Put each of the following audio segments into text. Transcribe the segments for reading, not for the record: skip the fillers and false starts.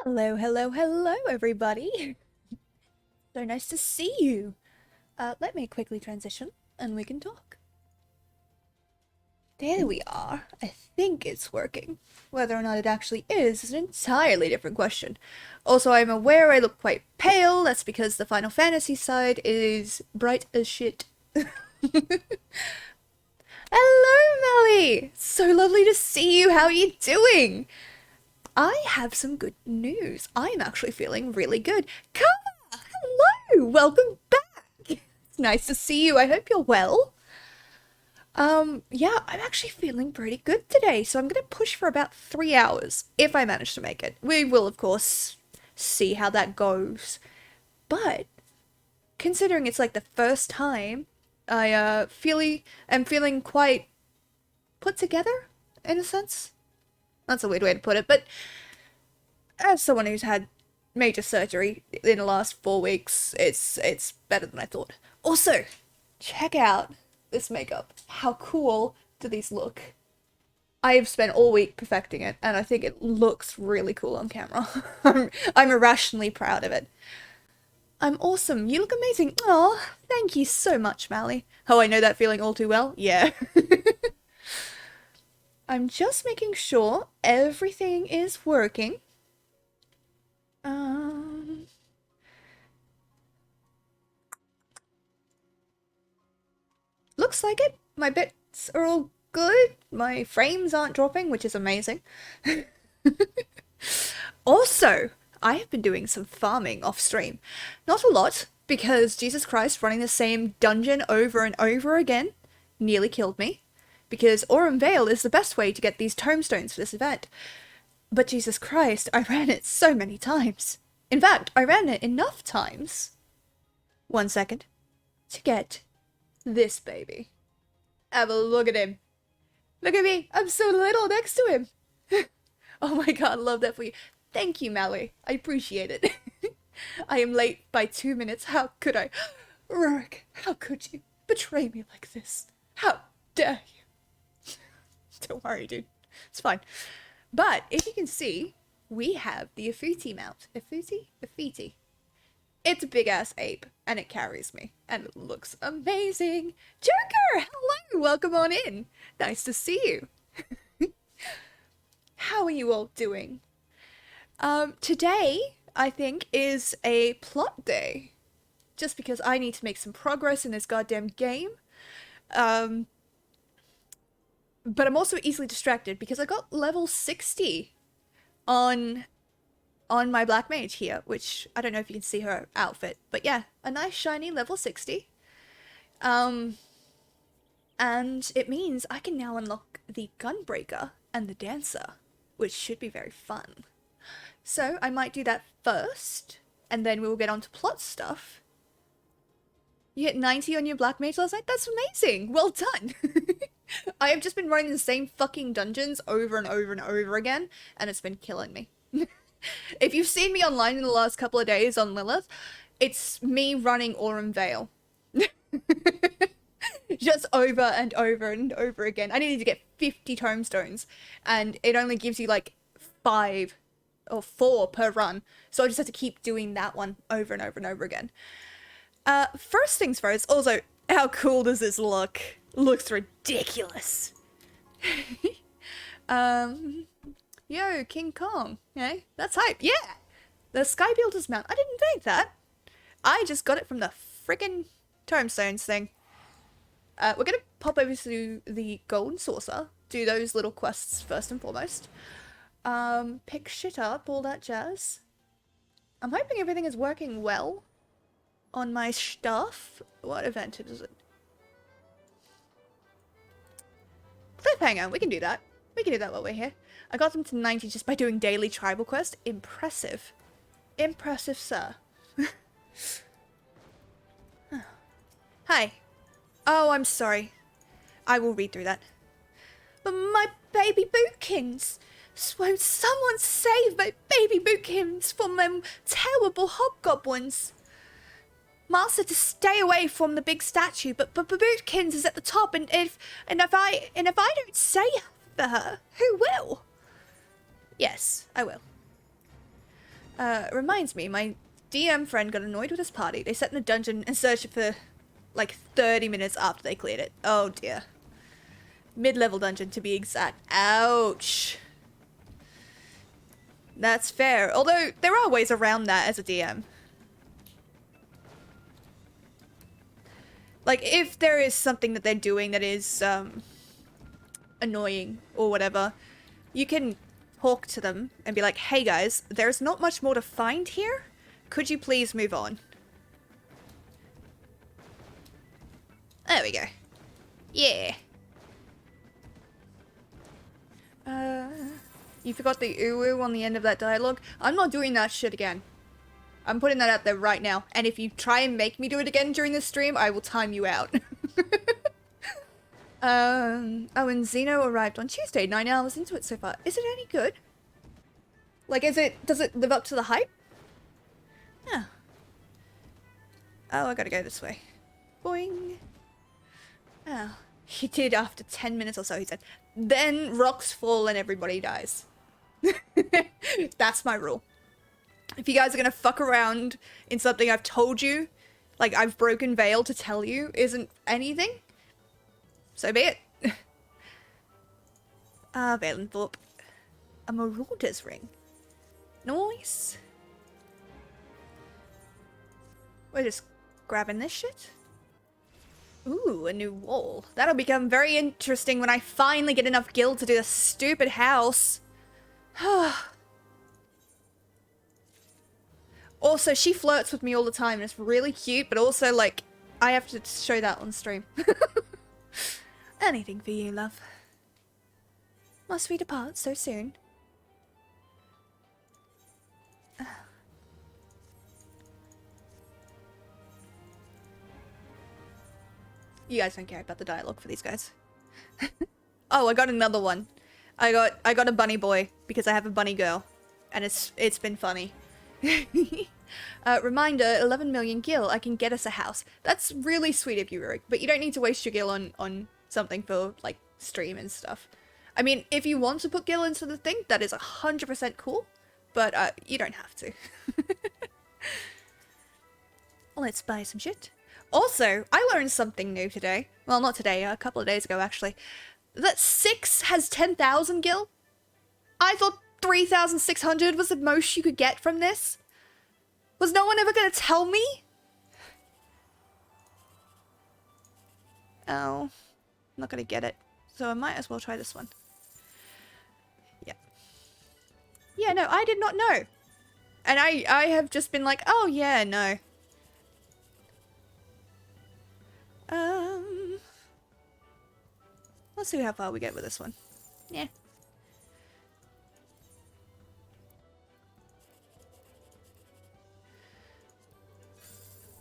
Hello, hello, hello, everybody. So nice to see you. Let me quickly transition and we can talk. There we are. I think it's working. Whether or not it actually is an entirely different question. Also, I'm aware I look quite pale. That's because the Final Fantasy side is bright as shit. Hello, Melly! So lovely to see you. How are you doing? I have some good news. I'm actually feeling really good. Kara! Hello! Welcome back! It's nice to see you. I hope you're well. Yeah, I'm actually feeling pretty good today, so I'm gonna push for about 3 hours, if I manage to make it. We will, of course, see how that goes. But, considering it's like the first time, I'm feeling quite put together, in a sense. That's a weird way to put it, but as someone who's had major surgery in the last 4 weeks, it's better than I thought. Also, check out this makeup. How cool do these look? I have spent all week perfecting it, and I think it looks really cool on camera. I'm irrationally proud of it. I'm awesome. You look amazing. Oh, thank you so much, Mally. Oh, I know that feeling all too well. Yeah. I'm just making sure everything is working. Um, Looks like it. My bits are all good. My frames aren't dropping, which is amazing. Also, I have been doing some farming off stream. Not a lot, because Jesus Christ, running the same dungeon over and over again nearly killed me. Because Aurum Vale is the best way to get these tombstones for this event. But Jesus Christ, I ran it so many times. In fact, I ran it enough times. 1 second. To get this baby. Have a look at him. Look at me. I'm so little next to him. Oh my god, love that for you. Thank you, Mallory. I appreciate it. I am late by 2 minutes. How could I? Rurik, how could you betray me like this? How dare you? Don't worry, dude. It's fine. But if you can see, we have the Afuti mount. Afuti? Afiti. It's a big ass ape, and it carries me, and it looks amazing. Joker, hello, welcome on in. Nice to see you. How are you all doing? Today, I think, is a plot day. Just because I need to make some progress in this goddamn game. Um, but I'm also easily distracted because I got level 60 on my black mage here, which I don't know if you can see her outfit, but yeah, a nice shiny level 60. Um, and it means I can now unlock the Gunbreaker and the Dancer, which should be very fun. So I might do that first, and then we will get on to plot stuff. You hit 90 on your black mage last night? That's amazing! Well done! I have just been running the same fucking dungeons over and over and over again, and it's been killing me. If you've seen me online in the last couple of days on Lilith, it's me running Aurum Vale. Just over and over and over again. I needed to get 50 tomestones, and it only gives you like 5 or 4 per run. So I just have to keep doing that one over and over and over again. First things first, also, how cool does this look? Looks ridiculous. Yo, King Kong. Okay, that's hype. Yeah! The Sky Builder's mount. I didn't think that. I just got it from the friggin' tombstones thing. We're gonna pop over to the Golden Saucer, do those little quests first and foremost. Pick shit up, all that jazz. I'm hoping everything is working well on my stuff. What event is it? Cliffhanger, we can do that. We can do that while we're here. I got them to 90 just by doing daily tribal quest. Impressive. Impressive, sir. Hi. Oh, I'm sorry. I will read through that. But my baby bootkins! Won't someone save my baby bootkins from them terrible hobgoblins? Master to stay away from the big statue, but Bootkins is at the top, and if I don't save for her, who will? Yes, I will. Reminds me, my DM friend got annoyed with his party. They sat in a dungeon and searched it for like 30 minutes after they cleared it. Oh dear. Mid-level dungeon to be exact. Ouch. That's fair. Although, there are ways around that as a DM. Like, if there is something that they're doing that is, annoying or whatever, you can talk to them and be like, hey guys, there's not much more to find here. Could you please move on? There we go. Yeah. You forgot the ooh on the end of that dialogue? I'm not doing that shit again. I'm putting that out there right now. And if you try and make me do it again during this stream, I will time you out. Oh, and Xeno arrived on Tuesday, 9 hours into it so far. Is it any good? Like, does it live up to the hype? Yeah. Oh, I gotta go this way. Boing. Oh. He did after 10 minutes or so, he said. Then rocks fall and everybody dies. That's my rule. If you guys are gonna fuck around in something I've told you, like I've broken veil to tell you isn't anything, so be it. Valenthorpe. A Marauder's ring. Nice. We're just grabbing this shit. Ooh, a new wall. That'll become very interesting when I finally get enough gil to do the stupid house. Also, she flirts with me all the time and it's really cute, but also, like, I have to show that on stream. Anything for you, love. Must we depart so soon? You guys don't care about the dialogue for these guys. Oh, I got another one. I got a bunny boy because I have a bunny girl, and it's been funny. Reminder, 11 million gil, I can get us a house. That's really sweet of you, Rick, but you don't need to waste your gil on something for, like, stream and stuff. I mean, if you want to put gil into the thing, that is 100% cool, but you don't have to. Let's buy some shit. Also, I learned something new today. Well, not today, a couple of days ago, actually. That 6 has 10,000 gil. I thought 3,600 was the most you could get from this. Was no one ever gonna tell me? Oh, I'm not gonna get it. So I might as well try this one. Yeah. Yeah, no, I did not know. And I have just been like, oh yeah, no. Let's see how far we get with this one. Yeah.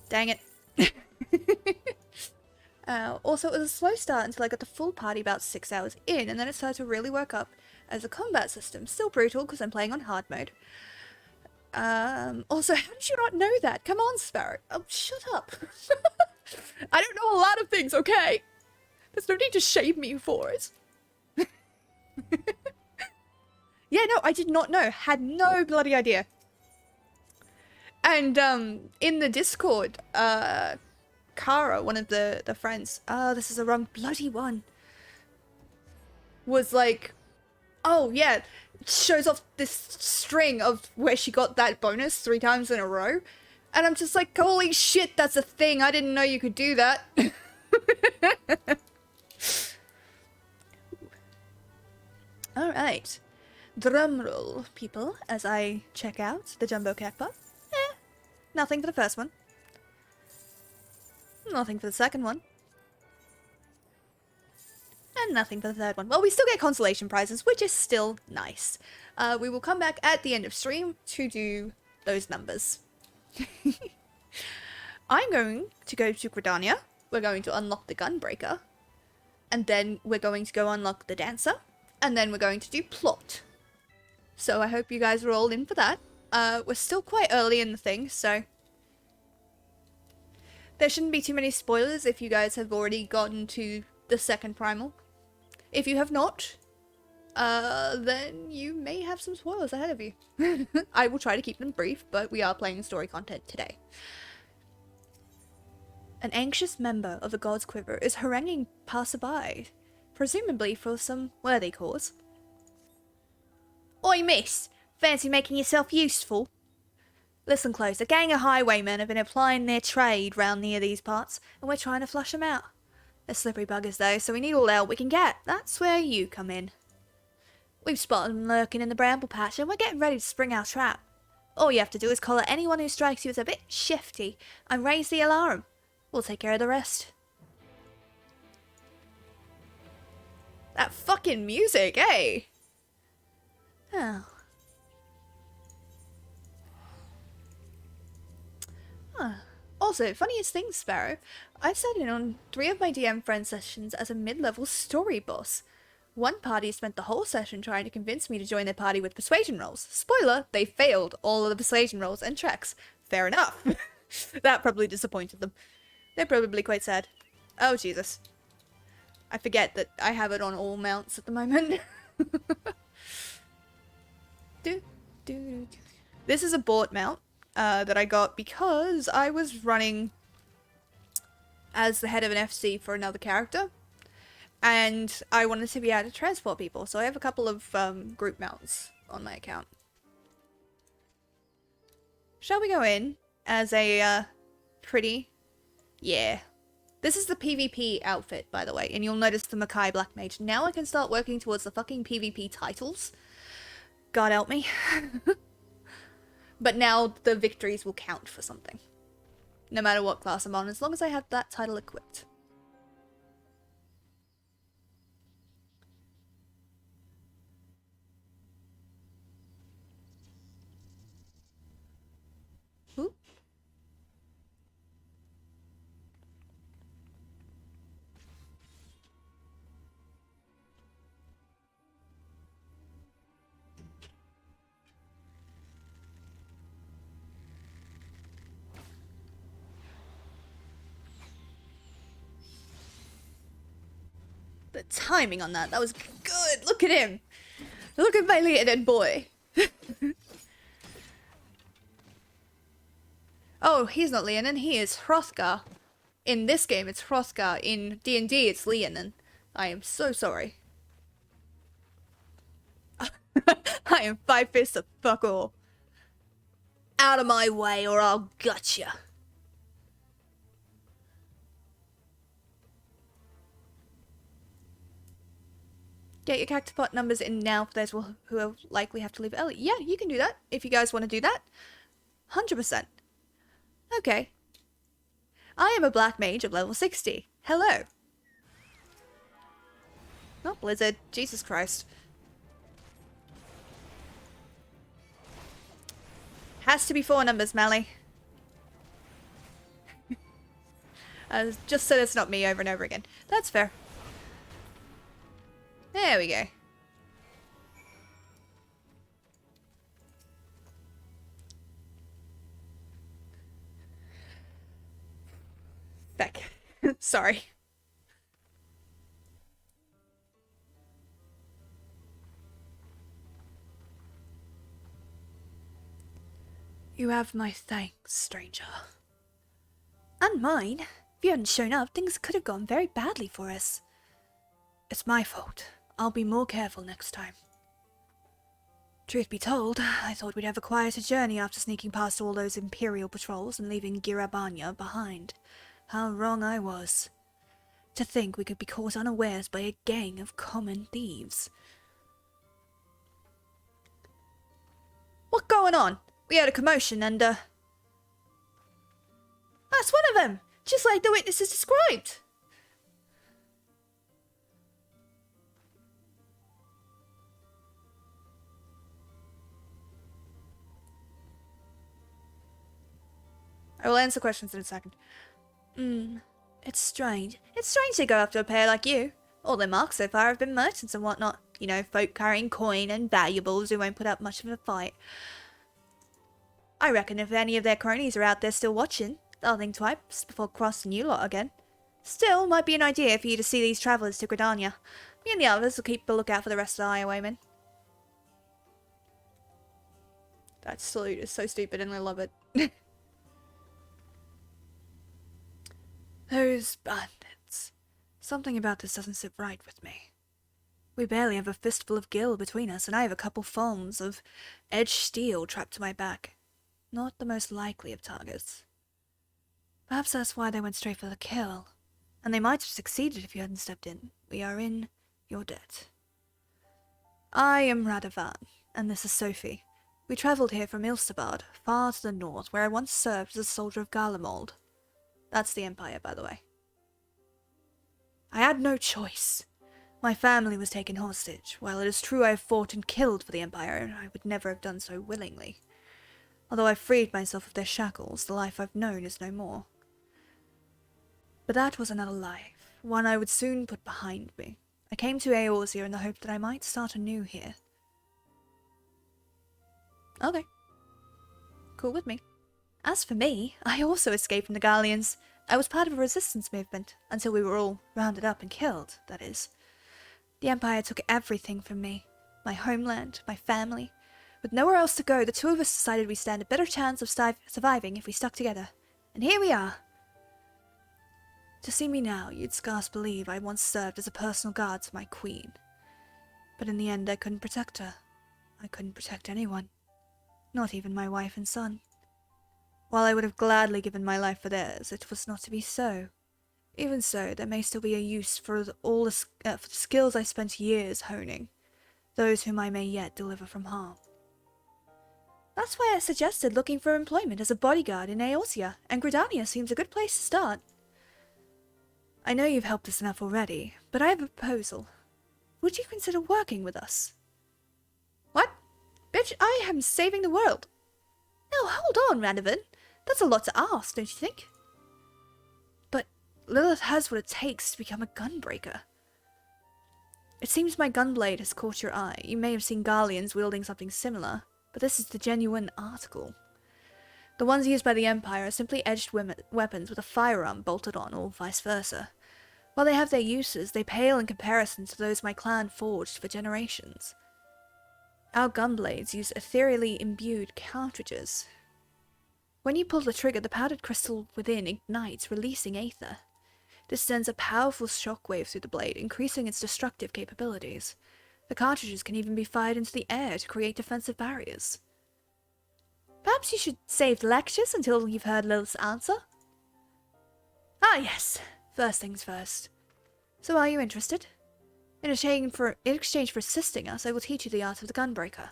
Dang it. Also, it was a slow start until I got the full party about 6 hours in, and then it started to really work up as a combat system. Still brutal, because I'm playing on hard mode. Also, how did you not know that? Come on, Sparrow. Oh, shut up. I don't know a lot of things, okay? There's no need to shame me for it. Yeah, no, I did not know. Had no bloody idea. And, in the Discord, Kara, one of the friends, this is the wrong bloody one, was like, oh, yeah, shows off this string of where she got that bonus 3 times in a row. And I'm just like, holy shit, that's a thing. I didn't know you could do that. Alright. Drumroll, people, as I check out the Jumbo Cakpa. Nothing for the first one. Nothing for the second one. And nothing for the third one. Well, we still get consolation prizes, which is still nice. We will come back at the end of stream to do those numbers. I'm going to go to Gridania. We're going to unlock the Gunbreaker. And then we're going to go unlock the Dancer. And then we're going to do Plot. So I hope you guys are all in for that. We're still quite early in the thing, so there shouldn't be too many spoilers if you guys have already gotten to the second primal. If you have not, then you may have some spoilers ahead of you. I will try to keep them brief, but we are playing story content today. An anxious member of the God's Quiver is haranguing passerby, presumably for some worthy cause. Oi, miss! Fancy making yourself useful? Listen close, a gang of highwaymen have been applying their trade round near these parts, and we're trying to flush them out. They're slippery buggers though, so we need all the help we can get. That's where you come in. We've spotted them lurking in the bramble patch, and we're getting ready to spring our trap. All you have to do is collar anyone who strikes you as a bit shifty, and raise the alarm. We'll take care of the rest. That fucking music, eh? Oh. Huh. Also, funniest thing, Sparrow, I've sat in on 3 of my DM friend sessions as a mid-level story boss. One party spent the whole session trying to convince me to join their party with persuasion rolls. Spoiler, they failed all of the persuasion rolls and checks. Fair enough. That probably disappointed them. They're probably quite sad. Oh, Jesus. I forget that I have it on all mounts at the moment. This is a bought mount that I got because I was running as the head of an FC for another character. And I wanted to be able to transport people. So I have a couple of group mounts on my account. Shall we go in as a pretty... Yeah. This is the PvP outfit, by the way, and you'll notice the Makai Black Mage. Now I can start working towards the fucking PvP titles. God help me. But now the victories will count for something. No matter what class I'm on, as long as I have that title equipped. Ooh. The timing on that was good. Look at him. Look at my Leonid boy. Oh, he's not Leonin, he is Hrothgar. In this game, it's Hrothgar. In D&D, it's Leonin. I am so sorry. I am 5 fists of fuck all. Out of my way or I'll gut ya. Get your character pot numbers in now for those who will likely have to leave early. Yeah, you can do that if you guys want to do that. 100%. Okay. I am a black mage of level 60. Hello. Not Blizzard. Jesus Christ. Has to be 4 numbers, Mally. Just so it's not me over and over again. That's fair. There we go. Feck. Sorry. You have my thanks, stranger. And mine. If you hadn't shown up, things could have gone very badly for us. It's my fault. I'll be more careful next time. Truth be told, I thought we'd have a quieter journey after sneaking past all those Imperial patrols and leaving Girabanya behind. How wrong I was. To think we could be caught unawares by a gang of common thieves. What going on? We heard a commotion and, That's one of them! Just like the witnesses described! I will answer questions in a second. It's strange. It's strange to go after a pair like you. All their marks so far have been merchants and whatnot. You know, folk carrying coin and valuables who won't put up much of a fight. I reckon if any of their cronies are out there still watching, they'll think twice before crossing you lot again. Still, might be an idea for you to see these travellers to Gridania. Me and the others will keep a lookout for the rest of the highwaymen. That salute is so stupid and I love it. Those bandits. Something about this doesn't sit right with me. We barely have a fistful of gil between us, and I have a couple foams of edged steel trapped to my back. Not the most likely of targets. Perhaps that's why they went straight for the kill. And they might have succeeded if you hadn't stepped in. We are in your debt. I am Radovan, and this is Sophie. We travelled here from Ilstabad, far to the north, where I once served as a soldier of Garlemald. That's the Empire, by the way. I had no choice. My family was taken hostage. While it is true I have fought and killed for the Empire, I would never have done so willingly. Although I've freed myself of their shackles, the life I've known is no more. But that was another life, one I would soon put behind me. I came to Eorzea in the hope that I might start anew here. Okay. Cool with me. As for me, I also escaped from the Gallians. I was part of a resistance movement, until we were all rounded up and killed, that is. The Empire took everything from me. My homeland, my family. With nowhere else to go, the two of us decided we stand a better chance of surviving if we stuck together. And here we are. To see me now, you'd scarce believe I once served as a personal guard to my queen. But in the end, I couldn't protect her. I couldn't protect anyone. Not even my wife and son. While I would have gladly given my life for theirs, it was not to be so. Even so, there may still be a use for the skills I spent years honing. Those whom I may yet deliver from harm. That's why I suggested looking for employment as a bodyguard in Eorzea, and Gridania seems a good place to start. I know you've helped us enough already, but I have a proposal. Would you consider working with us? What? Bitch, I am saving the world. No, hold on, Radovan. That's a lot to ask, don't you think? But Lilith has what it takes to become a gunbreaker. It seems my gunblade has caught your eye. You may have seen Garleans wielding something similar, but this is the genuine article. The ones used by the Empire are simply edged weapons with a firearm bolted on, or vice versa. While they have their uses, they pale in comparison to those my clan forged for generations. Our gunblades use ethereally imbued cartridges. When you pull the trigger, the powdered crystal within ignites, releasing aether. This sends a powerful shockwave through the blade, increasing its destructive capabilities. The cartridges can even be fired into the air to create defensive barriers. Perhaps you should save lectures until you've heard Lilith's answer? Ah, yes. First things first. So are you interested? In exchange for assisting us, I will teach you the art of the gunbreaker.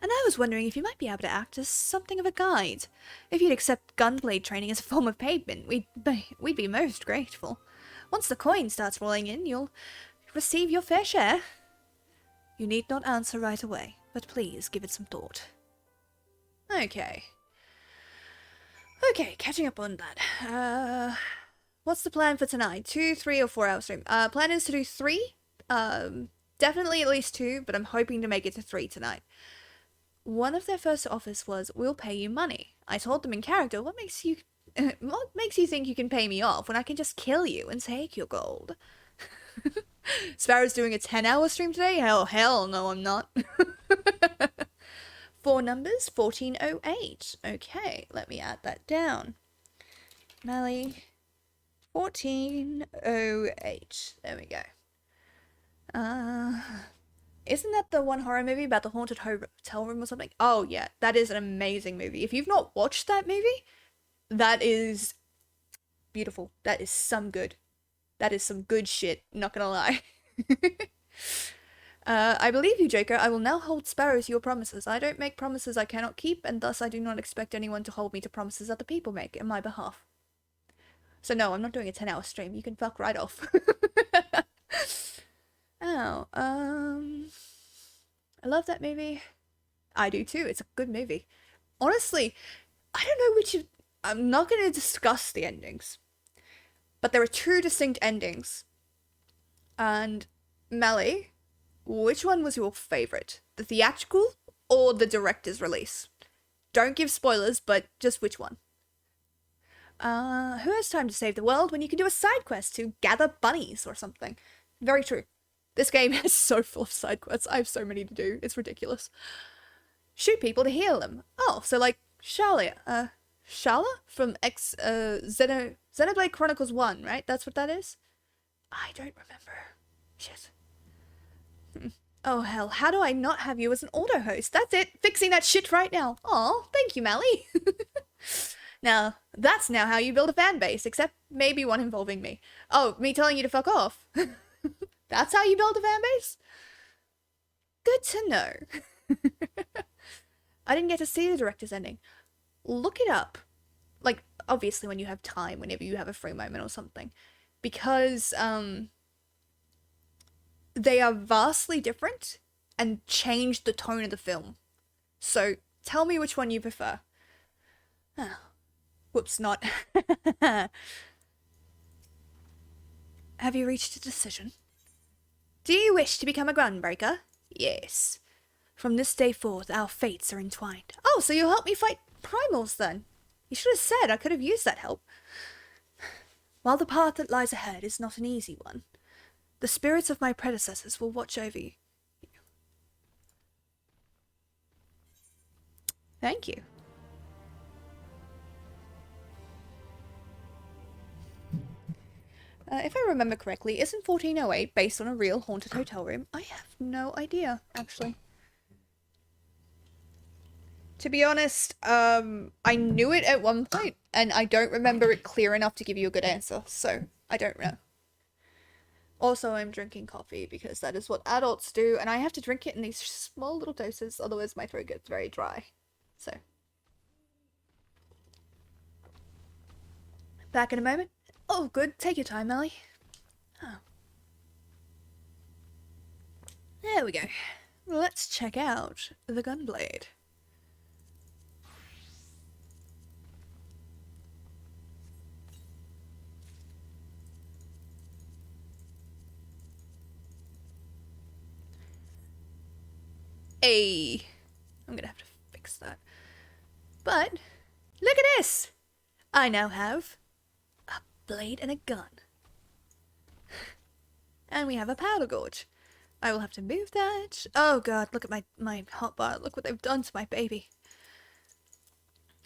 And I was wondering if you might be able to act as something of a guide. If you'd accept gunblade training as a form of payment, we'd be most grateful. Once the coin starts rolling in, you'll receive your fair share. You need not answer right away, but please give it some thought. Okay, catching up on that. What's the plan for tonight? 2, 3, or 4 hour stream? Plan is to do 3. Definitely at least 2, but I'm hoping to make it to 3 tonight. One of their first offers was, we'll pay you money. I told them in character, what makes you think you can pay me off when I can just kill you and take your gold? Sparrow's doing a 10-hour stream today? Hell no, I'm not. 4 numbers, 1408. Okay, let me add that down. Mally, 1408. There we go. Isn't that the one horror movie about the haunted hotel room or something? Oh yeah, that is an amazing movie. If you've not watched that movie, that is beautiful. That is some good. That is some good shit, not gonna lie. I believe you, Joker. I will now hold Sparrow to your promises. I don't make promises I cannot keep, and thus I do not expect anyone to hold me to promises other people make in my behalf. So no, I'm not doing a 10-hour stream. You can fuck right off. Oh, I love that movie. I do too. It's a good movie. Honestly, I don't know I'm not going to discuss the endings. But there are 2 distinct endings. And Melly, which one was your favorite? The theatrical or the director's release? Don't give spoilers, but just which one? Who has time to save the world when you can do a side quest to gather bunnies or something? Very true. This game is so full of side quests. I have so many to do. It's ridiculous. Shoot people to heal them. Oh, so like Shala, Shala from Xenoblade Chronicles 1, right? That's what that is? I don't remember. Shit. Oh hell, how do I not have you as an auto host? That's it, fixing that shit right now. Oh, thank you, Mally. Now, that's now how you build a fan base, except maybe one involving me. Oh, me telling you to fuck off. That's how you build a fan base? Good to know. I didn't get to see the director's ending. Look it up. Like, obviously when you have time, whenever you have a free moment or something. Because, they are vastly different and change the tone of the film. So, tell me which one you prefer. Oh. Whoops, not. Have you reached a decision? Do you wish to become a groundbreaker? Yes. From this day forth, our fates are entwined. Oh, so you'll help me fight primals then? You should have said I could have used that help. While the path that lies ahead is not an easy one, the spirits of my predecessors will watch over you. Thank you. If I remember correctly, isn't 1408 based on a real haunted hotel room? I have no idea, actually. To be honest, I knew it at one point, and I don't remember it clear enough to give you a good answer, so I don't know. Also, I'm drinking coffee because that is what adults do, and I have to drink it in these small little doses, otherwise my throat gets very dry. So. Back in a moment. Oh, good. Take your time, Ellie. Oh. There we go. Let's check out the Gunblade. Hey, I'm gonna have to fix that. But, look at this! I now have a blade and a gun. And we have a powder gorge. I will have to move that. Oh god, look at my hotbar. Look what they've done to my baby.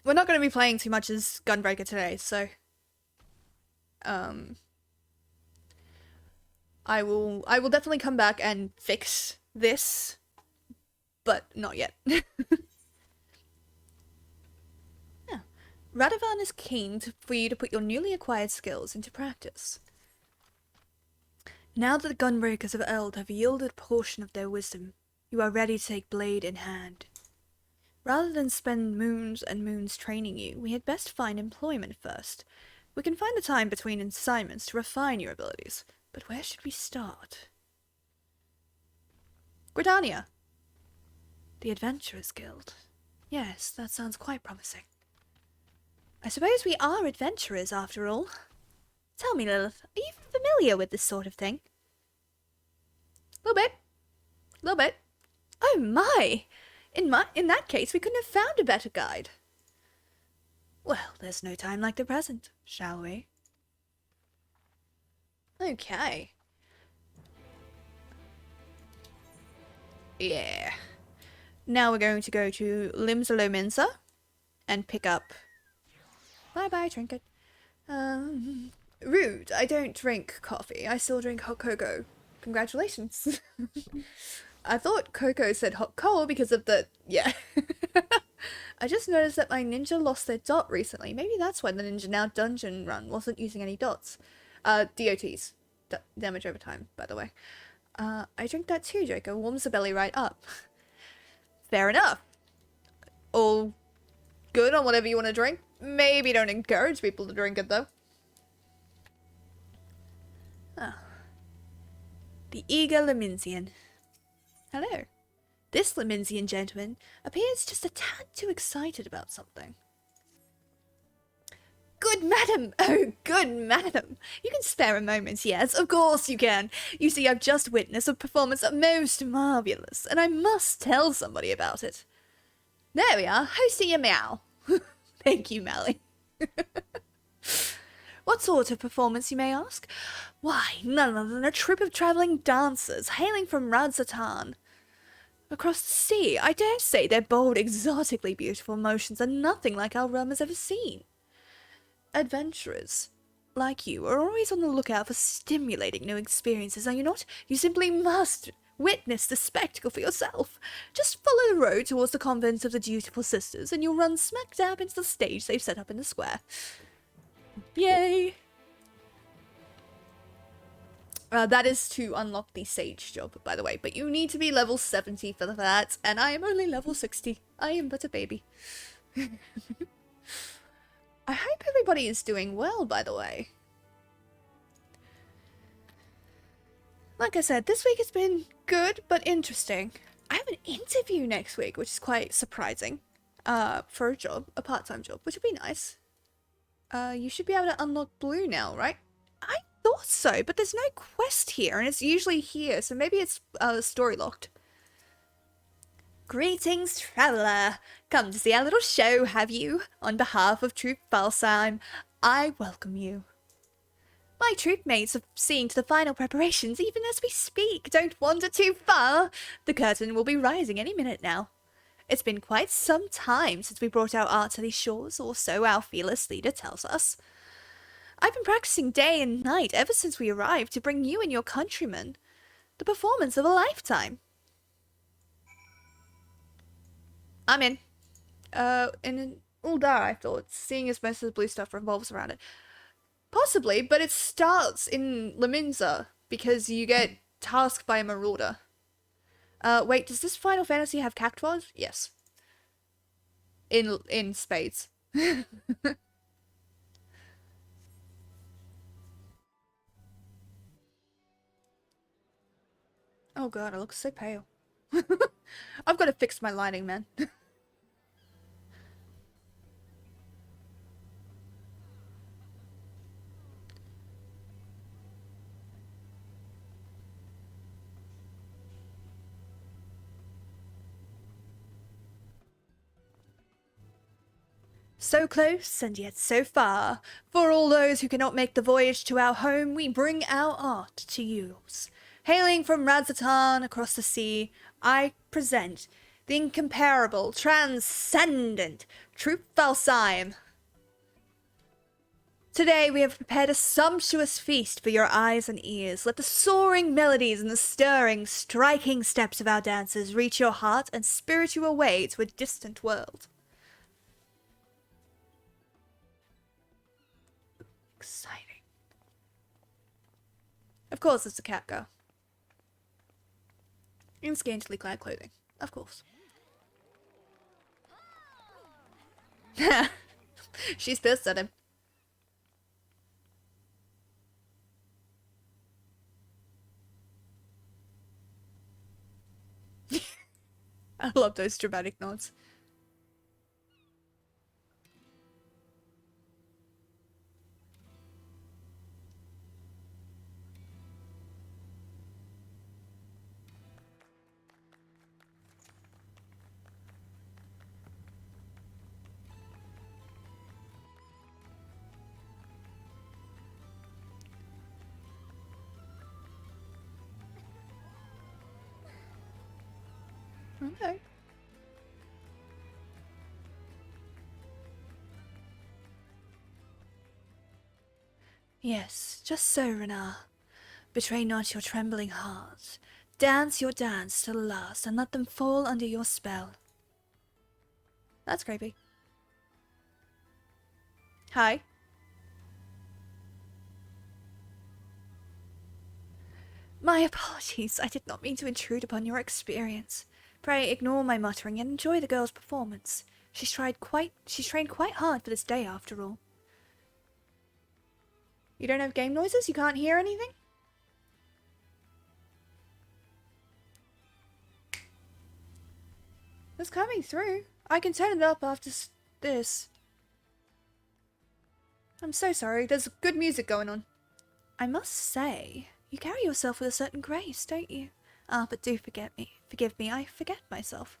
We're not going to be playing too much as Gunbreaker today, so... I will definitely come back and fix this, but not yet. Yeah. Radovan is keen for you to put your newly acquired skills into practice. Now that the Gunbreakers of Eld have yielded a portion of their wisdom, you are ready to take blade in hand. Rather than spend moons and moons training you, we had best find employment first. We can find the time between assignments to refine your abilities, but where should we start? Gridania. The Adventurers Guild. Yes, that sounds quite promising. I suppose we are adventurers after all. Tell me, Lilith, are you familiar with this sort of thing? Little bit. Oh my! In that case, we couldn't have found a better guide. Well, there's no time like the present, shall we? Okay. Yeah. Now we're going to go to Limsalominsa and pick up... Bye-bye, trinket. Rude. I don't drink coffee. I still drink hot cocoa. Congratulations. I thought Coco said hot coal because of the... Yeah. I just noticed that my ninja lost their dot recently. Maybe that's why the ninja now dungeon run wasn't using any dots. DOTs. Damage over time, by the way. I drink that too, Joker. Warms the belly right up. Fair enough. All good on whatever you want to drink. Maybe don't encourage people to drink it, though. Ah. The eager Leminsian. Hello. This Leminsian gentleman appears just a tad too excited about something. Good madam! Oh, good madam! You can spare a moment, yes, of course you can. You see, I've just witnessed a performance most marvellous, and I must tell somebody about it. There we are, hosting your meow. Thank you, Mally. What sort of performance, you may ask? Why, none other than a troupe of travelling dancers hailing from Radzatan. Across the sea, I dare say their bold, exotically beautiful motions are nothing like our realm has ever seen. Adventurers like you are always on the lookout for stimulating new experiences, are you not? You simply must witness the spectacle for yourself. Just follow the road towards the convent of the dutiful sisters, and you'll run smack dab into the stage they've set up in the square. Yay! That is to unlock the sage job, by the way, but you need to be level 70 for that, and I am only level 60. I am but a baby. I hope everybody is doing well, by the way. Like I said, this week has been good, but interesting. I have an interview next week, which is quite surprising. For a job, a part-time job, which would be nice. You should be able to unlock blue now, right? I thought so, but there's no quest here, and it's usually here, so maybe it's story locked. Greetings, traveller. Come to see our little show, have you? On behalf of Troop Valsheim, I welcome you. My troop mates are seeing to the final preparations even as we speak. Don't wander too far. The curtain will be rising any minute now. It's been quite some time since we brought our art to these shores, or so our fearless leader tells us. I've been practicing day and night ever since we arrived to bring you and your countrymen the performance of a lifetime. I'm in. In Uldar, I thought, seeing as most of the blue stuff revolves around it. Possibly, but it starts in Leminza, because you get tasked by a marauder. Wait, does this Final Fantasy have cactuars? Yes. In spades. Oh god, I look so pale. I've got to fix my lighting, man. So close and yet so far. For all those who cannot make the voyage to our home, we bring our art to use. Hailing from Radzatan across the sea, I present the incomparable, transcendent Troop Valsheim. Today we have prepared a sumptuous feast for your eyes and ears. Let the soaring melodies and the stirring, striking steps of our dancers reach your heart and spirit you away to a distant world. Exciting. Of course it's a cat girl. In scantily clad clothing. Of course. She's pissed at him. I love those dramatic nods. Okay. Yes, just so, Renard. Betray not your trembling heart. Dance your dance to the last, and let them fall under your spell. That's creepy. Hi. My apologies. I did not mean to intrude upon your experience. Pray ignore my muttering and enjoy the girl's performance. She's trained quite hard for this day, after all. You don't have game noises? You can't hear anything? It's coming through. I can turn it up after this. I'm so sorry. There's good music going on. I must say, you carry yourself with a certain grace, don't you? Ah, but do forgive me, I forget myself.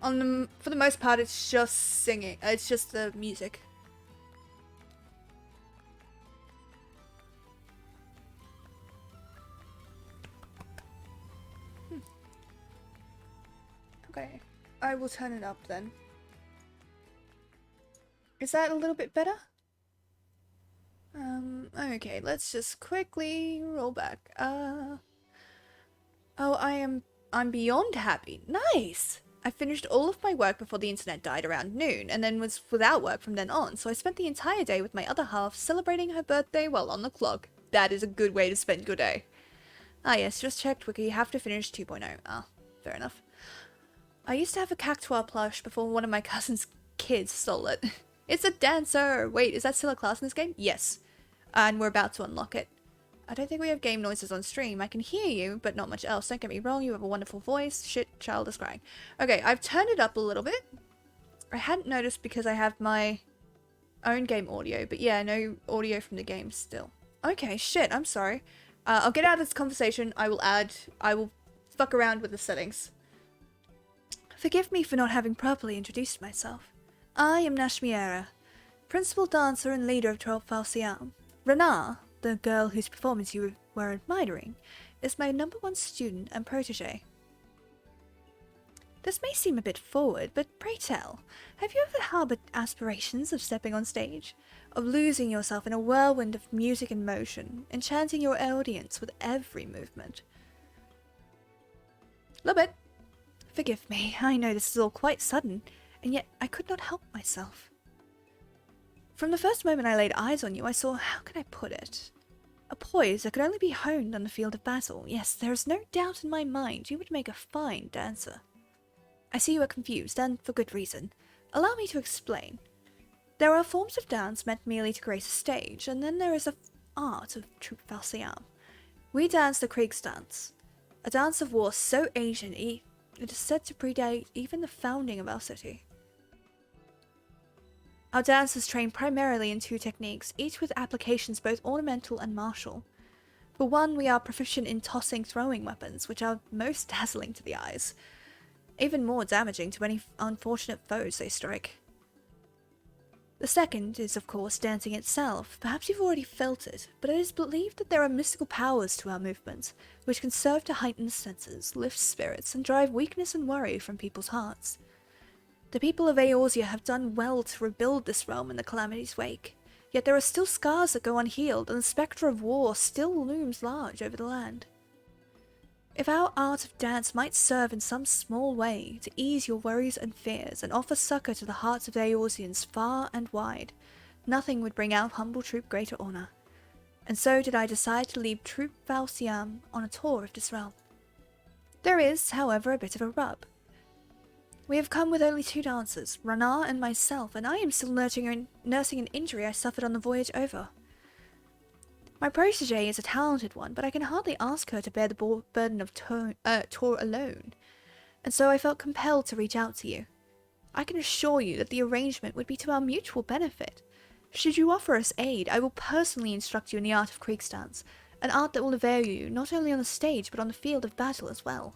For the most part, it's just singing. It's just the music. Okay, I will turn it up then. Is that a little bit better? Okay, let's just quickly roll back. Oh, I'm beyond happy. Nice! I finished all of my work before the internet died around noon, and then was without work from then on, so I spent the entire day with my other half celebrating her birthday while on the clock. That is a good way to spend your day. Ah yes, just checked Wiki, have to finish 2.0. Ah, fair enough. I used to have a cactuar plush before one of my cousin's kids stole it. It's a dancer! Wait, is that still a class in this game? Yes. And we're about to unlock it. I don't think we have game noises on stream. I can hear you, but not much else. Don't get me wrong, you have a wonderful voice. Shit, child is crying. Okay, I've turned it up a little bit. I hadn't noticed because I have my own game audio, but yeah, no audio from the game still. Okay, shit, I'm sorry. I'll get out of this conversation. I will fuck around with the settings. Forgive me for not having properly introduced myself. I am Nashmiera, principal dancer and leader of 12 Falsiam. Rana, the girl whose performance you were admiring, is my #1 student and protege. This may seem a bit forward, but pray tell, have you ever harbored aspirations of stepping on stage? Of losing yourself in a whirlwind of music and motion, enchanting your audience with every movement? Little bit. Forgive me, I know this is all quite sudden, and yet I could not help myself. From the first moment I laid eyes on you, I saw, how can I put it? A poise that could only be honed on the field of battle. Yes, there is no doubt in my mind you would make a fine dancer. I see you are confused, and for good reason. Allow me to explain. There are forms of dance meant merely to grace a stage, and then there is the art of true Falsiam. We dance the Kriegsdance, a dance of war so ancient it is said to predate even the founding of our city. Our dancers train primarily in 2 techniques, each with applications both ornamental and martial. For one, we are proficient in tossing throwing weapons, which are most dazzling to the eyes, even more damaging to any unfortunate foes they strike. The second is, of course, dancing itself. Perhaps you've already felt it, but it is believed that there are mystical powers to our movements, which can serve to heighten the senses, lift spirits, and drive weakness and worry from people's hearts. The people of Eorzea have done well to rebuild this realm in the calamity's wake, yet there are still scars that go unhealed, and the spectre of war still looms large over the land. If our art of dance might serve in some small way to ease your worries and fears and offer succor to the hearts of Eorzeans far and wide, nothing would bring our humble troop greater honour. And so did I decide to lead Troop Falsiam on a tour of this realm. There is, however, a bit of a rub. We have come with only 2 dancers, Rana and myself, and I am still nursing an injury I suffered on the voyage over. My protege is a talented one, but I can hardly ask her to bear the burden of tour alone, and so I felt compelled to reach out to you. I can assure you that the arrangement would be to our mutual benefit. Should you offer us aid, I will personally instruct you in the art of Kriegsdance, an art that will avail you not only on the stage but on the field of battle as well.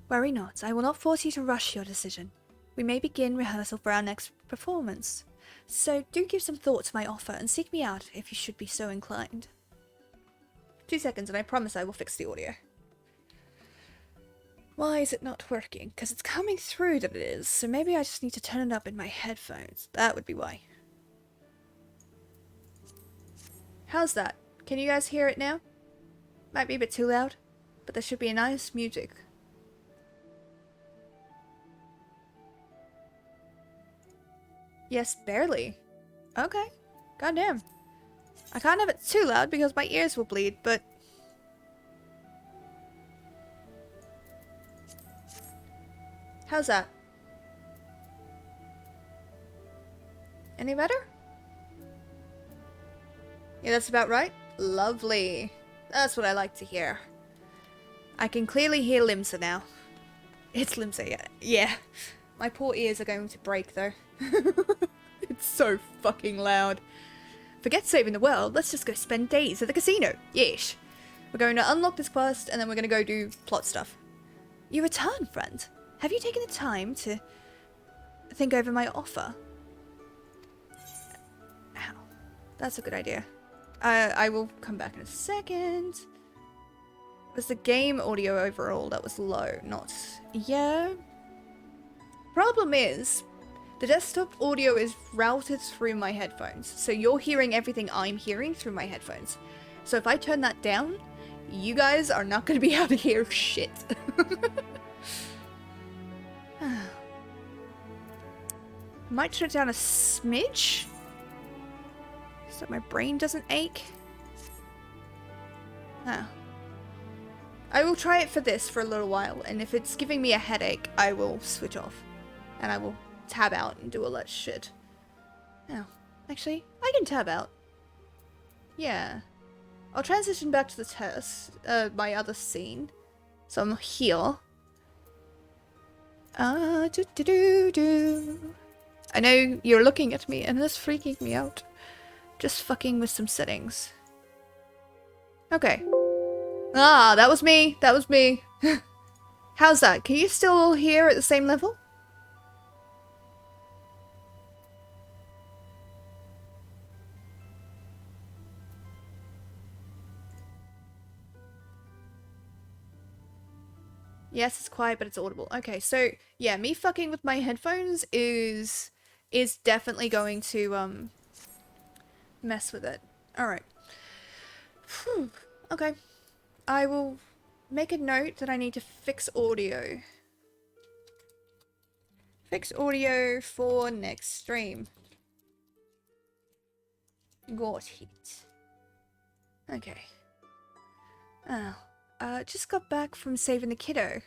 Worry not, I will not force you to rush your decision. We may begin rehearsal for our next performance, so do give some thought to my offer and seek me out if you should be so inclined. 2 seconds and I promise I will fix the audio. Why is it not working? Because it's coming through that it is, so maybe I just need to turn it up in my headphones. That would be why. How's that? Can you guys hear it now? Might be a bit too loud, but there should be a nice music. Yes, barely. Okay. Goddamn. I can't have it too loud because my ears will bleed, but... How's that? Any better? Yeah, that's about right. Lovely. That's what I like to hear. I can clearly hear Limsa now. It's Limsa, yeah. Yeah. My poor ears are going to break, though. It's so fucking loud. Forget saving the world, let's just go spend days at the casino. Yeesh. We're going to unlock this quest, and then we're going to go do plot stuff. You return, friend. Have you taken the time to think over my offer? Ow. That's a good idea. I will come back in a second. It was the game audio overall that was low, not... Yeah. Problem is, the desktop audio is routed through my headphones, so you're hearing everything I'm hearing through my headphones. So if I turn that down, you guys are not going to be able to hear shit. Might turn it down a smidge, so my brain doesn't ache. I will try it for this for a little while, and if it's giving me a headache, I will switch off. And I will tab out and do all that shit. Oh, actually, I can tab out. Yeah. I'll transition back to the test, my other scene. So I'm here. I know you're looking at me, and this freaking me out. Just fucking with some settings. Okay. Ah, that was me. That was me. How's that? Can you still hear at the same level? Yes, it's quiet, but it's audible. Okay, so yeah, me fucking with my headphones is definitely going to mess with it. Alright. Okay. I will make a note that I need to fix audio. Fix audio for next stream. Got it. Okay. Oh. Just got back from saving the kiddo.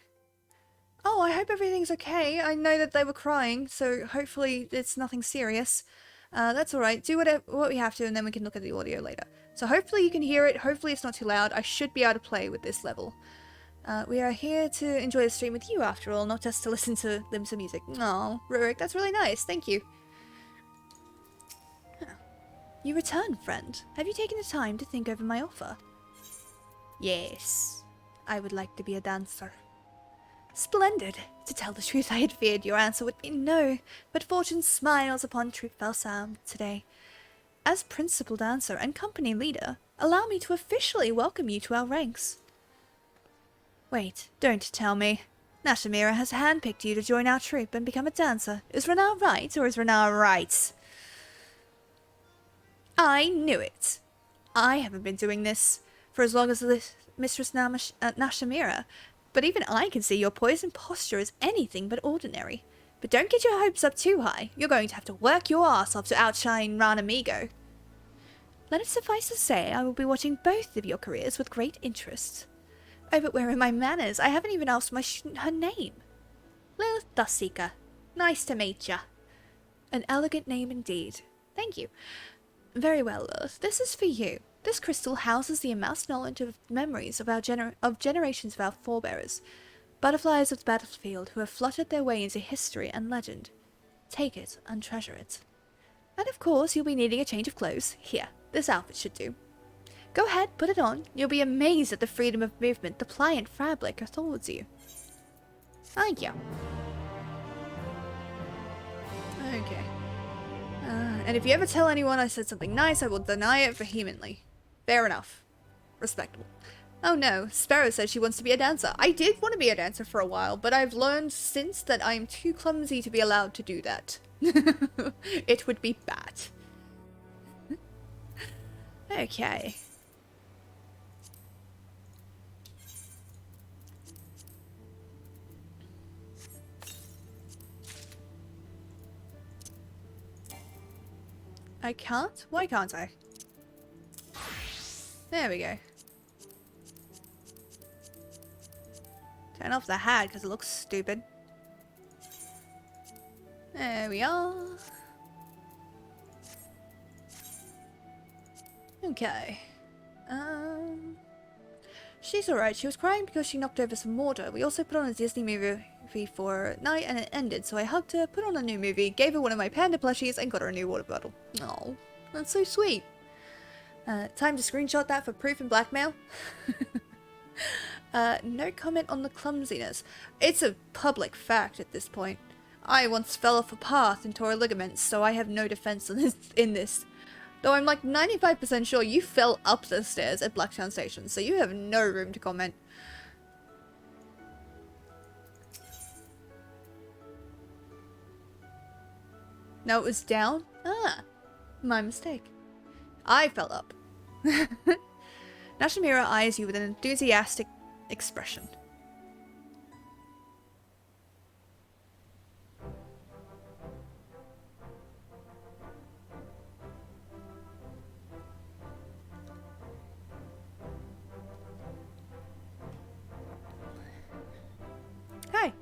Oh, I hope everything's okay. I know that they were crying, so hopefully it's nothing serious. That's alright. Do what we have to, and then we can look at the audio later. So hopefully you can hear it. Hopefully it's not too loud. I should be able to play with this level. We are here to enjoy the stream with you, after all, not just to listen to limbs of music. Aw, Rurik, that's really nice. Thank you. You return, friend. Have you taken the time to think over my offer? Yes. I would like to be a dancer. Splendid! To tell the truth, I had feared your answer would be no, but fortune smiles upon truth balsam today. As principal dancer and company leader, allow me to officially welcome you to our ranks. Wait, don't tell me. Nashimira has handpicked you to join our troupe and become a dancer. Is Renar right, or is Renar right? I knew it. I haven't been doing this for as long as this Mistress Nashimira, but even I can see your poise and posture is anything but ordinary. But don't get your hopes up too high. You're going to have to work your ass off to outshine Ranamigo. Let it suffice to say, I will be watching both of your careers with great interest. Oh, but where are my manners? I haven't even asked her name. Lilith Dusika. Nice to meet ya. An elegant name indeed. Thank you. Very well, Lilith. This is for you. This crystal houses the amassed knowledge of memories of our generations of our forebears, butterflies of the battlefield who have fluttered their way into history and legend. Take it and treasure it. And of course, you'll be needing a change of clothes. Here, this outfit should do. Go ahead, put it on. You'll be amazed at the freedom of movement the pliant fabric affords you. Thank you. Okay. And if you ever tell anyone I said something nice, I will deny it vehemently. Fair enough. Respectable. Oh no, Sparrow says she wants to be a dancer. I did want to be a dancer for a while, but I've learned since that I am too clumsy to be allowed to do that. It would be bad. Okay. I can't? Why can't I? There we go. Turn off the hat because it looks stupid. There we are. Okay. She's alright. She was crying because she knocked over some water. We also put on a Disney movie for a night and it ended, so I hugged her, put on a new movie, gave her one of my panda plushies, and got her a new water bottle. Oh, that's so sweet. Time to screenshot that for proof and blackmail. No comment on the clumsiness. It's a public fact at this point. I once fell off a path and tore a ligament, so I have no defense in this. Though I'm like 95% sure you fell up the stairs at Blacktown Station, so you have no room to comment. No, it was down? Ah, my mistake. I fell up. Nashimura eyes you with an enthusiastic expression. Hi.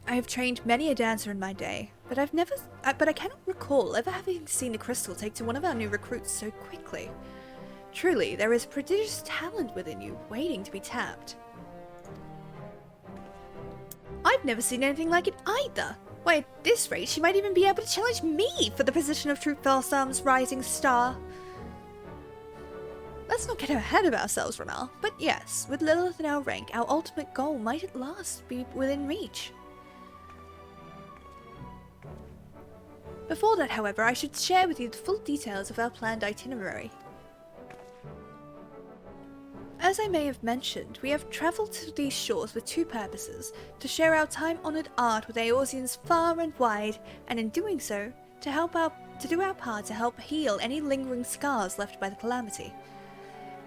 I have trained many a dancer in my day, but I cannot recall ever having seen a crystal take to one of our new recruits so quickly. Truly, there is prodigious talent within you, waiting to be tapped. I've never seen anything like it either. Why, at this rate, she might even be able to challenge me for the position of Troop Valsam's rising star. Let's not get ahead of ourselves, Renal, but yes, with Lilith in our rank, our ultimate goal might at last be within reach. Before that, however, I should share with you the full details of our planned itinerary. As I may have mentioned, we have travelled to these shores with two purposes: to share our time-honoured art with Eorzeans far and wide, and in doing so, to do our part to help heal any lingering scars left by the calamity.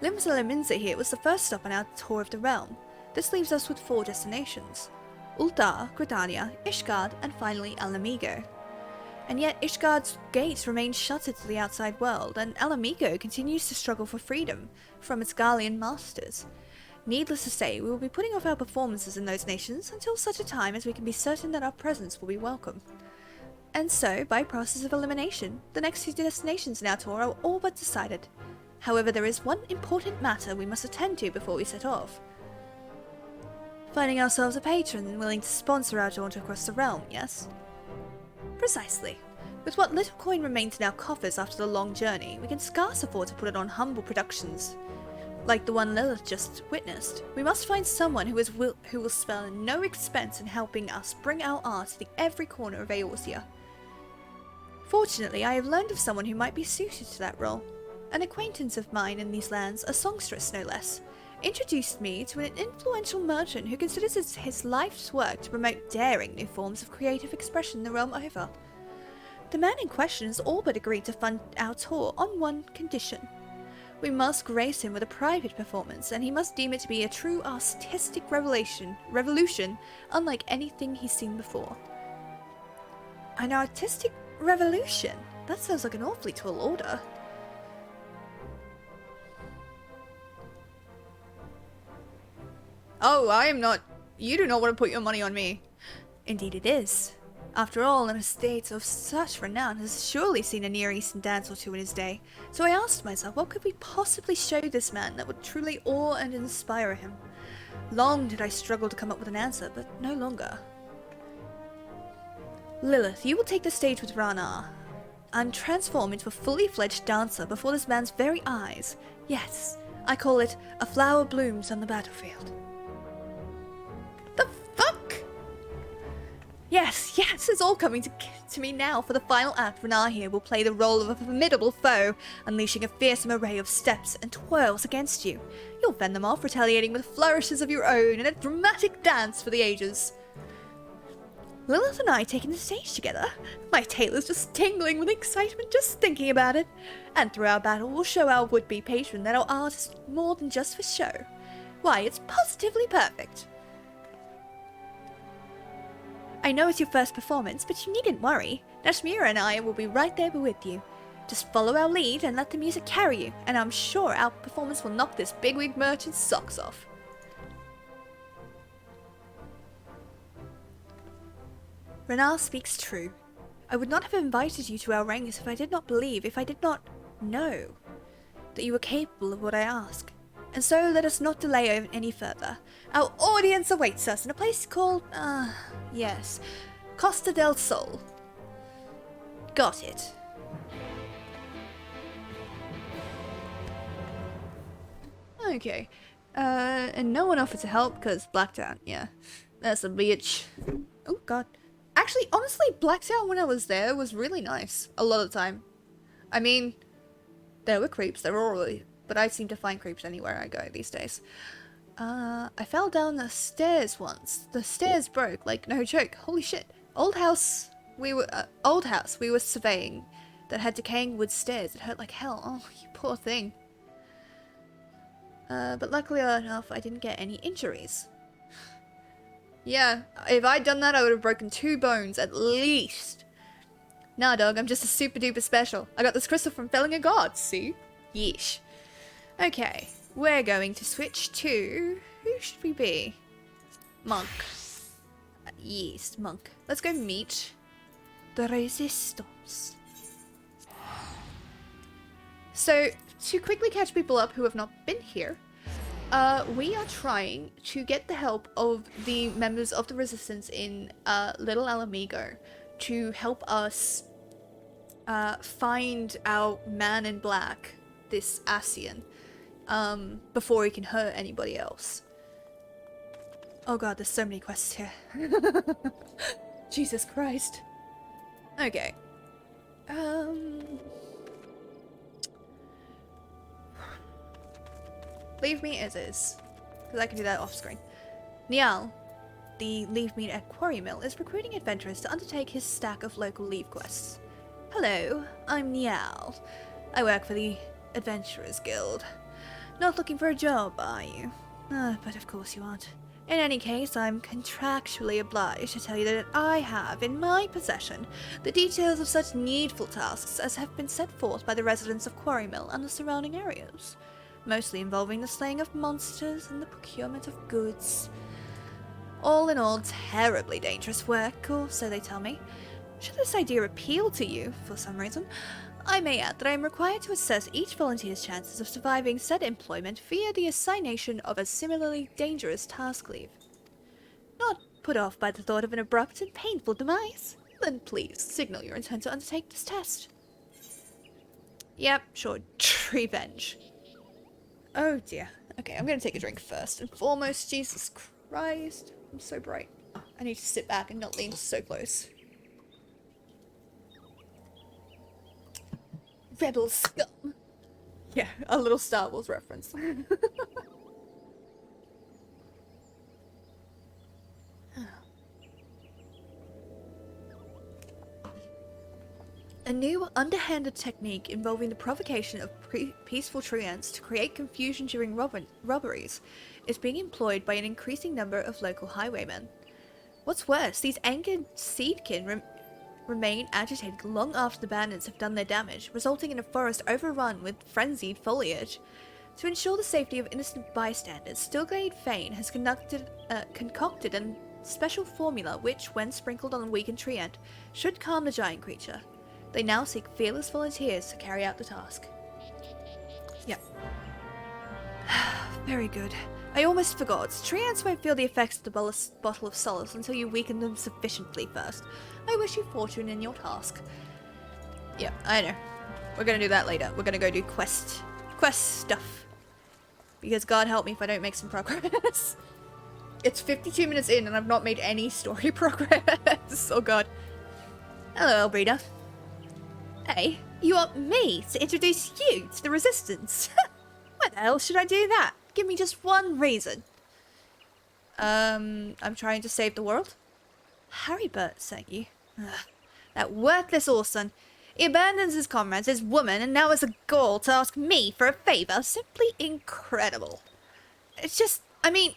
Limsa here was the first stop on our tour of the realm. This leaves us with 4 destinations: Ul'dah, Gridania, Ishgard, and finally Alamigo. And yet Ishgard's gates remain shuttered to the outside world, and Alamigo continues to struggle for freedom from its Garlean masters. Needless to say, we will be putting off our performances in those nations until such a time as we can be certain that our presence will be welcome. And so, by process of elimination, the next 2 destinations in our tour are all but decided. However, there is one important matter we must attend to before we set off. Finding ourselves a patron willing to sponsor our jaunt across the realm, yes? Precisely. With what little coin remains in our coffers after the long journey, we can scarce afford to put it on humble productions like the one Lilith just witnessed. We must find someone who will spare no expense in helping us bring our art to every corner of Eorzea. Fortunately, I have learned of someone who might be suited to that role. An acquaintance of mine in these lands, a songstress no less, introduced me to an influential merchant who considers it his life's work to promote daring new forms of creative expression the realm over. The man in question has all but agreed to fund our tour on one condition. We must grace him with a private performance, and he must deem it to be a true artistic revolution unlike anything he's seen before. An artistic revolution? That sounds like an awfully tall order. Oh, I am not... You do not want to put your money on me. Indeed it is. After all, an estate of such renown has surely seen a Near Eastern dance or two in his day, so I asked myself, what could we possibly show this man that would truly awe and inspire him? Long did I struggle to come up with an answer, but no longer. Lilith, you will take the stage with Rana, and transform into a fully fledged dancer before this man's very eyes. Yes, I call it A Flower Blooms on the Battlefield. The fuck? Yes, it's all coming to me now. For the final act, Rana here will play the role of a formidable foe, unleashing a fearsome array of steps and twirls against you. You'll fend them off, retaliating with flourishes of your own in a dramatic dance for the ages. Lilith and I taking the stage together? My tail is just tingling with excitement just thinking about it. And through our battle, we'll show our would-be patron that our art is more than just for show. Why, it's positively perfect. I know it's your first performance, but you needn't worry. Nashmira and I will be right there with you. Just follow our lead and let the music carry you, and I'm sure our performance will knock this bigwig merchant's socks off. Renal speaks true. I would not have invited you to our ranks if I did not know that you were capable of what I ask. And so let us not delay any further. Our audience awaits us in a place called, yes, Costa del Sol. Got it. Okay. And no one offered to help because Blacktown, yeah. That's a bitch. Oh, God. Actually, honestly, Blacktown when I was there was really nice. A lot of the time. I mean, there were creeps. There were always... But I seem to find creeps anywhere I go these days. I fell down the stairs once. The stairs broke, like, no joke. Holy shit. Old house we were surveying that had decaying wood stairs. It hurt like hell. Oh, you poor thing. But luckily enough, I didn't get any injuries. Yeah, if I'd done that, I would have broken 2 bones, at least. Nah, dog, I'm just a super duper special. I got this crystal from felling a god, see? Yeesh. Okay, we're going to switch to... Who should we be? Monk. Yes, monk. Let's go meet the Resistance. So, to quickly catch people up who have not been here, we are trying to get the help of the members of the Resistance in Little Alamigo to help us find our man in black, this Asian, before he can hurt anybody else. Oh god, there's so many quests here. Jesus Christ. Okay. Leave me as is, because I can do that off screen. Niall, the Leave Me at Quarry Mill, is recruiting adventurers to undertake his stack of local leave quests. Hello, I'm Niall. I work for the Adventurers Guild. Not looking for a job, are you? But of course you aren't. In any case, I'm contractually obliged to tell you that I have in my possession the details of such needful tasks as have been set forth by the residents of Quarry Mill and the surrounding areas, mostly involving the slaying of monsters and the procurement of goods. All in all, terribly dangerous work, or so they tell me. Should this idea appeal to you, for some reason, I may add that I am required to assess each volunteer's chances of surviving said employment via the assignation of a similarly dangerous task leave. Not put off by the thought of an abrupt and painful demise? Then please signal your intent to undertake this test. Yep, sure, revenge. Oh dear. Okay, I'm gonna take a drink first and foremost. Jesus Christ. I'm so bright. Oh, I need to sit back and not lean so close. Rebel scum. Yeah, a little Star Wars reference. A new underhanded technique involving the provocation of peaceful treants to create confusion during robberies is being employed by an increasing number of local highwaymen. What's worse, these angered seedkin remain agitated long after the bandits have done their damage, resulting in a forest overrun with frenzied foliage. To ensure the safety of innocent bystanders, Stilglade Fane has concocted a special formula which, when sprinkled on a weakened treant, should calm the giant creature. They now seek fearless volunteers to carry out the task. Yep. Very good. I almost forgot. Treants won't feel the effects of the bottle of solace until you weaken them sufficiently first. I wish you fortune in your task. Yeah, I know. We're gonna do that later. We're gonna go do quest stuff. Because God help me if I don't make some progress. It's 52 minutes in and I've not made any story progress. Oh god. Hello, Elbrida. Hey, you want me to introduce you to the Resistance? Why the hell should I do that? Give me just one reason. I'm trying to save the world. Harrybert sent you. Ugh, that worthless Orson. He abandons his comrades, his woman, and now has a gall to ask me for a favour. Simply incredible. It's just, I mean...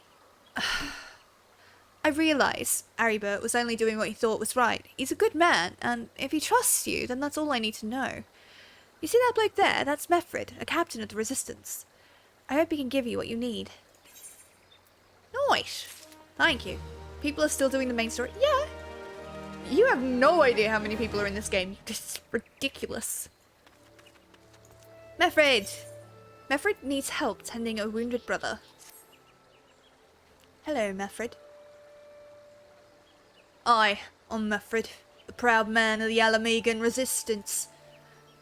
I realise Harrybert was only doing what he thought was right. He's a good man, and if he trusts you, then that's all I need to know. You see that bloke there? That's Mefrid, a captain of the Resistance. I hope he can give you what you need. Nice. Thank you. People are still doing the main story? Yeah. You have no idea how many people are in this game. This is ridiculous. Mefrid! Mefrid needs help tending a wounded brother. Hello, Mefrid. I'm Mefrid, the proud man of the Alamegan Resistance.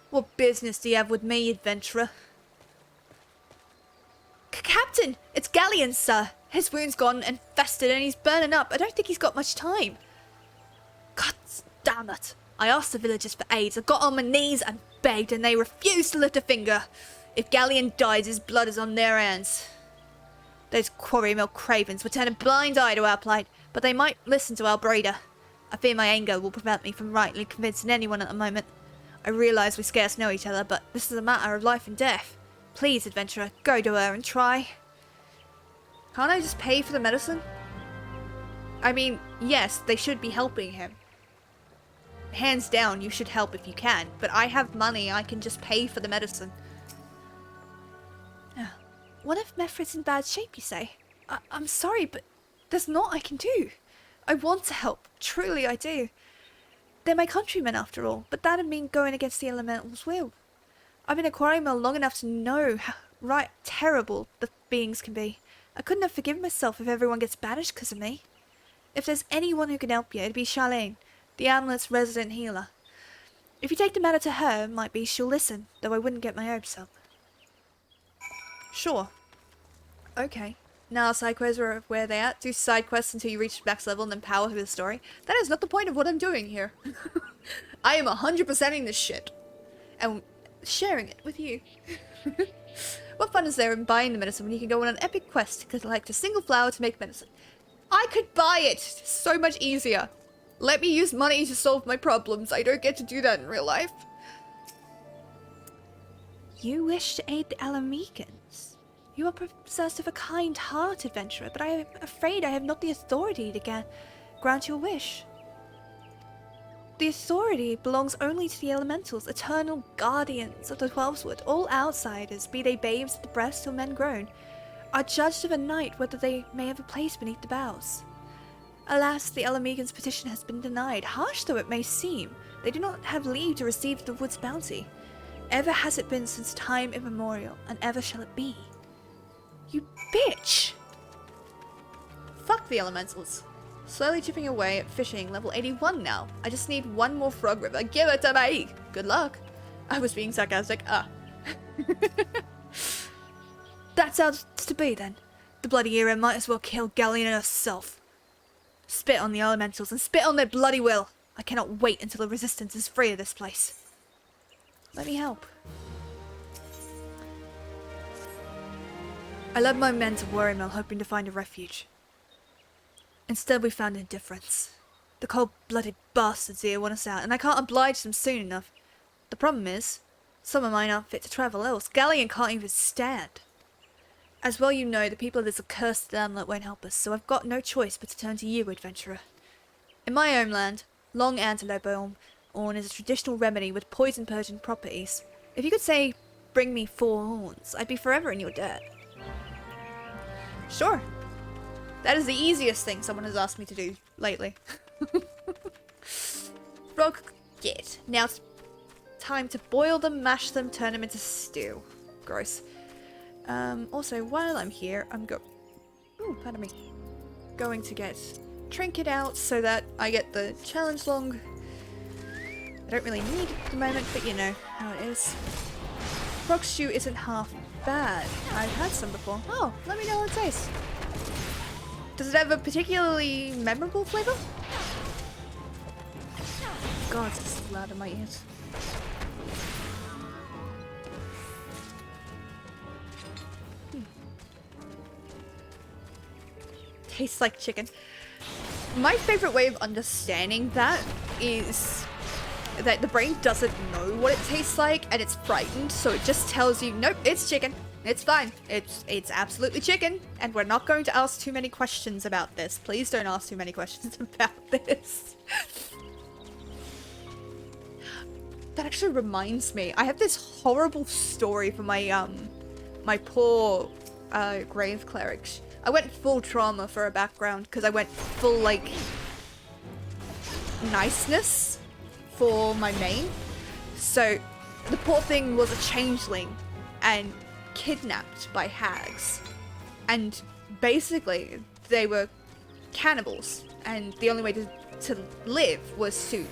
What business do you have with me, adventurer? Captain! It's Galleon, sir! His wound's gone and festered and he's burning up. I don't think he's got much time. God damn it. I asked the villagers for aid. I got on my knees and begged and they refused to lift a finger. If Galleon dies, his blood is on their hands. Those quarry mill cravens would turn a blind eye to our plight, but they might listen to our breeder. I fear my anger will prevent me from rightly convincing anyone at the moment. I realise we scarce know each other, but this is a matter of life and death. Please, adventurer, go to her and try. Can't I just pay for the medicine? I mean, yes, they should be helping him. Hands down, you should help if you can, but I have money, I can just pay for the medicine. What if Mefred's in bad shape, you say? I'm sorry, but there's naught I can do. I want to help, truly I do. They're my countrymen after all, but that'd mean going against the elemental's will. I've been a quarry mill long enough to know how terrible the beings can be. I couldn't have forgiven myself if everyone gets banished because of me. If there's anyone who can help you, it'd be Charlene, the amulet's resident healer. If you take the matter to her, it might be she'll listen, though I wouldn't get my hopes up. Sure. Okay. Now side quests are where they at. Do side quests until you reach max level and then power through the story. That is not the point of what I'm doing here. I am 100%ing this shit. And sharing it with you. What fun is there in buying the medicine when you can go on an epic quest to collect a single flower to make medicine? I could buy it! So much easier. Let me use money to solve my problems. I don't get to do that in real life. You wish to aid the Alamekans? You are possessed of a kind heart, adventurer, but I am afraid I have not the authority to grant your wish. The authority belongs only to the elementals, eternal guardians of the Twelveswood. All outsiders, be they babes at the breast or men grown, are judged of a night whether they may have a place beneath the boughs. Alas, the Alamekans' petition has been denied. Harsh though it may seem, they do not have leave to receive the wood's bounty. Ever has it been since time immemorial, and ever shall it be. You bitch! Fuck the elementals. Slowly chipping away at fishing, level 81 now. I just need one more frog river. Give it to me! Good luck. I was being sarcastic. That's how it's to be then. The bloody hero might as well kill Galleon herself. Spit on the elementals and spit on their bloody will. I cannot wait until the resistance is free of this place. Let me help. I led my men to Worry Mill hoping to find a refuge. Instead we found indifference. The cold-blooded bastards here want us out, and I can't oblige them soon enough. The problem is, some of mine aren't fit to travel else. Galleon can't even stand. As well you know, the people of this accursed amulet won't help us, so I've got no choice but to turn to you, adventurer. In my homeland, long antelope horn is a traditional remedy with poison purging properties. If you could say, bring me 4 horns, I'd be forever in your debt. Sure. That is the easiest thing someone has asked me to do lately. Frog get. Now it's time to boil them, mash them, turn them into stew. Gross. Also, while I'm here, pardon me. Going to get trinket out so that I get the challenge log. I don't really need it at the moment, but you know how it is. Frog stew isn't half bad. I've had some before. Oh, let me know how it tastes. Does it have a particularly memorable flavor? God, this is loud in my ears. Tastes like chicken. My favorite way of understanding that is that the brain doesn't know what it tastes like and it's frightened, so it just tells you, nope, it's chicken. It's fine. It's absolutely chicken, and we're not going to ask too many questions about this. Please don't ask too many questions about this. That actually reminds me, I have this horrible story for my my poor grave clerics. I went full trauma for a background because I went full like niceness for my main. So the poor thing was a changeling and kidnapped by hags, and basically they were cannibals, and the only way to live was to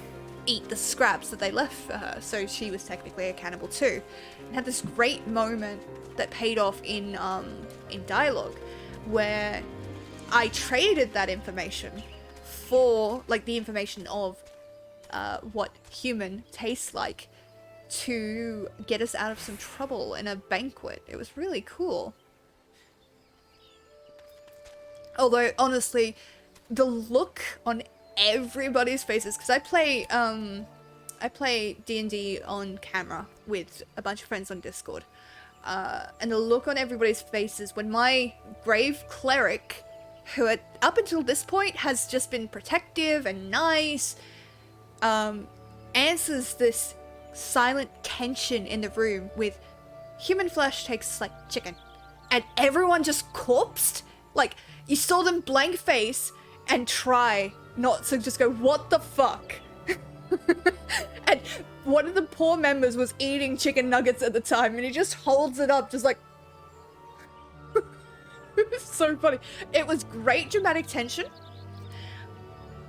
eat the scraps that they left for her, so she was technically a cannibal too, and had this great moment that paid off in in dialogue, where I traded that information for, like, the information of what human tastes like to get us out of some trouble in a banquet. It was really cool. Although, honestly, the look on everybody's faces, because I play D&D on camera with a bunch of friends on Discord, and the look on everybody's faces when my brave cleric, who up until this point has just been protective and nice, answers this silent tension in the room with human flesh tastes like chicken, and everyone just corpsed. Like, you saw them blank face and try not to just go, what the fuck? And one of the poor members was eating chicken nuggets at the time, and he just holds it up, just like... It was so funny. It was great dramatic tension,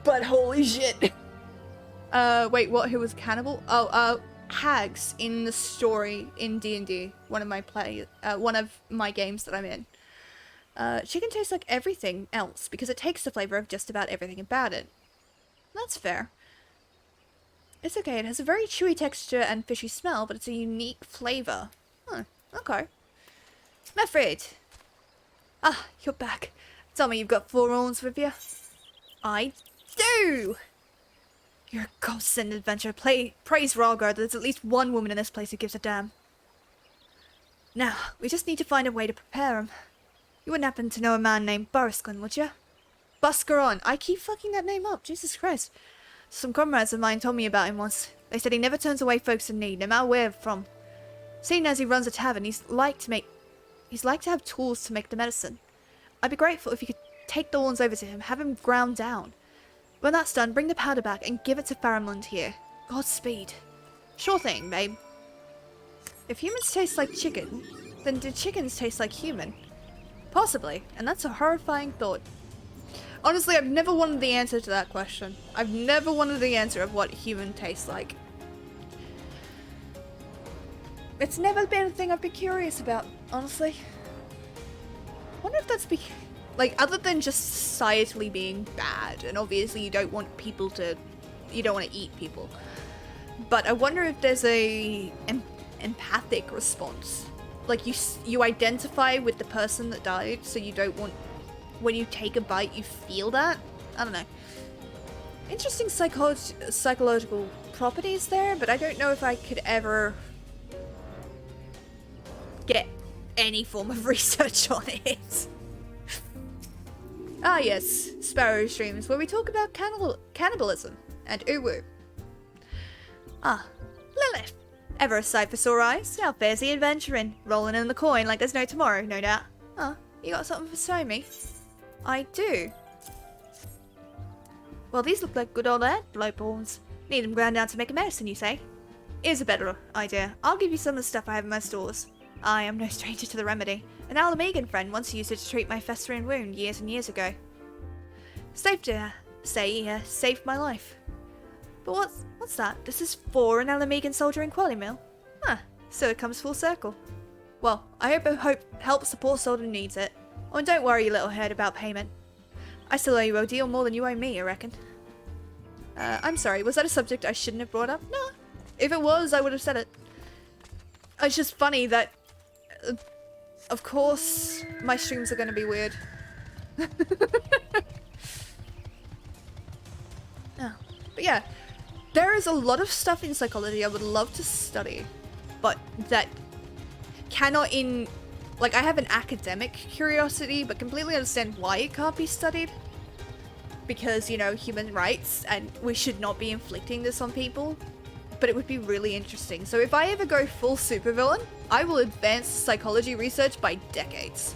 but holy shit. Wait, what? Who was cannibal? Oh, hags in the story in D&D, one of my games that I'm in. Chicken tastes like everything else because it takes the flavor of just about everything about it. That's fair. It's okay, it has a very chewy texture and fishy smell, but it's a unique flavor. Huh, okay. Mefrid! Ah, you're back. Tell me you've got 4 arms with you. I do! You're a godsend adventure. Praise Ralgard, there's at least one woman in this place who gives a damn. Now, we just need to find a way to prepare him. You wouldn't happen to know a man named Bariscon, would you? Buscaron. I keep fucking that name up. Jesus Christ. Some comrades of mine told me about him once. They said he never turns away folks in need, no matter where they're from. Seeing as he runs a tavern, he's like to have tools to make the medicine. I'd be grateful if you could take the horns over to him, have him ground down. When that's done, bring the powder back and give it to Faramund here. Godspeed. Sure thing, babe. If humans taste like chicken, then do chickens taste like human? Possibly, and that's a horrifying thought. Honestly, I've never wanted the answer to that question. I've never wanted the answer of what human tastes like. It's never been a thing I've been curious about, honestly. I wonder if that's like, other than just societally being bad, and obviously you don't want to eat people. But I wonder if there's a empathic response. Like, you identify with the person that died, so you don't want, when you take a bite, you feel that? I don't know. Interesting psychological properties there, but I don't know if I could ever get any form of research on it. Ah yes, Sparrow Streams, where we talk about cannibalism and uwu. Ah, Lilith. Ever a sight for sore eyes? How fares the adventuring? Rolling in the coin like there's no tomorrow, no doubt. Oh, you got something for showing me? I do. Well, these look like good old antelope horns. Need them ground down to make a medicine, you say? Here's a better idea. I'll give you some of the stuff I have in my stores. I am no stranger to the remedy. An Alamegan friend once used it to treat my festering wound years and years ago. Safe to say he saved my life. But what's that? This is for an Alamegan soldier in Qualimil? Huh, so it comes full circle. Well, I hope it helps the poor soldier who needs it. Oh, and don't worry, you little head, about payment. I still owe you a deal more than you owe me, I reckon. I'm sorry, was that a subject I shouldn't have brought up? No. If it was, I would have said it. It's just funny that... of course, my streams are going to be weird. Oh. But yeah, there is a lot of stuff in psychology I would love to study, but that cannot like, I have an academic curiosity, but completely understand why it can't be studied. Because, you know, human rights, and we should not be inflicting this on people. But it would be really interesting. So if I ever go full supervillain, I will advance psychology research by decades.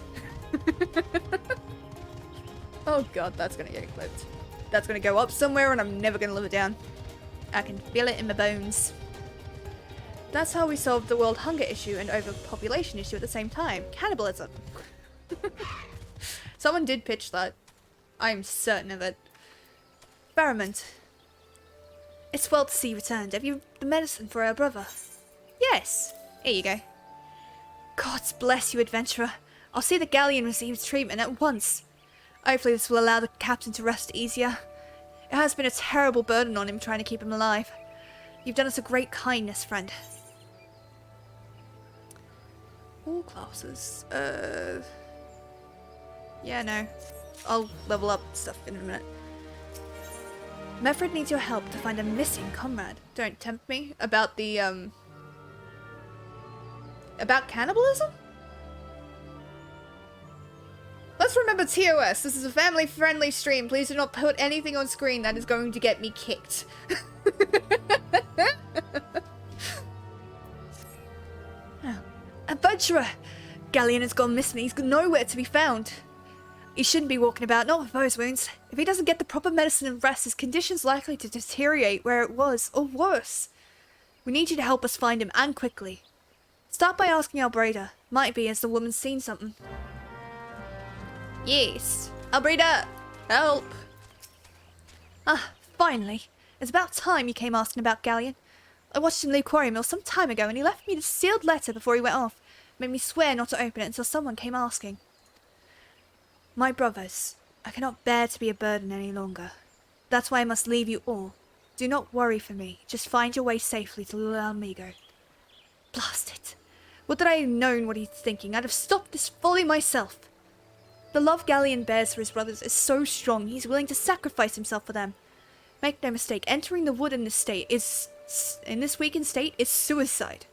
Oh god, that's gonna get clipped. That's gonna go up somewhere and I'm never gonna live it down. I can feel it in my bones. That's how we solved the world hunger issue and overpopulation issue at the same time. Cannibalism. Someone did pitch that. I'm certain of it. Faramund. It's well to see you returned. Have you the medicine for our brother? Yes. Here you go. God bless you, adventurer. I'll see the galleon receives treatment at once. Hopefully this will allow the captain to rest easier. It has been a terrible burden on him trying to keep him alive. You've done us a great kindness, friend. All classes. Yeah, no. I'll level up stuff in a minute. Meffred needs your help to find a missing comrade. Don't tempt me about the, about cannibalism? Let's remember TOS. This is a family-friendly stream. Please do not put anything on screen that is going to get me kicked. Oh. Adventurer! Galleon has gone missing. He's nowhere to be found. He shouldn't be walking about, not with those wounds. If he doesn't get the proper medicine and rest, his condition's likely to deteriorate where it was, or worse. We need you to help us find him, and quickly. Start by asking Albreda. Might be as the woman's seen something. Yes. Albreda! Help! Ah, finally. It's about time you came asking about Galleon. I watched him leave Quarry Mill some time ago, and he left me the sealed letter before he went off. Made me swear not to open it until someone came asking. My brothers, I cannot bear to be a burden any longer. That's why I must leave you all. Do not worry for me. Just find your way safely to Little Amigo. Blast it. Would that I had known what he's thinking. I'd have stopped this folly myself. The love Galleon bears for his brothers is so strong, he's willing to sacrifice himself for them. Make no mistake, entering the wood in this weakened state is suicide.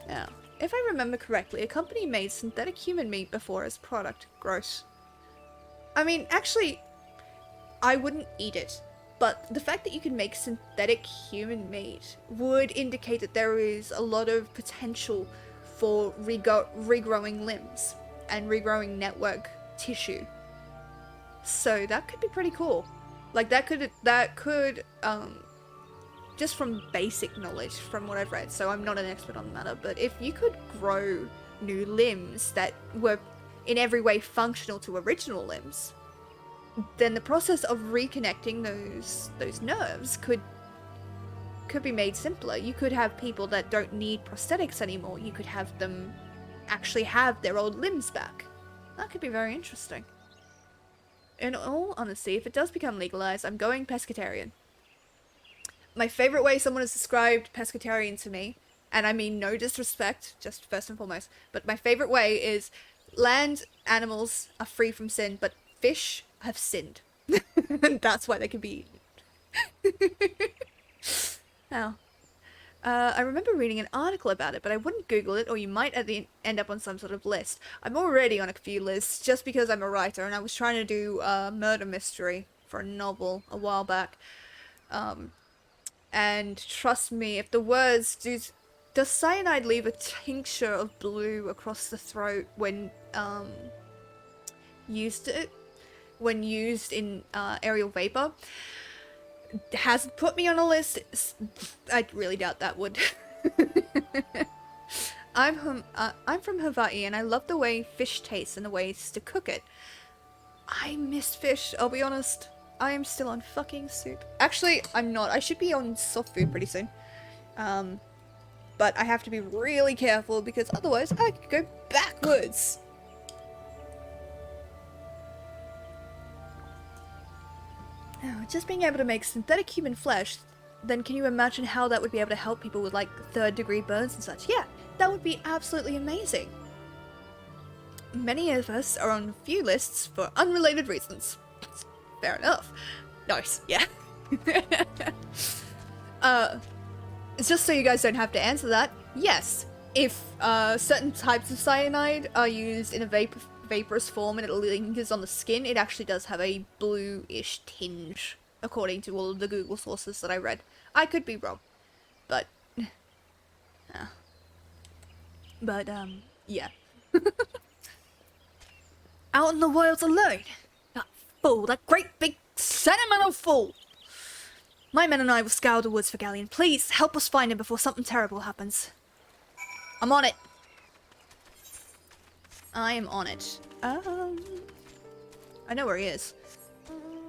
Now, if I remember correctly, a company made synthetic human meat before as product. Gross. I mean, actually, I wouldn't eat it. But the fact that you can make synthetic human meat would indicate that there is a lot of potential for regrowing limbs and regrowing network tissue. So that could be pretty cool. Like that could just from basic knowledge from what I've read, so I'm not an expert on the matter, but if you could grow new limbs that were in every way functional to original limbs, then the process of reconnecting those nerves could be made simpler. You could have people that don't need prosthetics anymore. You could have them actually have their old limbs back. That could be very interesting. In all honesty, if it does become legalized, I'm going pescatarian. My favorite way someone has described pescatarian to me, and I mean no disrespect, just first and foremost, but my favorite way is land animals are free from sin, but fish have sinned. That's why they can be eaten. Now, I remember reading an article about it, but I wouldn't Google it, or you might end up on some sort of list. I'm already on a few lists, just because I'm a writer, and I was trying to do a murder mystery for a novel a while back. And trust me, if the words does cyanide leave a tincture of blue across the throat when used in aerial vapor, hasn't put me on a list. I really doubt that would. I'm from Hawaii, and I love the way fish tastes and the ways to cook it. I miss fish, I'll be honest. I am still on fucking soup. Actually, I'm not. I should be on soft food pretty soon. But I have to be really careful because otherwise I could go backwards. Now, just being able to make synthetic human flesh, then can you imagine how that would be able to help people with like third-degree burns and such? Yeah, that would be absolutely amazing. Many of us are on few lists for unrelated reasons. Fair enough. Nice, yeah. It's just so you guys don't have to answer that. Yes, if certain types of cyanide are used in a vaporous form and it lingers on the skin, it actually does have a bluish tinge, according to all of the Google sources that I read. I could be wrong, but yeah. Out in the wilds alone. That fool, that great big sentimental fool. My men and I will scour the woods for Galleon. Please help us find him before something terrible happens. I'm on it. I am on it. I know where he is.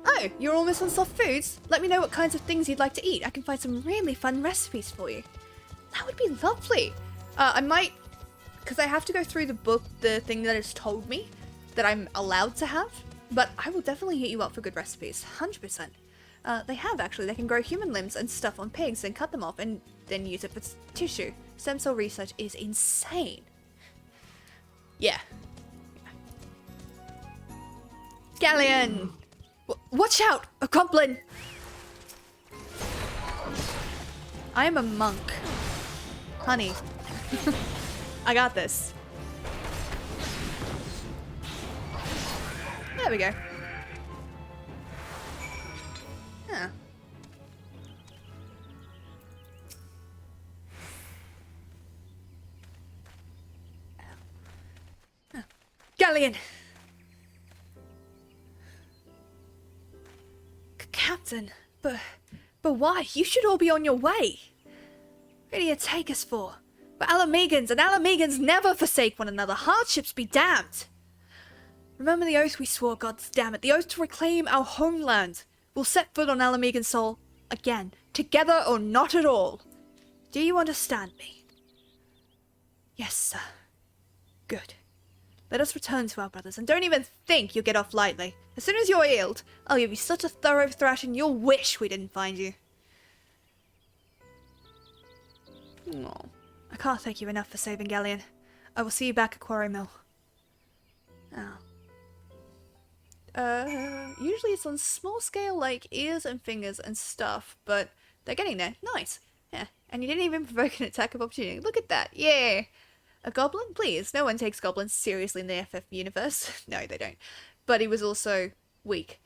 Oh, you're almost on soft foods? Let me know what kinds of things you'd like to eat. I can find some really fun recipes for you. That would be lovely. I might because I have to go through the book, the thing that it's told me that I'm allowed to have. But I will definitely hit you up for good recipes, 100%. They have, actually. They can grow human limbs and stuff on pigs, then cut them off, and then use it for tissue. Stem cell research is insane. Yeah. Galleon! Watch out! A goblin! I am a monk. Honey. I got this. There we go. Huh. Galleon! Captain, but why? You should all be on your way. Where do you take us for? We're Alamegans, and Alamegans never forsake one another. Hardships be damned. Remember the oath we swore, gods damn it. The oath to reclaim our homeland. We'll set foot on Alamegan soil again, together or not at all. Do you understand me? Yes, sir. Good. Let us return to our brothers, and don't even think you'll get off lightly. As soon as you're healed, I'll give you such a thorough thrashing you'll wish we didn't find you. Oh, I can't thank you enough for saving Galleon. I will see you back at Quarry Mill. Oh. Usually it's on small scale, like ears and fingers and stuff, but they're getting there. Nice. Yeah, and you didn't even provoke an attack of opportunity. Look at that. Yeah. A goblin? Please. No one takes goblins seriously in the FF universe. No, they don't. But he was also weak.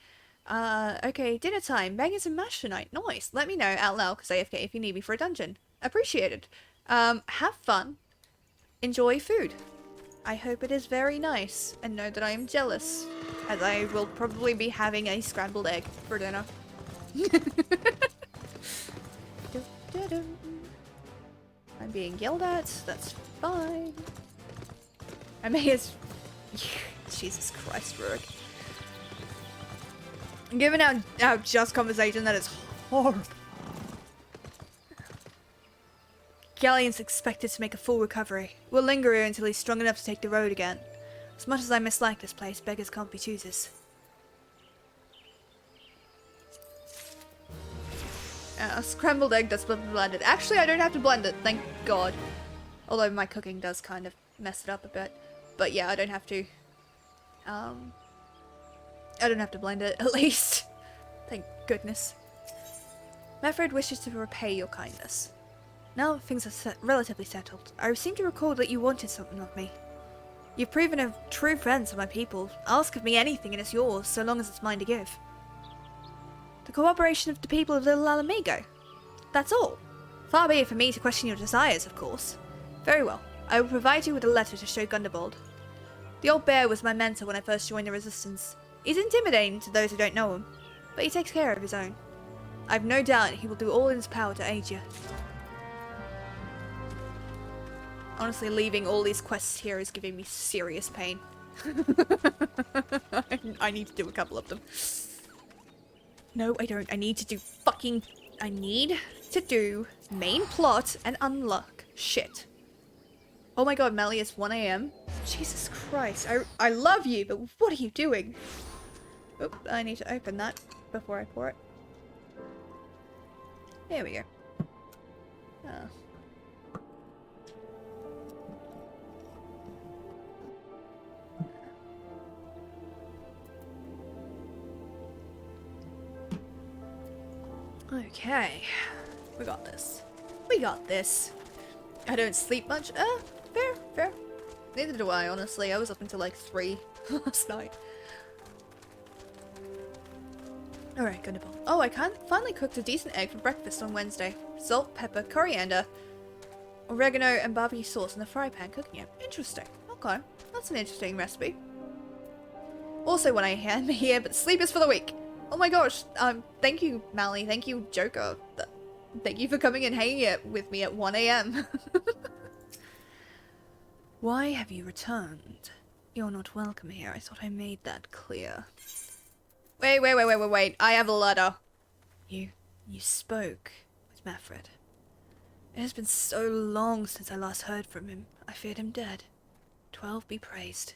Okay, dinner time. Banging some mash tonight. Nice. Let me know out loud, because AFK if you need me for a dungeon. Appreciated. Have fun. Enjoy food. I hope it is very nice, and know that I am jealous, as I will probably be having a scrambled egg for dinner. I'm being yelled at, that's fine. I may as... Jesus Christ, Rurik. Given our just conversation, that is horrible. Galleon's expected to make a full recovery. We'll linger here until he's strong enough to take the road again. As much as I mislike this place, beggars can't be choosers. Scrambled egg that's blended. Actually, I don't have to blend it, thank God. Although my cooking does kind of mess it up a bit. But yeah, I don't have to. I don't have to blend it, at least. Thank goodness. Meffred wishes to repay your kindness. Now that things are relatively settled, I seem to recall that you wanted something of me. You've proven a true friend to my people. Ask of me anything and it's yours, so long as it's mine to give. The cooperation of the people of Little Alamigo. That's all. Far be it for me to question your desires, of course. Very well. I will provide you with a letter to show Gundobald. The old bear was my mentor when I first joined the Resistance. He's intimidating to those who don't know him, but he takes care of his own. I've no doubt he will do all in his power to aid you. Honestly, leaving all these quests here is giving me serious pain. I need to do a couple of them. No, I don't. I need to do main plot and unlock shit. Oh my god, Melly, it's 1 AM. Jesus Christ. I love you, but what are you doing? Oop, I need to open that before I pour it. There we go. Oh. Okay, we got this. We got this. I don't sleep much. Fair. Neither do I, honestly. I was up until like 3 last night. Alright, Gundobald. Oh, I finally cooked a decent egg for breakfast on Wednesday. Salt, pepper, coriander, oregano, and barbecue sauce in the fry pan cooking it. Interesting. Okay, that's an interesting recipe. Also, when I am here, but sleep is for the weak. Oh my gosh, thank you, Mally. Thank you, Joker. Thank you for coming and hanging it with me at 1 AM. Why have you returned? You're not welcome here. I thought I made that clear. Wait. I have a letter. You spoke with Meffred. It has been so long since I last heard from him. I feared him dead. 12 be praised.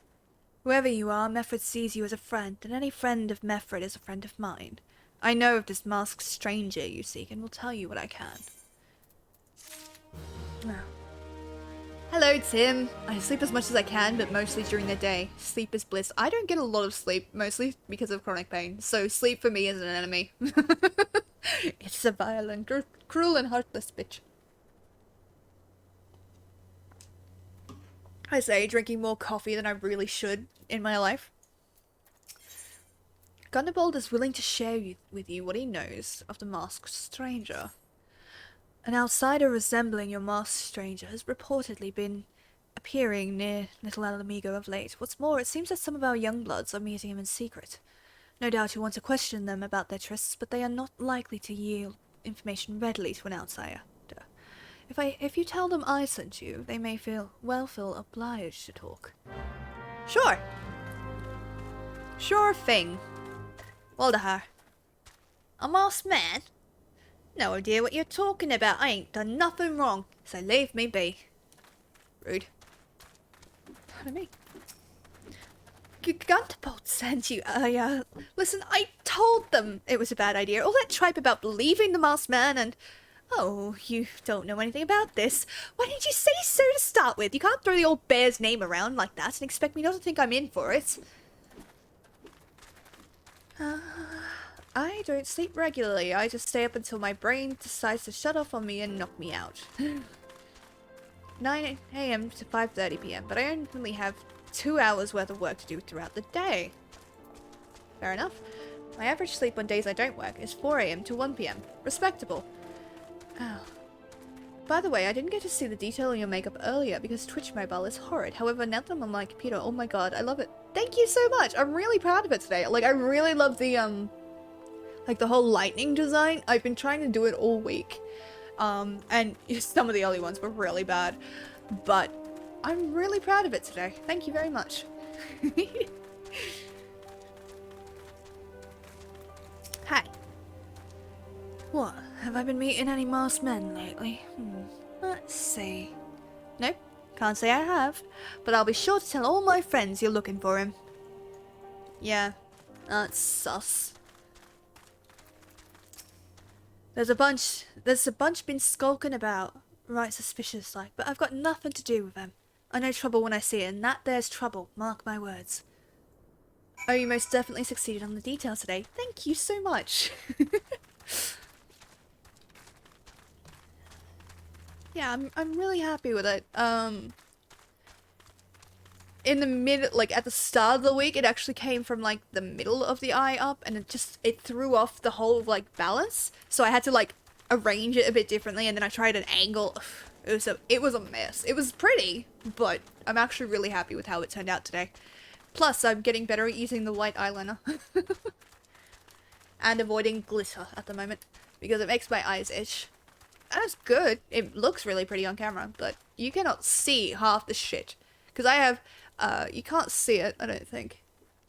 Whoever you are, Meffred sees you as a friend, and any friend of Meffred is a friend of mine. I know of this masked stranger you seek, and will tell you what I can. Now. Hello, Tim. I sleep as much as I can, but mostly during the day. Sleep is bliss. I don't get a lot of sleep, mostly because of chronic pain, so sleep for me is an enemy. It's a violent, cruel and heartless bitch. I say, drinking more coffee than I really should in my life. Gundabald is willing to share with you what he knows of the masked stranger. An outsider resembling your masked stranger has reportedly been appearing near Little Alamigo of late. What's more, it seems that some of our young bloods are meeting him in secret. No doubt you want to question them about their trysts, but they are not likely to yield information readily to an outsider. If you tell them I sent you, they may feel obliged to talk. Sure. Sure thing. Waldahar. A masked man? No idea what you're talking about. I ain't done nothing wrong, so leave me be. Rude. Pardon me. Gundabald sent you. Listen, I told them it was a bad idea. All that tripe about believing the masked man and... Oh, you don't know anything about this. Why didn't you say so to start with? You can't throw the old bear's name around like that and expect me not to think I'm in for it. I don't sleep regularly. I just stay up until my brain decides to shut off on me and knock me out. 9 AM to 5:30 PM, but I only have 2 hours worth of work to do throughout the day. Fair enough. My average sleep on days I don't work is 4 AM to 1 PM. Respectable. Oh. By the way, I didn't get to see the detail in your makeup earlier because Twitch Mobile is horrid. However, now that I'm on my computer, oh my god, I love it. Thank you so much! I'm really proud of it today. Like, I really love the, like, the whole lightning design. I've been trying to do it all week. And some of the early ones were really bad. But I'm really proud of it today. Thank you very much. Hi. What? Have I been meeting any masked men lately? Let's see. Nope, can't say I have. But I'll be sure to tell all my friends you're looking for him. Yeah, that's sus. There's a bunch been skulking about, right suspicious like, but I've got nothing to do with them. I know trouble when I see it, and that there's trouble, mark my words. Oh, you most definitely succeeded on the details today. Thank you so much. Yeah, I'm really happy with it. In the like at the start of the week, it actually came from like the middle of the eye up, and it threw off the whole like balance. So I had to like arrange it a bit differently, and then I tried an angle. It was a mess. It was pretty, but I'm actually really happy with how it turned out today. Plus, I'm getting better at using the white eyeliner and avoiding glitter at the moment because it makes my eyes itch. And it's good. It looks really pretty on camera, but you cannot see half the shit. Because I have, you can't see it, I don't think.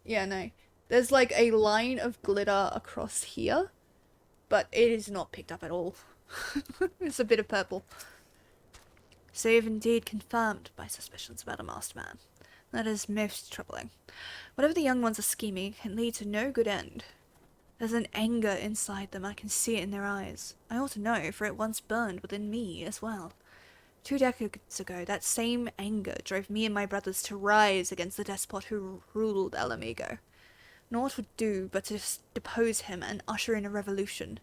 Yeah, no. There's like a line of glitter across here, but it is not picked up at all. It's a bit of purple. So you've indeed confirmed my suspicions about a masked man. That is most troubling. Whatever the young ones are scheming can lead to no good end. There's an anger inside them, I can see it in their eyes. I ought to know, for it once burned within me as well. 2 decades ago, that same anger drove me and my brothers to rise against the despot who ruled Alamigo. Naught would do but to depose him and usher in a revolution.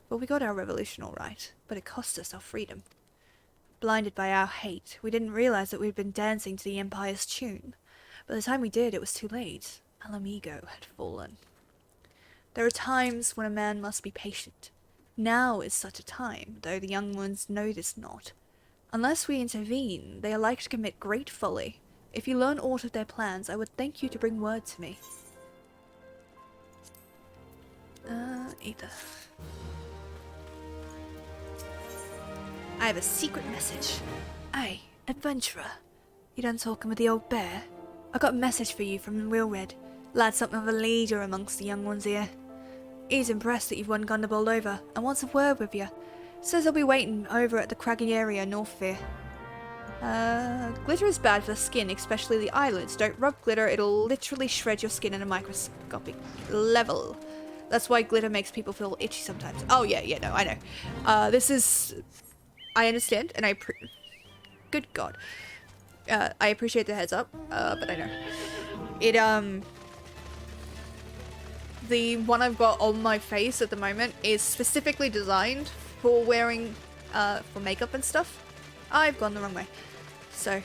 Well, we got our revolution all right, but it cost us our freedom. Blinded by our hate, we didn't realize that we'd been dancing to the Empire's tune. By the time we did, it was too late. Alamigo had fallen. There are times when a man must be patient. Now is such a time, though the young ones know this not. Unless we intervene, they are like to commit great folly. If you learn aught of their plans, I would thank you to bring word to me. Either. I have a secret message. Aye, adventurer. You done talking with the old bear? I got a message for you from Wilred. Lad's something of a leader amongst the young ones here. He's impressed that you've won Gundabald over, and wants a word with you. Says he'll be waiting over at the craggy area north here. Glitter is bad for the skin, especially the eyelids. Don't rub glitter, it'll literally shred your skin at a microscopic level. That's why glitter makes people feel itchy sometimes. Oh yeah, no, I know. This is... I understand, and good God. I appreciate the heads up, but I know. The one I've got on my face at the moment is specifically designed for wearing, for makeup and stuff. I've gone the wrong way. So,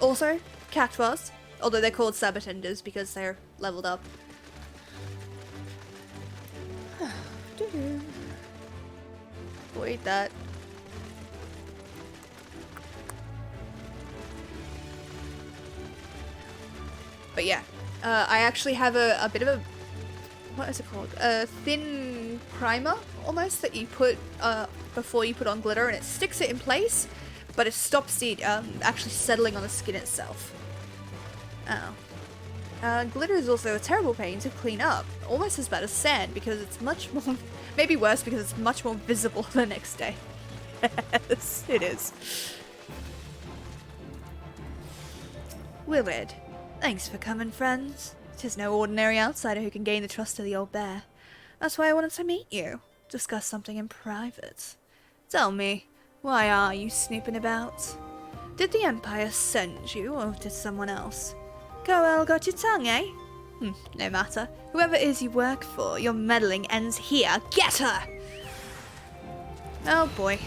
also, cactuars, although they're called sabatenders because they're leveled up. Avoid that. But yeah, I actually have a bit of a, what is it called? A thin primer, almost, that you put before you put on glitter, and it sticks it in place, but it stops it actually settling on the skin itself. Oh. Glitter is also a terrible pain to clean up, almost as bad as sand, because it's much more, maybe worse because it's much more visible the next day. Yes, it is. Willard, thanks for coming, friends. 'Tis no ordinary outsider who can gain the trust of the old bear. That's why I wanted to meet you, discuss something in private. Tell me, why are you snooping about? Did the Empire send you, or did someone else? Goel got your tongue, eh? No matter. Whoever it is you work for, your meddling ends here. Get her! Oh boy.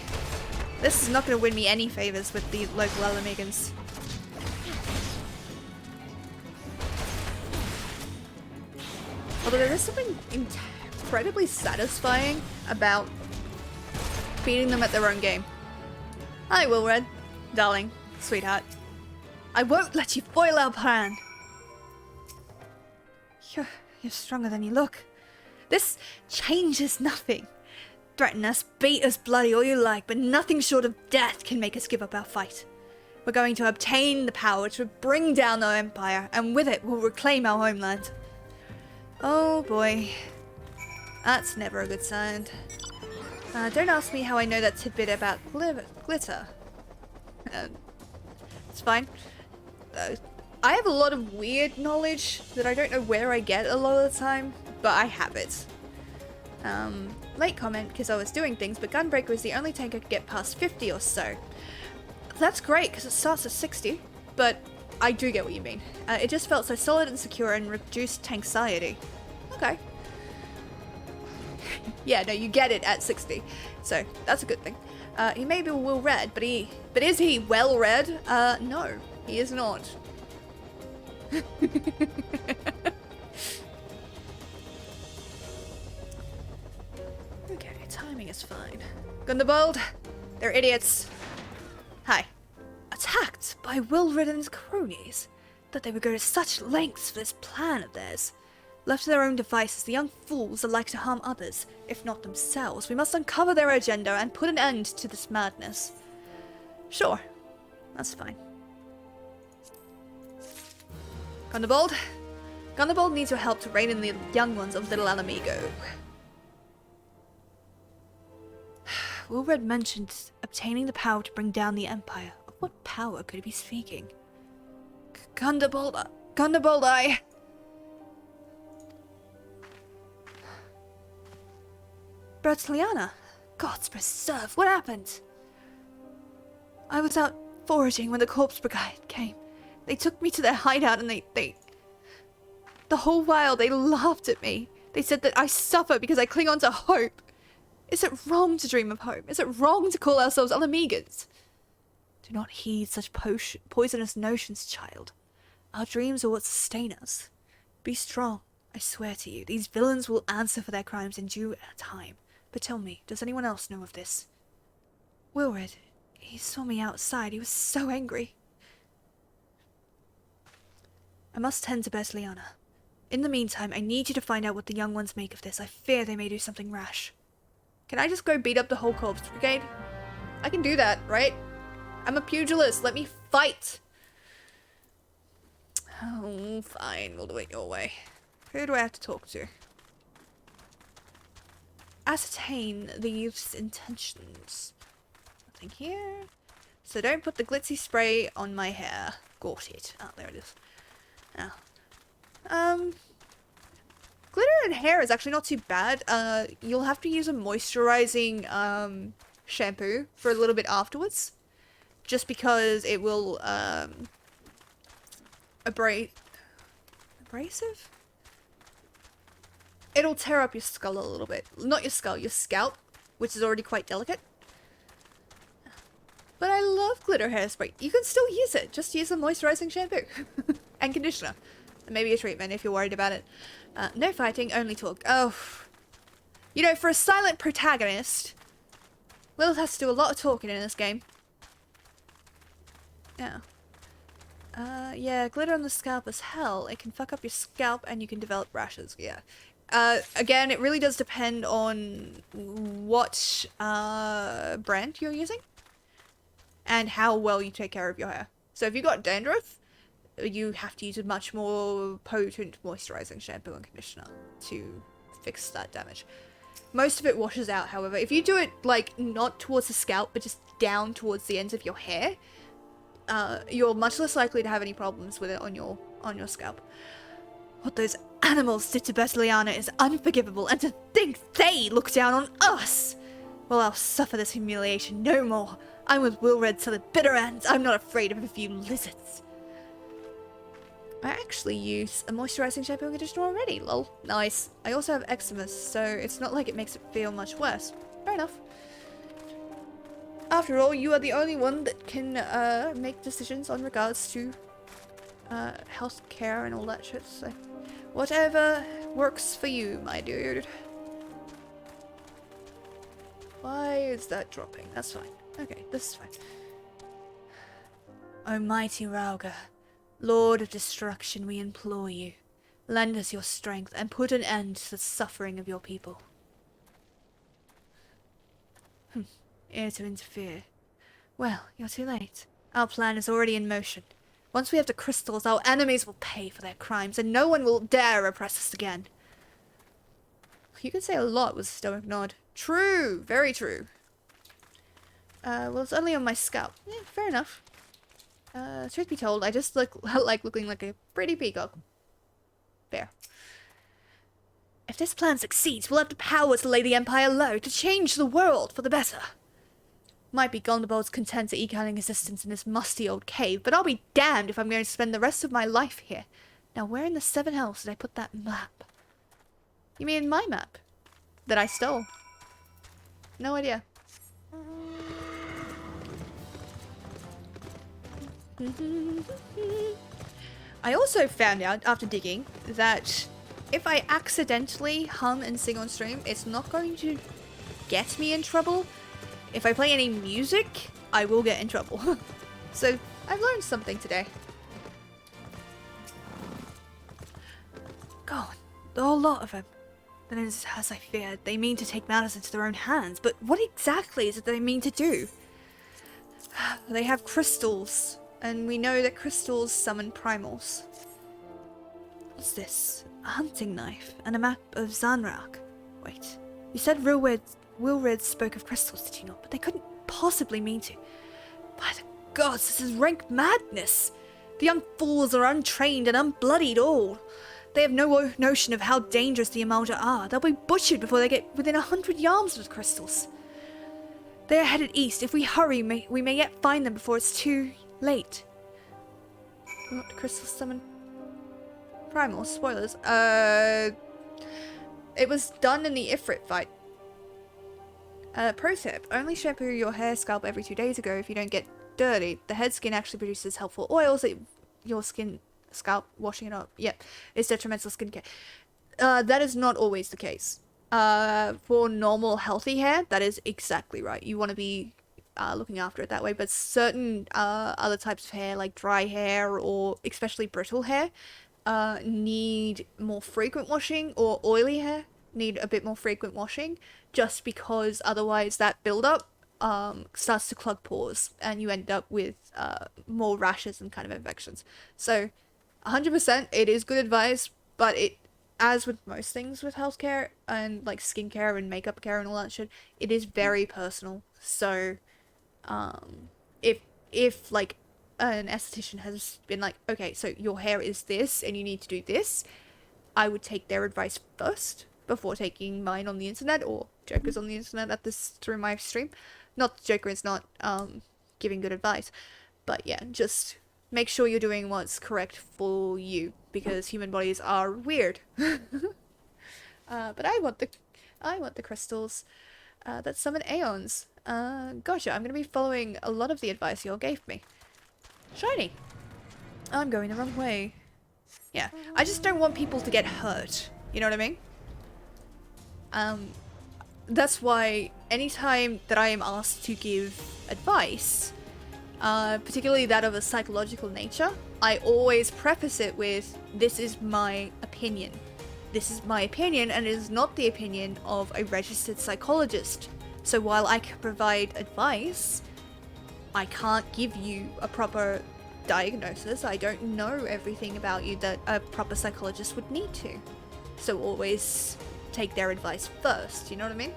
This is not going to win me any favors with the local Alamegans. Although there is something incredibly satisfying about beating them at their own game. Hi, Wilred. Darling. Sweetheart. I won't let you foil our plan. You're stronger than you look. This changes nothing. Threaten us, beat us bloody all you like, but nothing short of death can make us give up our fight. We're going to obtain the power to bring down our empire, and with it we'll reclaim our homeland. Oh boy. That's never a good sign. Don't ask me how I know that tidbit about glitter. It's fine. I have a lot of weird knowledge that I don't know where I get a lot of the time, but I have it. Late comment because I was doing things, but Gunbreaker is the only tank I could get past 50 or so. That's great because it starts at 60, but I do get what you mean. It just felt so solid and secure and reduced tanxiety. Okay. Yeah, no, you get it at 60, so that's a good thing. He may be well read, but is he well read? No, he is not. Okay, timing is fine. Gundabald, they're idiots. Hi. Attacked by Wilred and his cronies. That they would go to such lengths for this plan of theirs. Left to their own devices, the young fools are like to harm others, if not themselves. We must uncover their agenda and put an end to this madness. Sure, that's fine. Gundabald? Gundabald needs your help to rein in the young ones of Little Alamigo. Wilred mentioned obtaining the power to bring down the Empire. Of what power could he be speaking? Gundabald, I... Bertiliana, gods preserve, what happened? I was out foraging when the Corpse Brigade came. They took me to their hideout and they... The whole while they laughed at me. They said that I suffer because I cling on to hope. Is it wrong to dream of hope? Is it wrong to call ourselves Alamegans? Do not heed such poisonous notions, child. Our dreams are what sustain us. Be strong, I swear to you. These villains will answer for their crimes in due time. But tell me, does anyone else know of this? Wilred, he saw me outside. He was so angry. I must tend to Bertiliana. In the meantime, I need you to find out what the young ones make of this. I fear they may do something rash. Can I just go beat up the whole Corpse Brigade? I can do that, right? I'm a pugilist. Let me fight. Oh, fine. We'll do it your way. Who do I have to talk to? ascertain the youth's intentions. Nothing here. So don't put the glitzy spray on my hair. Got it. Oh, there it is. Oh. Glitter in hair is actually not too bad. You'll have to use a moisturizing shampoo for a little bit afterwards, just because it will abrasive. It'll tear up your skull a little bit. Not your skull, your scalp, which is already quite delicate. But I love glitter hairspray. You can still use it. Just use a moisturizing shampoo and conditioner. And maybe a treatment if you're worried about it. No fighting, only talk. Oh. You know, for a silent protagonist, Lilith has to do a lot of talking in this game. Yeah. Yeah, glitter on the scalp is hell. It can fuck up your scalp and you can develop rashes. Yeah. Again, it really does depend on what brand you're using and how well you take care of your hair. So if you've got dandruff, you have to use a much more potent moisturizing shampoo and conditioner to fix that damage. Most of it washes out, however. If you do it, like, not towards the scalp, but just down towards the ends of your hair, you're much less likely to have any problems with it on your scalp. What those animals did to Bertiliana is unforgivable, and to think they look down on us! Well, I'll suffer this humiliation no more. I'm with Wilred to the bitter end. I'm not afraid of a few lizards. I actually use a moisturizing shampoo and conditioner already, lol. Nice. I also have eczema, so it's not like it makes it feel much worse. Fair enough. After all, you are the only one that can make decisions on regards to health care and all that shit, so whatever works for you, my dude. Why is that dropping? That's fine. Okay, this is fine. Almighty Rauga, Lord of Destruction, we implore you. Lend us your strength and put an end to the suffering of your people. Here to interfere. Well, you're too late. Our plan is already in motion. Once we have the crystals, our enemies will pay for their crimes, and no one will dare oppress us again. You could say a lot with a stoic nod. True! Very true. Well, it's only on my scalp. Yeah, fair enough. Truth be told, I just look like looking like a pretty peacock. Fair. If this plan succeeds, we'll have the power to lay the Empire low, to change the world for the better. Might be Gondabol's content to eke out an existence in this musty old cave, but I'll be damned if I'm going to spend the rest of my life here. Now, where in the seven hells did I put that map? You mean my map? That I stole? No idea. I also found out, after digging, that if I accidentally hum and sing on stream, it's not going to get me in trouble. If I play any music, I will get in trouble. So, I've learned something today. God, a whole lot of them. Then as I feared, they mean to take matters into their own hands, but what exactly is it they mean to do? They have crystals, and we know that crystals summon primals. What's this? A hunting knife, and a map of Zanrak. Wait, you said Wilred spoke of crystals, did you not? But they couldn't possibly mean to. By the gods, this is rank madness! The young fools are untrained and unbloodied all. They have no notion of how dangerous the Amalda are. They'll be butchered before they get within 100 yards of the crystals. They are headed east. If we hurry, we may yet find them before it's too late. What? Crystals summon primal? Spoilers. It was done in the Ifrit fight. Pro tip, only shampoo your hair scalp every 2 days ago if you don't get dirty. The head skin actually produces helpful oils that your scalp washing it up. Yep, it's detrimental skincare. That is not always the case. For normal healthy hair, that is exactly right. You want to be looking after it that way, but certain other types of hair, like dry hair or especially brittle hair, need more frequent washing, or oily hair need a bit more frequent washing, just because otherwise that buildup starts to clog pores and you end up with more rashes and kind of infections. So 100% it is good advice, but as with most things with healthcare and like skincare and makeup care and all that shit, it is very personal. So, if like an esthetician has been like, okay, so your hair is this and you need to do this, I would take their advice first before taking mine on the internet or Joker's on the internet at this through my stream. Not that Joker is not giving good advice, but yeah, just make sure you're doing what's correct for you because human bodies are weird. But I want the crystals that summon aeons. Gotcha. I'm gonna be following a lot of the advice y'all gave me. Shiny. I'm going the wrong way. Yeah, I just don't want people to get hurt. You know what I mean? That's why anytime that I am asked to give advice, particularly that of a psychological nature, I always preface it with, this is my opinion. This is my opinion and it is not the opinion of a registered psychologist. So while I can provide advice, I can't give you a proper diagnosis. I don't know everything about you that a proper psychologist would need to. So always take their advice first, you know what I mean?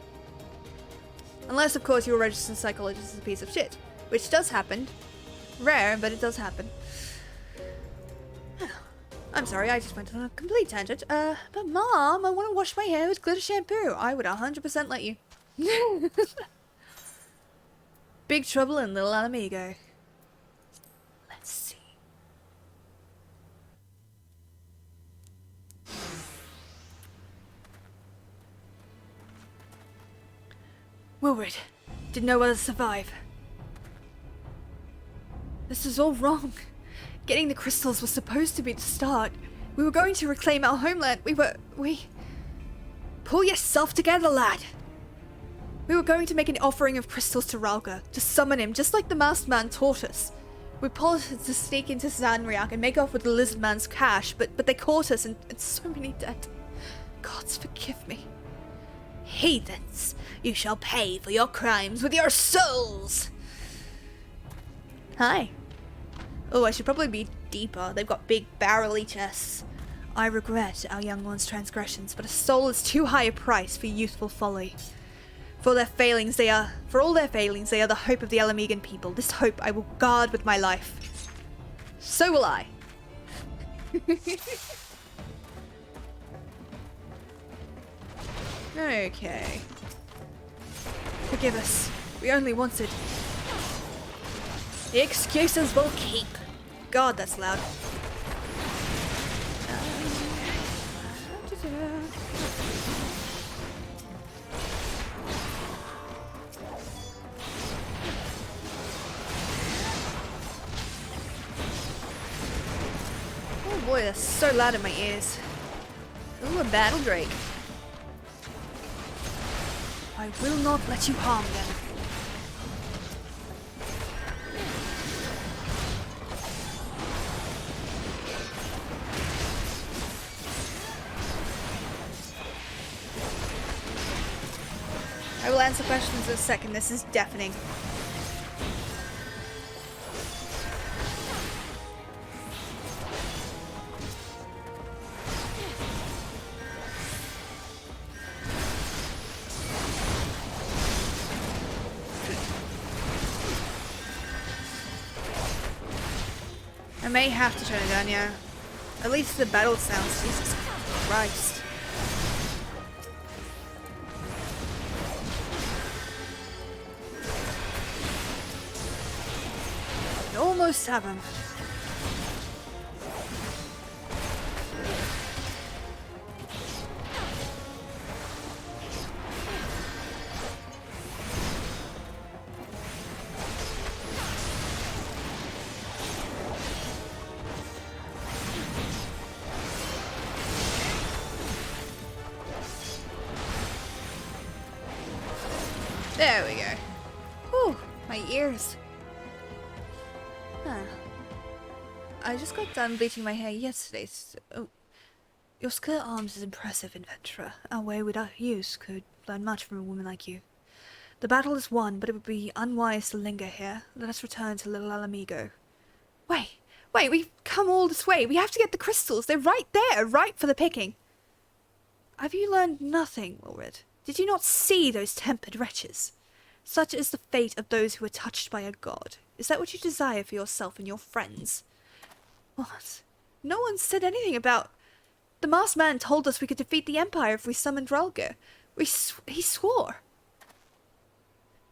Unless, of course, your registered psychologist is a piece of shit. Which does happen. Rare, but it does happen. I'm sorry, I just went on a complete tangent. But Mom, I want to wash my hair with glitter shampoo. I would 100% let you. Big trouble in Little Alamigo. Let's see. Wilred, didn't know whether to survive. This is all wrong. Getting the crystals was supposed to be the start. We were going to reclaim our homeland. We... Pull yourself together, lad. We were going to make an offering of crystals to Ralga, to summon him, just like the masked man taught us. We plotted to sneak into Zanriak and make off with the lizard man's cash, but they caught us and so many dead. Gods forgive me. Heathens, you shall pay for your crimes with your souls! Hi. Oh, I should probably be deeper. They've got big barrel-y chests. I regret our young one's transgressions, but a soul is too high a price for youthful folly. For all their failings, they are the hope of the Alamigan people. This hope I will guard with my life. So will I. Okay. Forgive us. We only wanted... The excuses will keep. God, that's loud. Oh boy, that's so loud in my ears. Ooh, a battle drake. I will not let you harm them. I will answer questions in a second. This is deafening. I may have to turn it down, yeah. At least the battle sounds. Jesus Christ. You almost have him. There we go. Whew, my ears. Huh. I just got done bleaching my hair yesterday, so... Oh. Your skirt arms is impressive, adventurer. Our way without use could learn much from a woman like you. The battle is won, but it would be unwise to linger here. Let us return to Little Alamigo. Wait, we've come all this way. We have to get the crystals. They're right there, ripe for the picking. Have you learned nothing, Wilred? Did you not see those tempered wretches? Such is the fate of those who are touched by a god. Is that what you desire for yourself and your friends? What? No one said anything about... The masked man told us we could defeat the Empire if we summoned Ralga. He swore.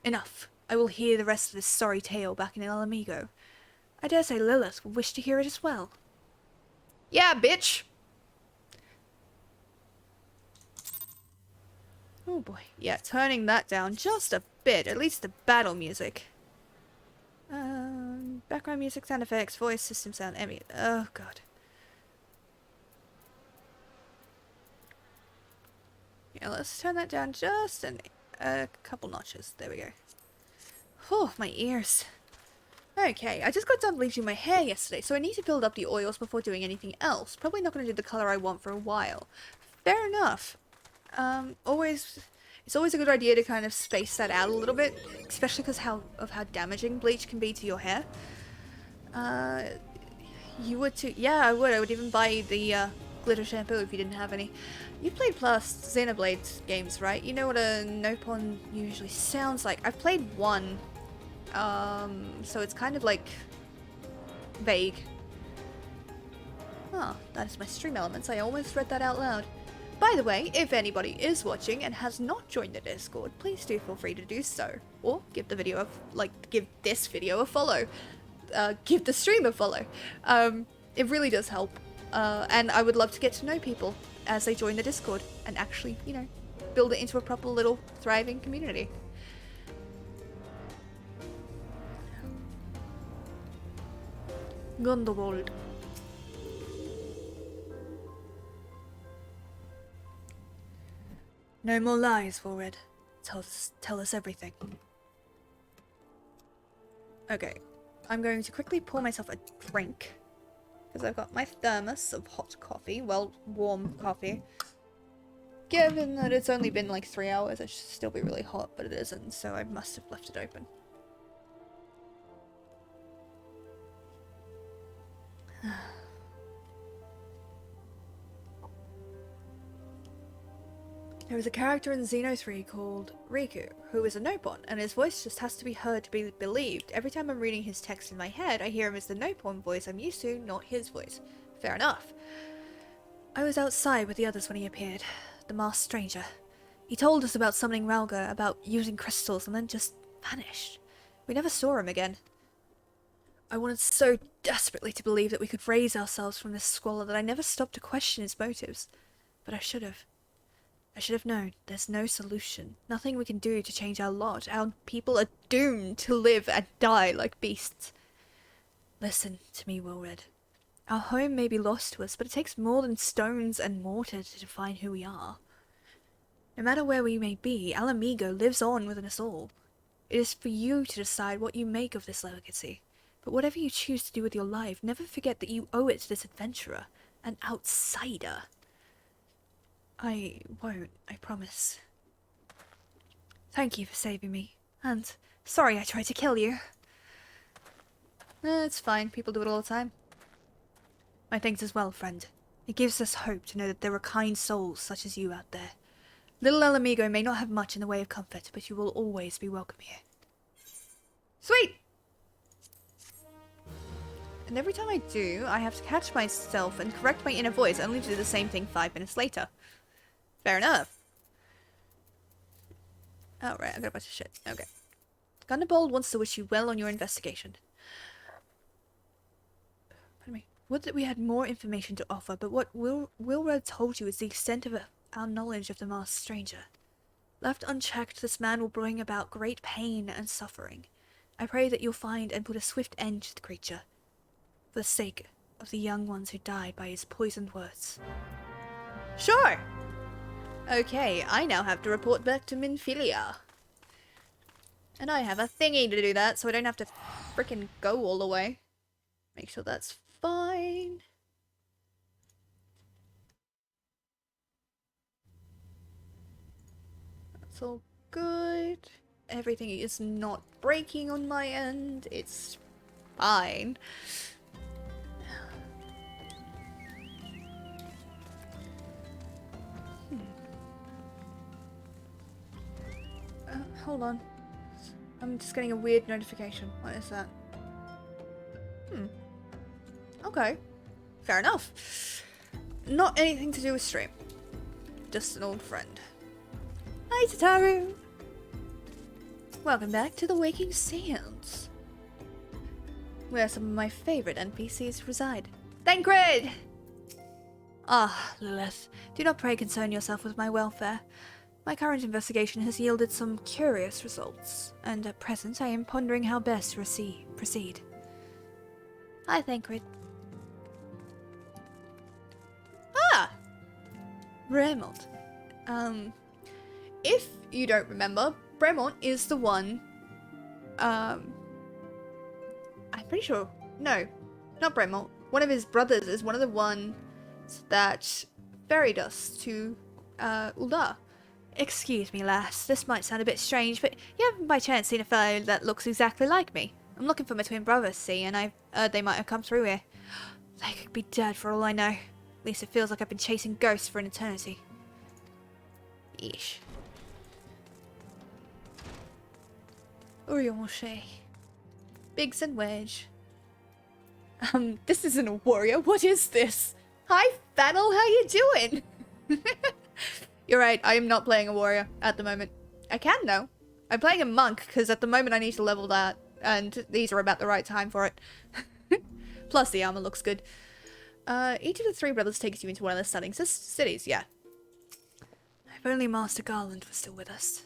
Enough. I will hear the rest of this sorry tale back in El Amigo. I dare say Lilith will wish to hear it as well. Yeah, bitch! Oh boy. Yeah, turning that down just a bit. At least the battle music. Background music, sound effects, voice, system sound, oh god. Yeah, let's turn that down just a couple notches. There we go. Oh, my ears. Okay, I just got done bleaching my hair yesterday, so I need to build up the oils before doing anything else. Probably not going to do the color I want for a while. Fair enough. It's always a good idea to kind of space that out a little bit, especially because of how damaging bleach can be to your hair. You would too. Yeah, I would. I would even buy the glitter shampoo if you didn't have any. You played Plus Xenoblade games, right? You know what a Nopon usually sounds like. I've played one. So it's kind of like vague. Oh, that is my stream elements. I almost read that out loud. By the way, if anybody is watching and has not joined the Discord, please do feel free to do so. Or give the video give this video a follow. Give the stream a follow. It really does help. And I would love to get to know people as they join the Discord and actually, you know, build it into a proper little thriving community. Gundavold. No more lies, Wilred. Tell us everything. Okay, I'm going to quickly pour myself a drink. Because I've got my thermos of hot coffee. Well, warm coffee. Given that it's only been like 3 hours, it should still be really hot, but it isn't, so I must have left it open. There is a character in Xeno 3 called Riku, who is a Nopon, and his voice just has to be heard to be believed. Every time I'm reading his text in my head, I hear him as the Nopon voice I'm used to, not his voice. Fair enough. I was outside with the others when he appeared, the masked stranger. He told us about summoning Ralga, about using crystals, and then just vanished. We never saw him again. I wanted so desperately to believe that we could raise ourselves from this squalor that I never stopped to question his motives. But I should have. I should have known. There's no solution. Nothing we can do to change our lot. Our people are doomed to live and die like beasts. Listen to me, Wilred. Our home may be lost to us, but it takes more than stones and mortar to define who we are. No matter where we may be, El Amigo lives on within us all. It is for you to decide what you make of this legacy. But whatever you choose to do with your life, never forget that you owe it to this adventurer, an outsider. I won't, I promise. Thank you for saving me, and sorry I tried to kill you. It's fine, people do it all the time. My thanks as well, friend. It gives us hope to know that there are kind souls such as you out there. Little El Amigo may not have much in the way of comfort, but you will always be welcome here. Sweet! And every time I do, I have to catch myself and correct my inner voice, only to do the same thing 5 minutes later. Fair enough. Oh, right, I got a bunch of shit. Okay. Gunderbold wants to wish you well on your investigation. Pardon me. Would that we had more information to offer, but what Wilred told you is the extent of our knowledge of the masked stranger. Left unchecked, this man will bring about great pain and suffering. I pray that you'll find and put a swift end to the creature, for the sake of the young ones who died by his poisoned words. Sure! Okay, I now have to report back to Minfilia. And I have a thingy to do that, so I don't have to frickin' go all the way. Make sure that's fine. That's all good. Everything is not breaking on my end. It's fine. hold on. I'm just getting a weird notification. What is that? Okay. Fair enough. Not anything to do with stream. Just an old friend. Hi, Tataru! Welcome back to the Waking Sands, where some of my favorite NPCs reside. Thancred! Ah, Lilith, do not pray concern yourself with my welfare. My current investigation has yielded some curious results, and at present I am pondering how best to proceed. Hi, Thancred. Ah! Remelt. If you don't remember, Bremont is the one, I'm pretty sure, no, not Bremont. One of his brothers is one of the ones that ferried us to, Uldar. Excuse me, lass, this might sound a bit strange, but you haven't by chance seen a fellow that looks exactly like me? I'm looking for my twin brothers, see, and I've heard they might have come through here. They could be dead for all I know. At least it feels like I've been chasing ghosts for an eternity. Yeesh. Urionshe. Biggs and Wedge. This isn't a warrior. What is this? Hi, Fennel. How you doing? You're right. I am not playing a warrior at the moment. I can, though. I'm playing a monk, because at the moment I need to level that. And these are about the right time for it. Plus, the armor looks good. Each of the three brothers takes you into one of the stunning cities, yeah. If only Master Garland was still with us.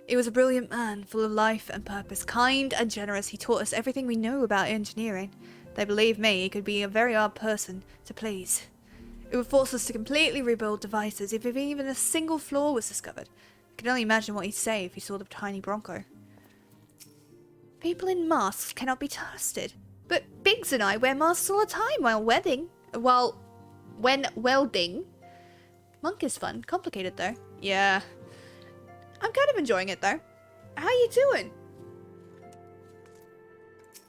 He was a brilliant man, full of life and purpose, kind and generous. He taught us everything we know about engineering. They believe me, he could be a very hard person to please. It would force us to completely rebuild devices if even a single flaw was discovered. I can only imagine what he'd say if he saw the tiny Bronco. People in masks cannot be trusted. But Biggs and I wear masks all the time when welding. Monk is fun. Complicated, though. Yeah. I'm kind of enjoying it, though. How you doing?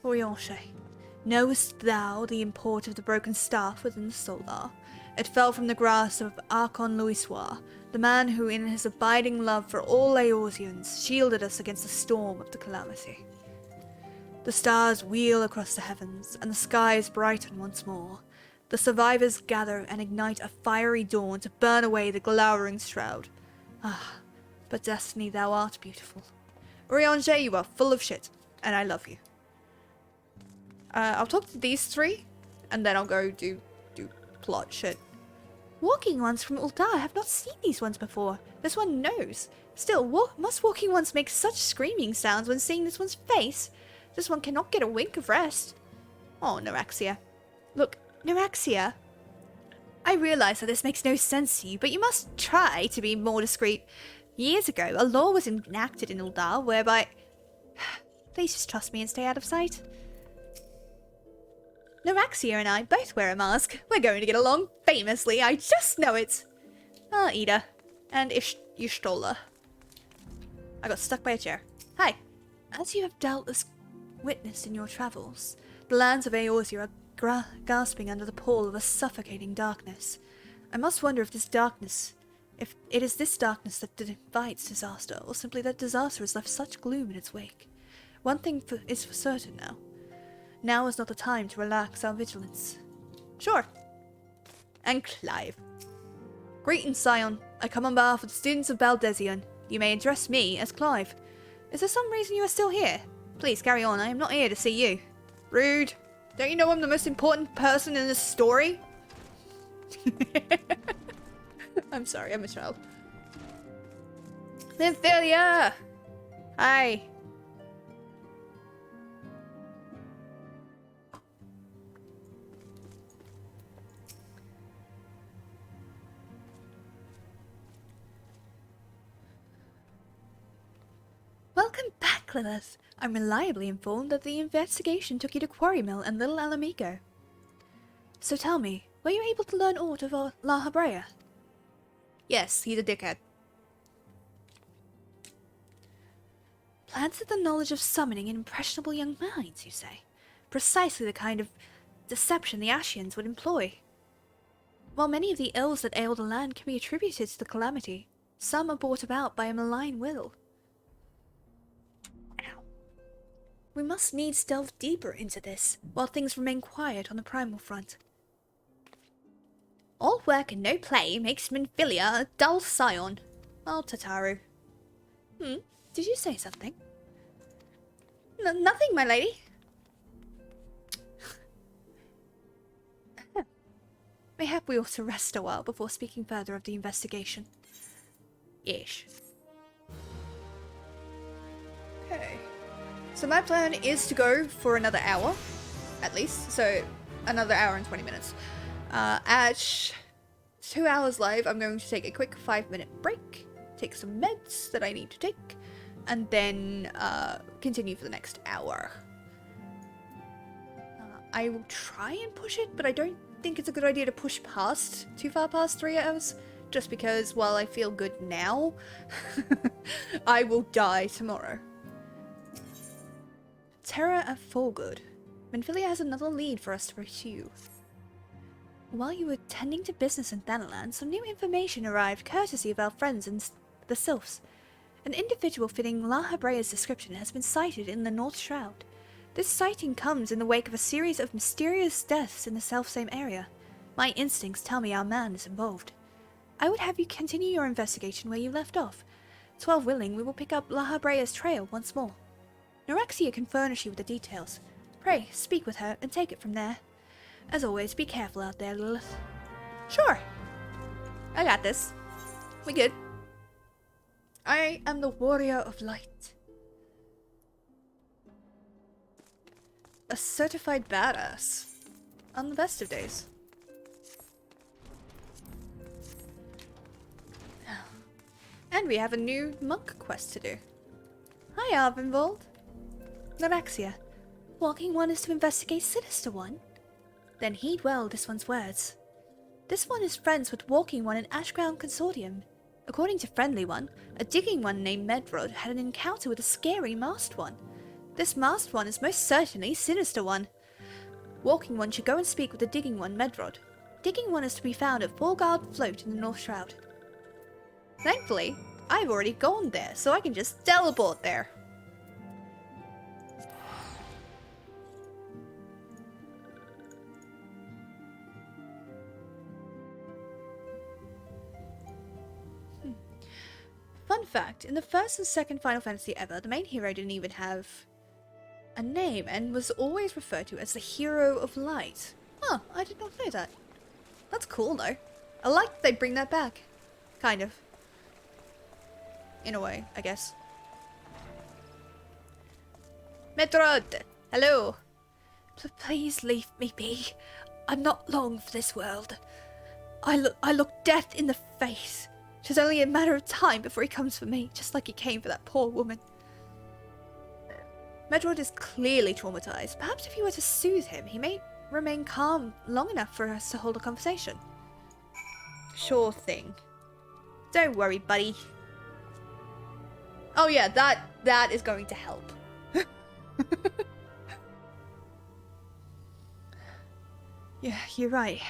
Orionshe, knowest thou the import of the broken staff within the solar? It fell from the grasp of Archon Louisoir, the man who in his abiding love for all Eorzeans shielded us against the storm of the calamity. The stars wheel across the heavens, and the skies brighten once more. The survivors gather and ignite a fiery dawn to burn away the glowering shroud. Ah, but Destiny, thou art beautiful. Urionshe, you are full of shit, and I love you. I'll talk to these three, and then I'll go do plot shit. Walking ones from Uldar, I have not seen these ones before. This one knows. Still, must walking ones make such screaming sounds when seeing this one's face? This one cannot get a wink of rest. Oh, Neuraxia. Look, Neuraxia, I realize that this makes no sense to you, but you must try to be more discreet. Years ago, a law was enacted in Uldar whereby... Please just trust me and stay out of sight. Neuraxia and I both wear a mask. We're going to get along famously, I just know it. Ah, Ida. And Ishtola. I got stuck by a chair. Hi. As you have doubtless witnessed in your travels, the lands of Eorzea are gasping under the pall of a suffocating darkness. I must wonder if it is this darkness that invites disaster, or simply that disaster has left such gloom in its wake. One thing is for certain now. Now is not the time to relax our vigilance. Sure. And Clive. Greetings, Scion. I come on behalf of the students of Baldesion. You may address me as Clive. Is there some reason you are still here? Please carry on. I am not here to see you. Rude. Don't you know I'm the most important person in this story? I'm sorry, I'm a child. Nymphilia! Hi. Welcome back, Lilith. I'm reliably informed that the investigation took you to Quarry Mill and Little Alamico. So tell me, were you able to learn aught of La Habrea? Yes, he's a dickhead. Planted the knowledge of summoning in impressionable young minds, you say? Precisely the kind of deception the Ashians would employ. While many of the ills that ail the land can be attributed to the calamity, some are brought about by a malign will. We must needs delve deeper into this, while things remain quiet on the primal front. All work and no play makes Minfilia a dull scion. Oh, Tataru. Did you say something? Nothing, my lady. Mayhap we ought to rest a while before speaking further of the investigation. Ish. Okay. So my plan is to go for another hour, at least. So another hour and 20 minutes. At 2 hours live, I'm going to take a quick 5-minute break, take some meds that I need to take, and then continue for the next hour. I will try and push it, but I don't think it's a good idea to push too far past 3 hours, just because while I feel good now, I will die tomorrow. Terror at Fullgood. Minfilia has another lead for us to pursue. While you were tending to business in Thanalan, some new information arrived courtesy of our friends in the Sylphs. An individual fitting La Habrea's description has been sighted in the North Shroud. This sighting comes in the wake of a series of mysterious deaths in the selfsame area. My instincts tell me our man is involved. I would have you continue your investigation where you left off. 12 willing, we will pick up La Habrea's trail once more. Norexia can furnish you with the details. Pray, speak with her and take it from there. As always, be careful out there, Lilith. Sure. I got this. We good. I am the warrior of light. A certified badass. On the best of days. And we have a new monk quest to do. Hi, Arvinvold. Norexia. Walking One is to investigate Sinister One? Then heed well this one's words. This one is friends with Walking One and Ashground Consortium. According to Friendly One, a Digging One named Medrod had an encounter with a scary Masked One. This Masked One is most certainly Sinister One. Walking One should go and speak with the Digging One, Medrod. Digging One is to be found at Fullguard Float in the North Shroud. Thankfully, I've already gone there, so I can just teleport there. Fun fact, in the first and second Final Fantasy ever, the main hero didn't even have a name and was always referred to as the Hero of Light. Huh, I did not know that. That's cool though. I like that they bring that back. Kind of. In a way, I guess. Metrod! Hello! Please leave me be. I'm not long for this world. I look death in the face. 'Tis only a matter of time before he comes for me, just like he came for that poor woman. Medrod is clearly traumatized. Perhaps if you were to soothe him, he may remain calm long enough for us to hold a conversation. Sure thing. Don't worry, buddy. Oh yeah, that is going to help. Yeah, you're right.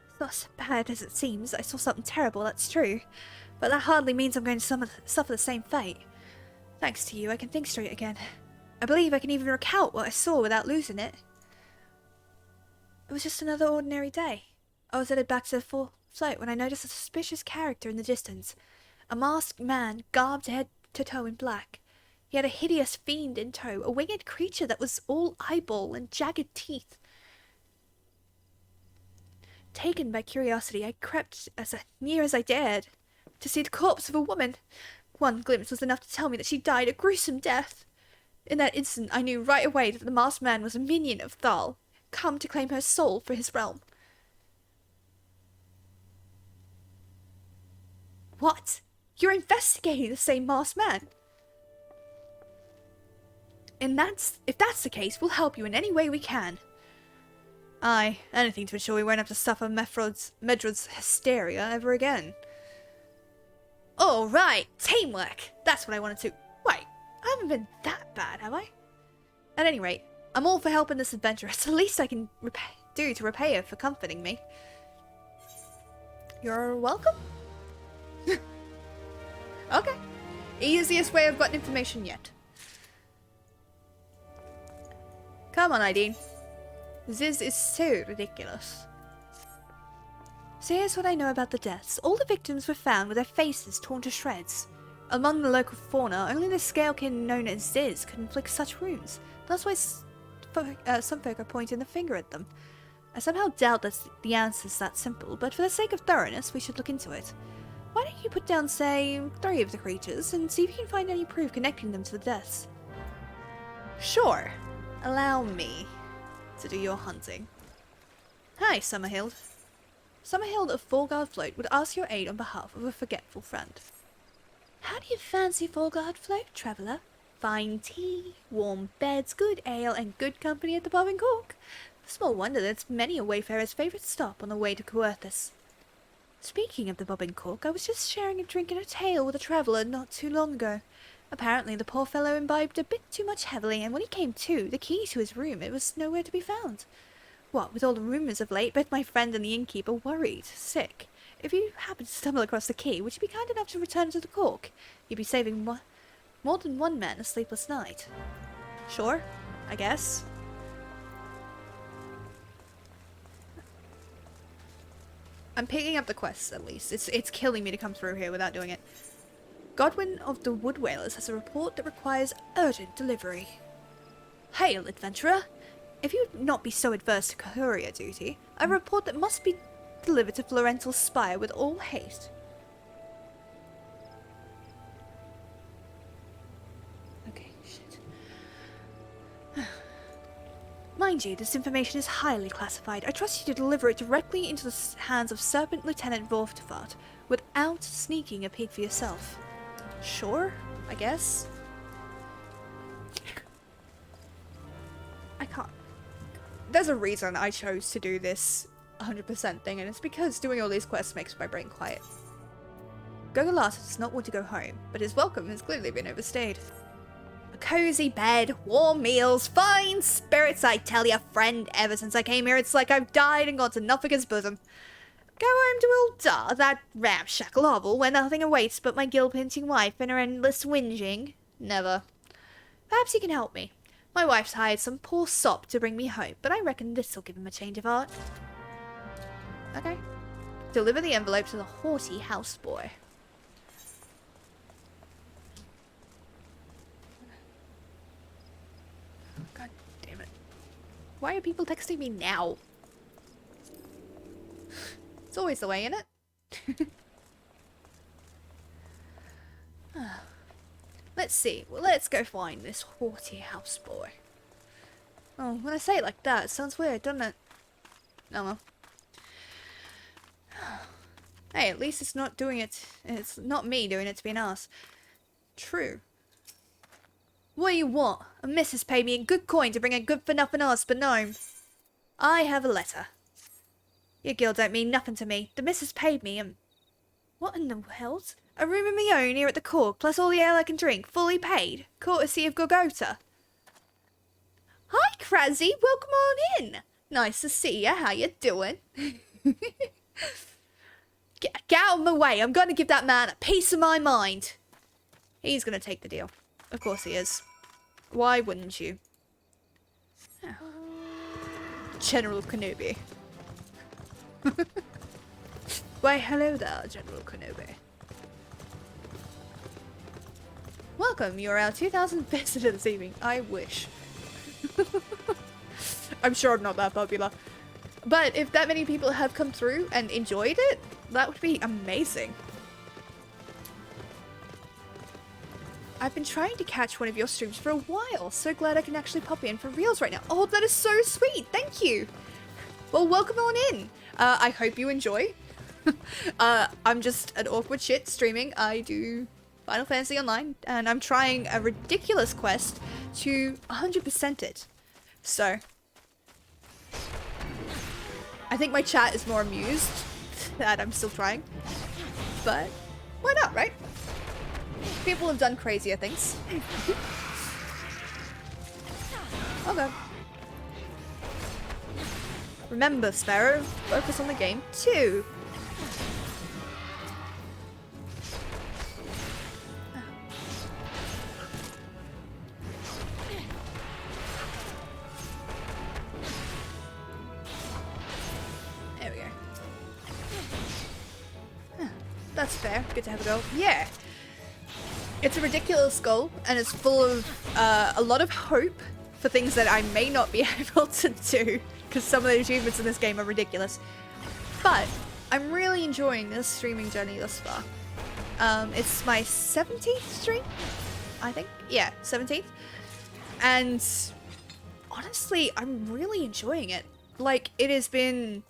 It's not so bad as it seems. I saw something terrible, that's true. But that hardly means I'm going to suffer the same fate. Thanks to you, I can think straight again. I believe I can even recount what I saw without losing it. It was just another ordinary day. I was headed back to the full float when I noticed a suspicious character in the distance. A masked man, garbed head to toe in black. He had a hideous fiend in tow, a winged creature that was all eyeball and jagged teeth. Taken by curiosity, I crept as near as I dared to see the corpse of a woman. One glimpse was enough to tell me that she died a gruesome death. In that instant, I knew right away that the masked man was a minion of Thal, come to claim her soul for his realm. What? You're investigating the same masked man? And if that's the case, we'll help you in any way we can. Aye, anything to ensure we won't have to suffer Medrod's hysteria ever again. All right, teamwork. That's what I wanted to. Wait, I haven't been that bad, have I? At any rate, I'm all for helping this adventurer. It's the least I can do to repay her for comforting me. You're welcome? Okay. Easiest way I've gotten information yet. Come on, Ideen. This is so ridiculous. So here's what I know about the deaths. All the victims were found with their faces torn to shreds. Among the local fauna, only the scalekin known as Ziz could inflict such wounds. That's why some folk are pointing the finger at them. I somehow doubt that the answer's that simple, but for the sake of thoroughness, we should look into it. Why don't you put down, say, 3 of the creatures, and see if you can find any proof connecting them to the deaths? Sure. Allow me to do your hunting. Hi, Summerhild. Summerhild of Foregard Float would ask your aid on behalf of a forgetful friend. How do you fancy Foregard Float, traveller? Fine tea, warm beds, good ale, and good company at the Bob and Cork. Small wonder that it's many a wayfarer's favourite stop on the way to Coerthas. Speaking of the Bob and Cork, I was just sharing a drink and a tale with a traveller not too long ago. Apparently the poor fellow imbibed a bit too much heavily, and when he came to, the key to his room, it was nowhere to be found. What with all the rumours of late, both my friend and the innkeeper worried, sick. If you happen to stumble across the key, would you be kind enough to return to the Cork? You'd be saving more than one man a sleepless night. Sure, I guess. I'm picking up the quests, at least. It's killing me to come through here without doing it. Godwin of the Wood Whalers has a report that requires urgent delivery. Hail, adventurer! If you would not be so adverse to courier duty, I have a report that must be delivered to Florental's spire with all haste. Okay, shit. Mind you, this information is highly classified. I trust you to deliver it directly into the hands of Serpent Lieutenant Vorftefart, without sneaking a peek for yourself. Sure, I guess. I can't. There's a reason I chose to do this 100% thing, and it's because doing all these quests makes my brain quiet. Gogolata does not want to go home, but his welcome has clearly been overstayed. A cozy bed, warm meals, fine spirits, I tell ya, friend. Ever since I came here, it's like I've died and gone to Nothica's bosom. Go home to old Dar, that ramshackle hovel where nothing awaits but my gill-pinching wife and her endless whinging? Never. Perhaps you can help me. My wife's hired some poor sop to bring me home, but I reckon this'll give him a change of heart. Okay. Deliver the envelope to the haughty houseboy. God damn it. Why are people texting me now? It's always the way, isn't it? Let's see. Well, let's go find this haughty houseboy. Oh, when I say it like that, it sounds weird, doesn't it? Oh well. Hey, at least it's not doing it. It's not me doing it to be an ass. True. What do you want? A missus paid me in good coin to bring a good-for-nothing husband home. I have a letter. Your gil don't mean nothing to me. The missus paid me and... What in the world? A room of me own here at the Cork, plus all the ale I can drink, fully paid. Courtesy of Gogota. Hi, Crazzy. Welcome on in. Nice to see ya. How you doing? Get out of my way. I'm going to give that man a piece of my mind. He's going to take the deal. Of course he is. Why wouldn't you? Oh. General Kenobi. Why, hello there, General Kenobi. Welcome, you're our 2000th visitor this evening. I wish. I'm sure I'm not that popular. But if that many people have come through and enjoyed it, that would be amazing. I've been trying to catch one of your streams for a while. So glad I can actually pop in for reals right now. Oh, that is so sweet. Thank you. Well, welcome on in. I hope you enjoy. I'm just an awkward shit streaming. I do Final Fantasy Online, and I'm trying a ridiculous quest to 100% it. So, I think my chat is more amused that I'm still trying. But, why not, right? People have done crazier things. Okay. Remember, Sparrow, focus on the game too. That's fair. Good to have a go. Yeah. It's a ridiculous goal, and it's full of a lot of hope for things that I may not be able to do, because some of the achievements in this game are ridiculous. But I'm really enjoying this streaming journey thus far. It's my 17th stream, I think. Yeah, 17th. And honestly, I'm really enjoying it. Like, it's been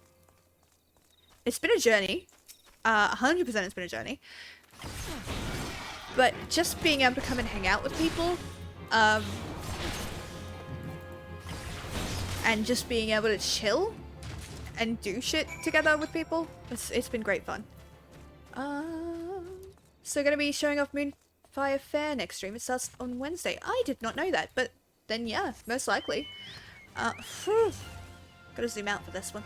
a journey. 100% it's been a journey. But just being able to come and hang out with people, and just being able to chill and do shit together with people, it's been great fun. So gonna be showing off Moonfire Fair next stream. It starts on Wednesday. I did not know that, but then yeah, most likely. Gotta zoom out for this one.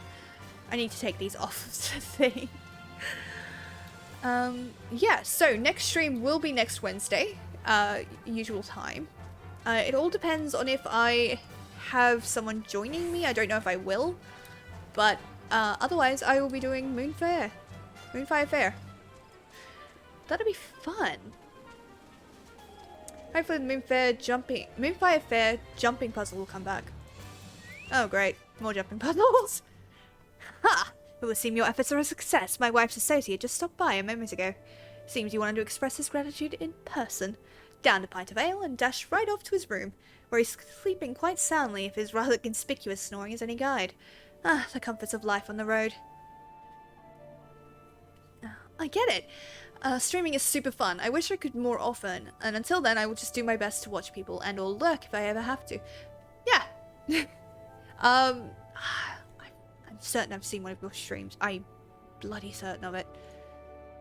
I need to take these off of the thing. Yeah, so next stream will be next Wednesday, usual time. It all depends on if I have someone joining me. I don't know if I will, but otherwise I will be doing Moonfire Fair. That'll be fun. Hopefully the Moonfire Fair jumping puzzle will come back. Oh great, more jumping puzzles. Ha! It would seem your efforts are a success. My wife's associate just stopped by a moment ago. Seems he wanted to express his gratitude in person. Downed a pint of ale and dashed right off to his room, where he's sleeping quite soundly if his rather conspicuous snoring is any guide. Ah, the comforts of life on the road. I get it. Streaming is super fun. I wish I could more often, and until then I will just do my best to watch people and or lurk if I ever have to. Yeah. I'm certain I've seen one of your streams. I'm bloody certain of it.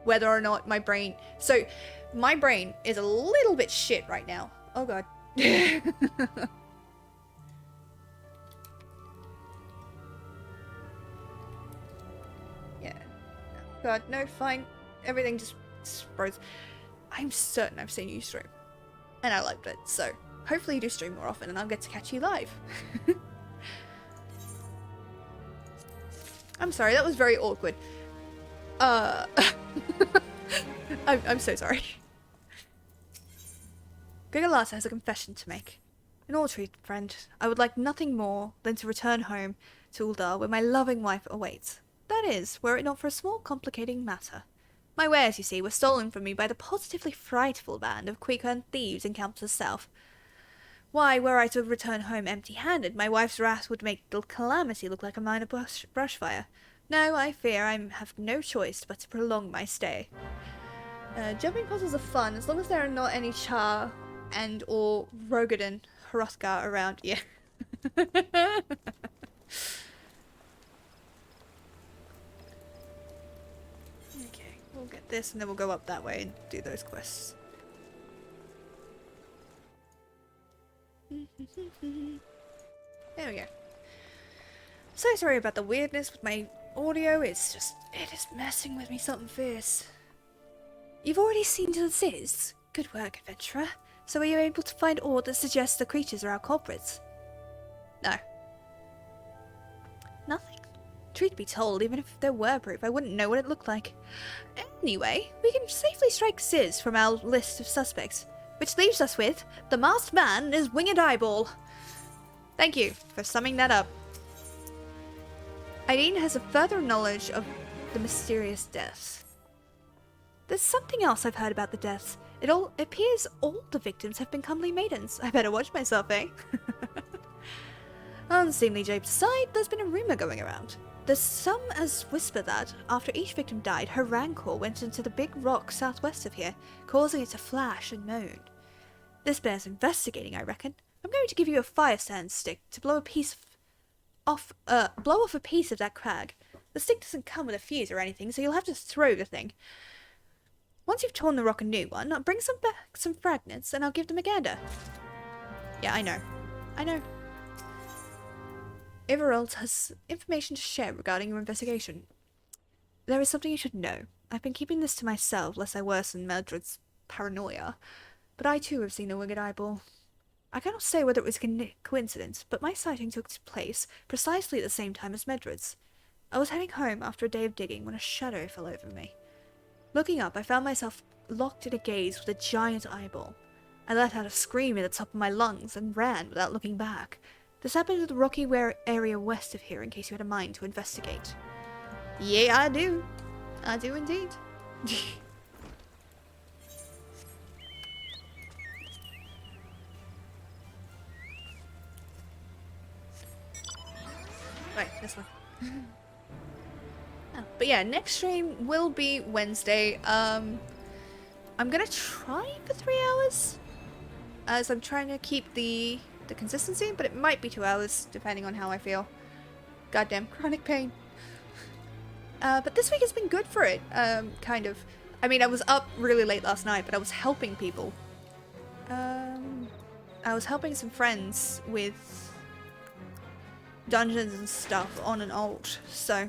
Whether or not my brain... So, my brain is a little bit shit right now. Oh god. Yeah. God, no, fine. Everything just froze. I'm certain I've seen you stream. And I liked it, so hopefully you do stream more often and I'll get to catch you live. I'm sorry, that was very awkward. I'm so sorry. Gigalata has a confession to make. In all truth, friend, I would like nothing more than to return home to Uldar where my loving wife awaits. That is, were it not for a small complicating matter. My wares, you see, were stolen from me by the positively frightful band of Queequeg thieves encamped to the south. Why, were I to return home empty-handed, my wife's wrath would make the calamity look like a minor brush fire. No, I fear I have no choice but to prolong my stay. Jumping puzzles are fun, as long as there are not any Char and or Rogadin Hrothgar around. Yeah. Okay, we'll get this and then we'll go up that way and do those quests. There we go. So sorry about the weirdness with my audio, it is messing with me something fierce. You've already seen to the Ziz? Good work, adventurer. So are you able to find aught that suggests the creatures are our culprits? No. Nothing. Truth be told, even if there were proof, I wouldn't know what it looked like. Anyway, we can safely strike Ziz from our list of suspects, which leaves us with the masked man and his winged eyeball. Thank you for summing that up. Aideen has a further knowledge of the mysterious deaths. There's something else I've heard about the deaths. It appears all the victims have been comely maidens. I better watch myself, eh? Unseemly japes aside, there's been a rumour going around. There's some as whisper that, after each victim died, her rancor went into the big rock southwest of here, causing it to flash and moan. This bears investigating, I reckon. I'm going to give you a fire sand stick to blow off a piece of that crag. The stick doesn't come with a fuse or anything, so you'll have to throw the thing. Once you've torn the rock a new one, I'll bring some fragments and I'll give them a gander. Yeah, I know. Everald has information to share regarding your investigation. There is something you should know. I've been keeping this to myself lest I worsen Mildred's paranoia, but I too have seen the winged eyeball. I cannot say whether it was a coincidence, but my sighting took place precisely at the same time as Mildred's. I was heading home after a day of digging when a shadow fell over me. Looking up, I found myself locked in a gaze with a giant eyeball. I let out a scream at the top of my lungs and ran without looking back. This happened to the rocky area west of here, in case you had a mind to investigate. Yeah, I do. I do indeed. Right, this one. Oh, but yeah, next stream will be Wednesday. I'm gonna try for 3 hours, as I'm trying to keep the consistency, but it might be 2 hours, depending on how I feel. Goddamn chronic pain. But this week has been good for it, kind of. I mean, I was up really late last night, but I was helping people. I was helping some friends with dungeons and stuff on and off, so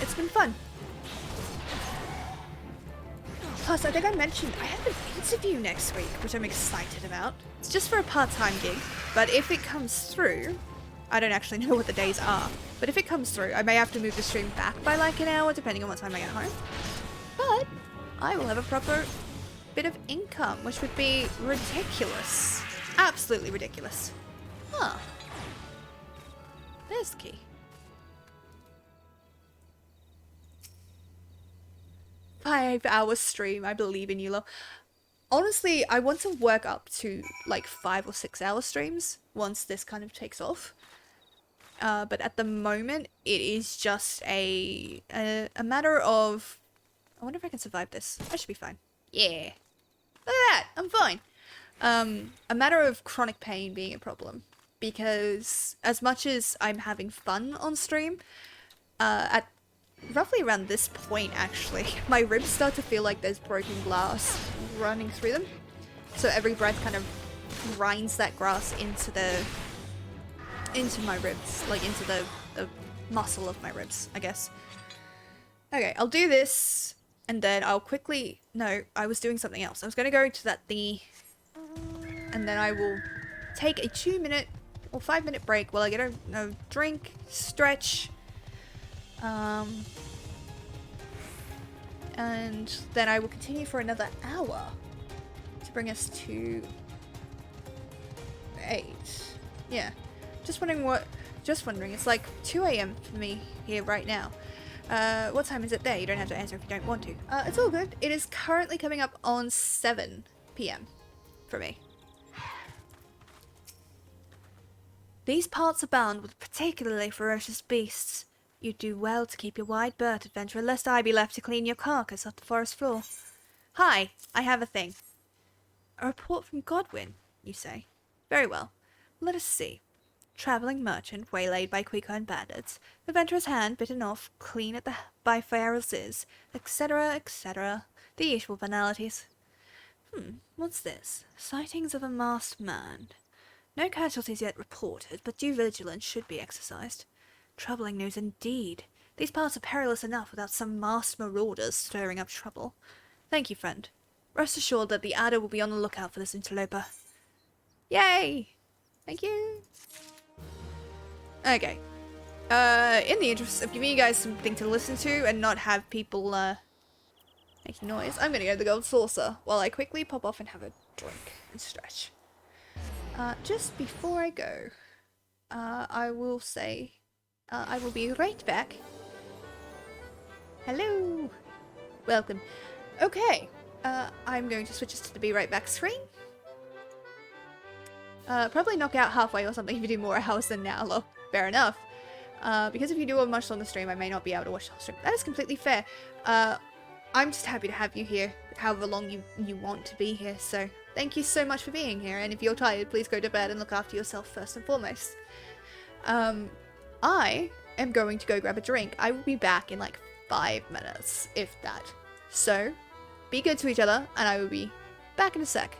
it's been fun. Plus, I think I mentioned I have an interview next week, which I'm excited about. It's just for a part-time gig, but if it comes through, I don't actually know what the days are, but if it comes through, I may have to move the stream back by like an hour, depending on what time I get home. But I will have a proper bit of income, which would be ridiculous. Absolutely ridiculous. Huh. There's the key. Five-hour stream, I believe in you, lol. Honestly, I want to work up to like 5 or 6 hour streams once this kind of takes off. But at the moment, it is just a matter of... I wonder if I can survive this. I should be fine. Yeah. Look at that! I'm fine. A matter of chronic pain being a problem. Because as much as I'm having fun on stream, at roughly around this point, actually, my ribs start to feel like there's broken glass running through them. So every breath kind of grinds that grass into my ribs, like into the muscle of my ribs, I guess. Okay, I'll do this, and then I'll quickly... No, I was doing something else. I was going to go to that thingy, and then I will take a 2-minute or 5-minute break while I get a drink, stretch, and then I will continue for another hour to bring us to 8. Yeah. Just wondering, it's like 2 AM for me here right now. What time is it there? You don't have to answer if you don't want to. It's all good. It is currently coming up on 7 PM for me. These parts abound with particularly ferocious beasts. You'd do well to keep your wide berth, adventurer, lest I be left to clean your carcass off the forest floor. Hi, I have a thing. A report from Godwin, you say? Very well. Let us see. Travelling merchant waylaid by Queequeg bandits, adventurer's hand bitten off clean at the by Pharaohs, etc., etc. The usual banalities. What's this? Sightings of a masked man. No casualties yet reported, but due vigilance should be exercised. Troubling news indeed. These parts are perilous enough without some masked marauders stirring up trouble. Thank you, friend. Rest assured that the Adder will be on the lookout for this interloper. Yay! Thank you! Okay. In the interest of giving you guys something to listen to and not have people, making noise, I'm gonna go to the gold saucer while I quickly pop off and have a drink and stretch. Just before I go, I will say, I will be right back. Hello! Welcome. Okay, I'm going to switch us to the be right back screen. Probably knock out halfway or something if you do more hours than now, lol. Fair enough. Because if you do a much longer stream, I may not be able to watch the whole stream. That is completely fair. I'm just happy to have you here, however long you want to be here, so thank you so much for being here, and if you're tired, please go to bed and look after yourself first and foremost. I am going to go grab a drink. I will be back in like 5 minutes, if that. So, be good to each other, and I will be back in a sec.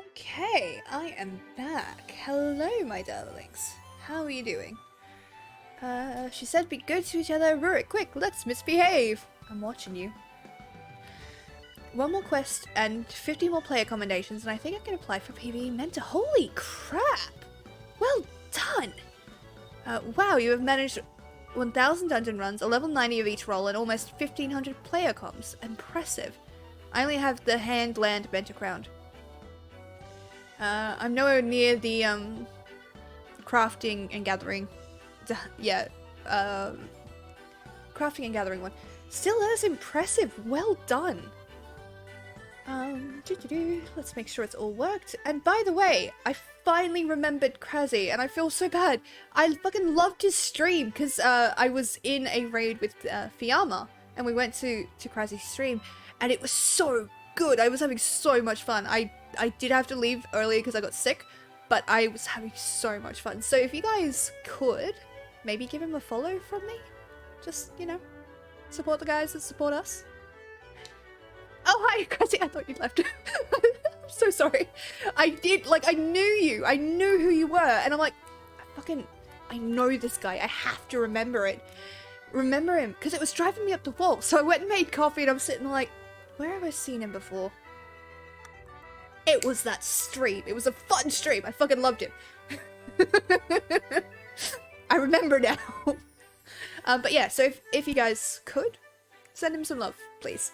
Okay, I am back. Hello, my darlings. How are you doing? She said be good to each other. Rurik, quick, let's misbehave. I'm watching you. One more quest and 50 more player commendations, and I think I can apply for PvE Mentor. Holy crap! Well done! Wow, you have managed 1,000 dungeon runs, a level 90 of each role, and almost 1,500 player comms. Impressive. I only have the hand land Mentor crowned. I'm nowhere near the crafting and gathering. Yeah, crafting and gathering one. Still, that is impressive. Well done. Let's make sure it's all worked. And by the way, I finally remembered Krasy, and I feel so bad. I fucking loved his stream because I was in a raid with Fiamma, and we went to Krasy's stream, and it was so good. I was having so much fun. I did have to leave earlier because I got sick, but I was having so much fun. So if you guys could, maybe give him a follow from me. Just, you know, support the guys that support us. Oh, hi, Krasy. I thought you'd left. I'm so sorry. I did, like, I knew you. I knew who you were. And I'm like, I know this guy. I have to remember it. Remember him. Because it was driving me up the wall. So I went and made coffee and I'm sitting like, where have I seen him before? It was that stream. It was a fun stream. I fucking loved him. I remember now. But yeah, so if you guys could, send him some love, please.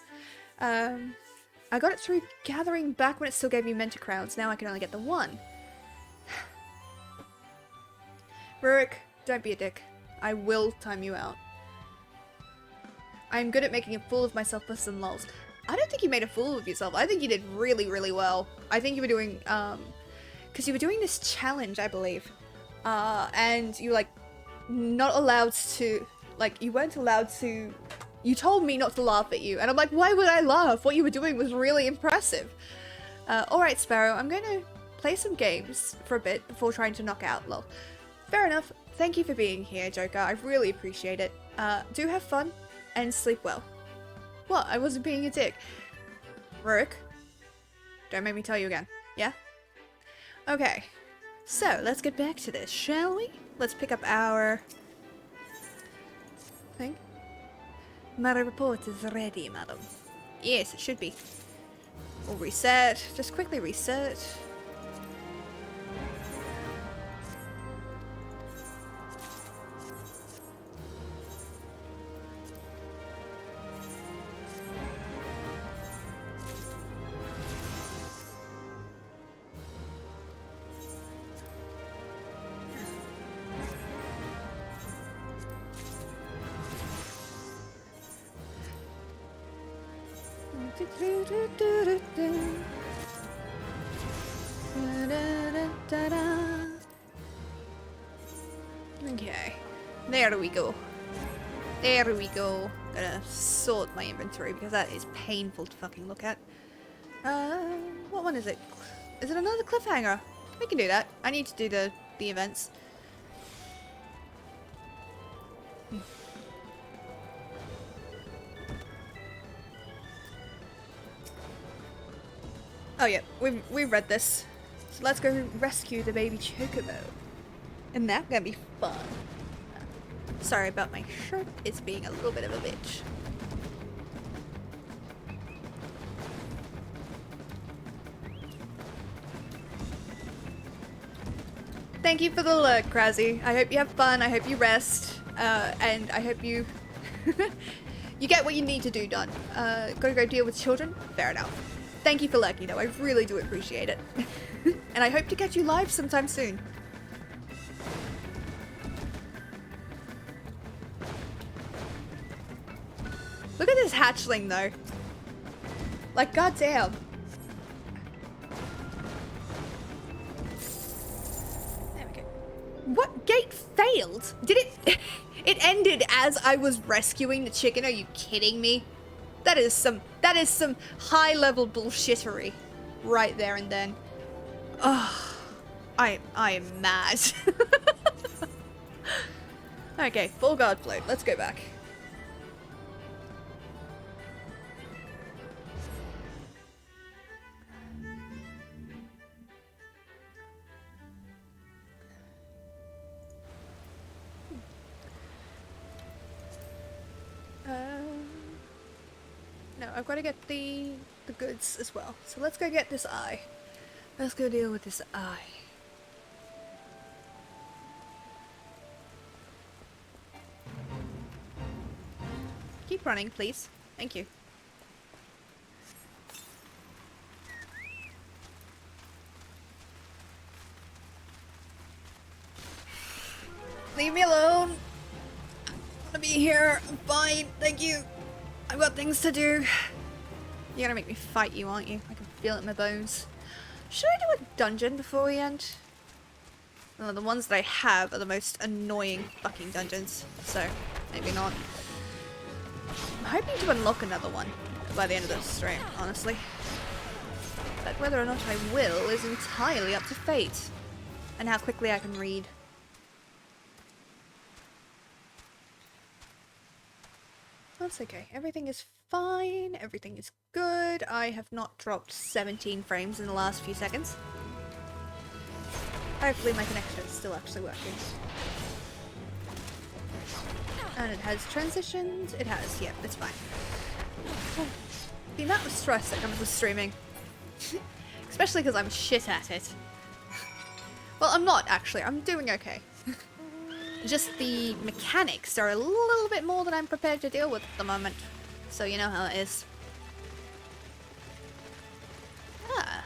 I got it through gathering back when it still gave me mentor crowns. Now I can only get the one. Rurik, don't be a dick. I will time you out. I'm good at making a fool of myself for some lols. I don't think you made a fool of yourself. I think you did really, really well. I think you were doing, because you were doing this challenge, I believe. And you were, like, not allowed to, like, you weren't allowed to, you told me not to laugh at you. And I'm like, why would I laugh? What you were doing was really impressive. Alright, Sparrow, I'm going to play some games for a bit before trying to knock out, lol. Fair enough. Thank you for being here, Joker. I really appreciate it. Do have fun and sleep well. What? I wasn't being a dick. Rurik, don't make me tell you again. Yeah? Okay. So, let's get back to this, shall we? Let's pick up our thing. My report is ready, madam. Yes, it should be. We'll reset. Just quickly reset. Okay, there we go. There we go. Gotta sort my inventory because that is painful to fucking look at. What one is it? Is it another cliffhanger? We can do that. I need to do the events. Oh yeah, we've read this. So let's go rescue the baby chocobo. And that's gonna be fun. Sorry about my shirt, it's being a little bit of a bitch. Thank you for the look, Krasy. I hope you have fun, I hope you rest, and I hope you you get what you need to do done. Gotta go deal with children? Fair enough. Thank you for lurking though, I really do appreciate it. And I hope to catch you live sometime soon. Look at this hatchling though. Like, goddamn. There we go. What gate failed? Did it? It ended as I was rescuing the chicken. Are you kidding me? That is some high level bullshittery right there and then. Oh, I am mad. Okay, full guard float. Let's go back. I've got to get the goods as well. So let's go get this eye. Let's go deal with this eye. Keep running, please. Thank you. Leave me alone. I want to be here. I'm fine. Thank you. I've got things to do. You're gonna make me fight you, aren't you? I can feel it in my bones. Should I do a dungeon before we end? Well, the ones that I have are the most annoying fucking dungeons, so maybe not. I'm hoping to unlock another one by the end of this stream, honestly. But whether or not I will is entirely up to fate. And how quickly I can read. That's okay. Everything is fine. Everything is good. I have not dropped 17 frames in the last few seconds. Hopefully my connection is still actually working. And it has transitions. It has. Yeah, it's fine. The amount of stress that comes with streaming. Especially because I'm shit at it. Well, I'm not actually. I'm doing okay. Just the mechanics are a little bit more than I'm prepared to deal with at the moment. So you know how it is. Ah.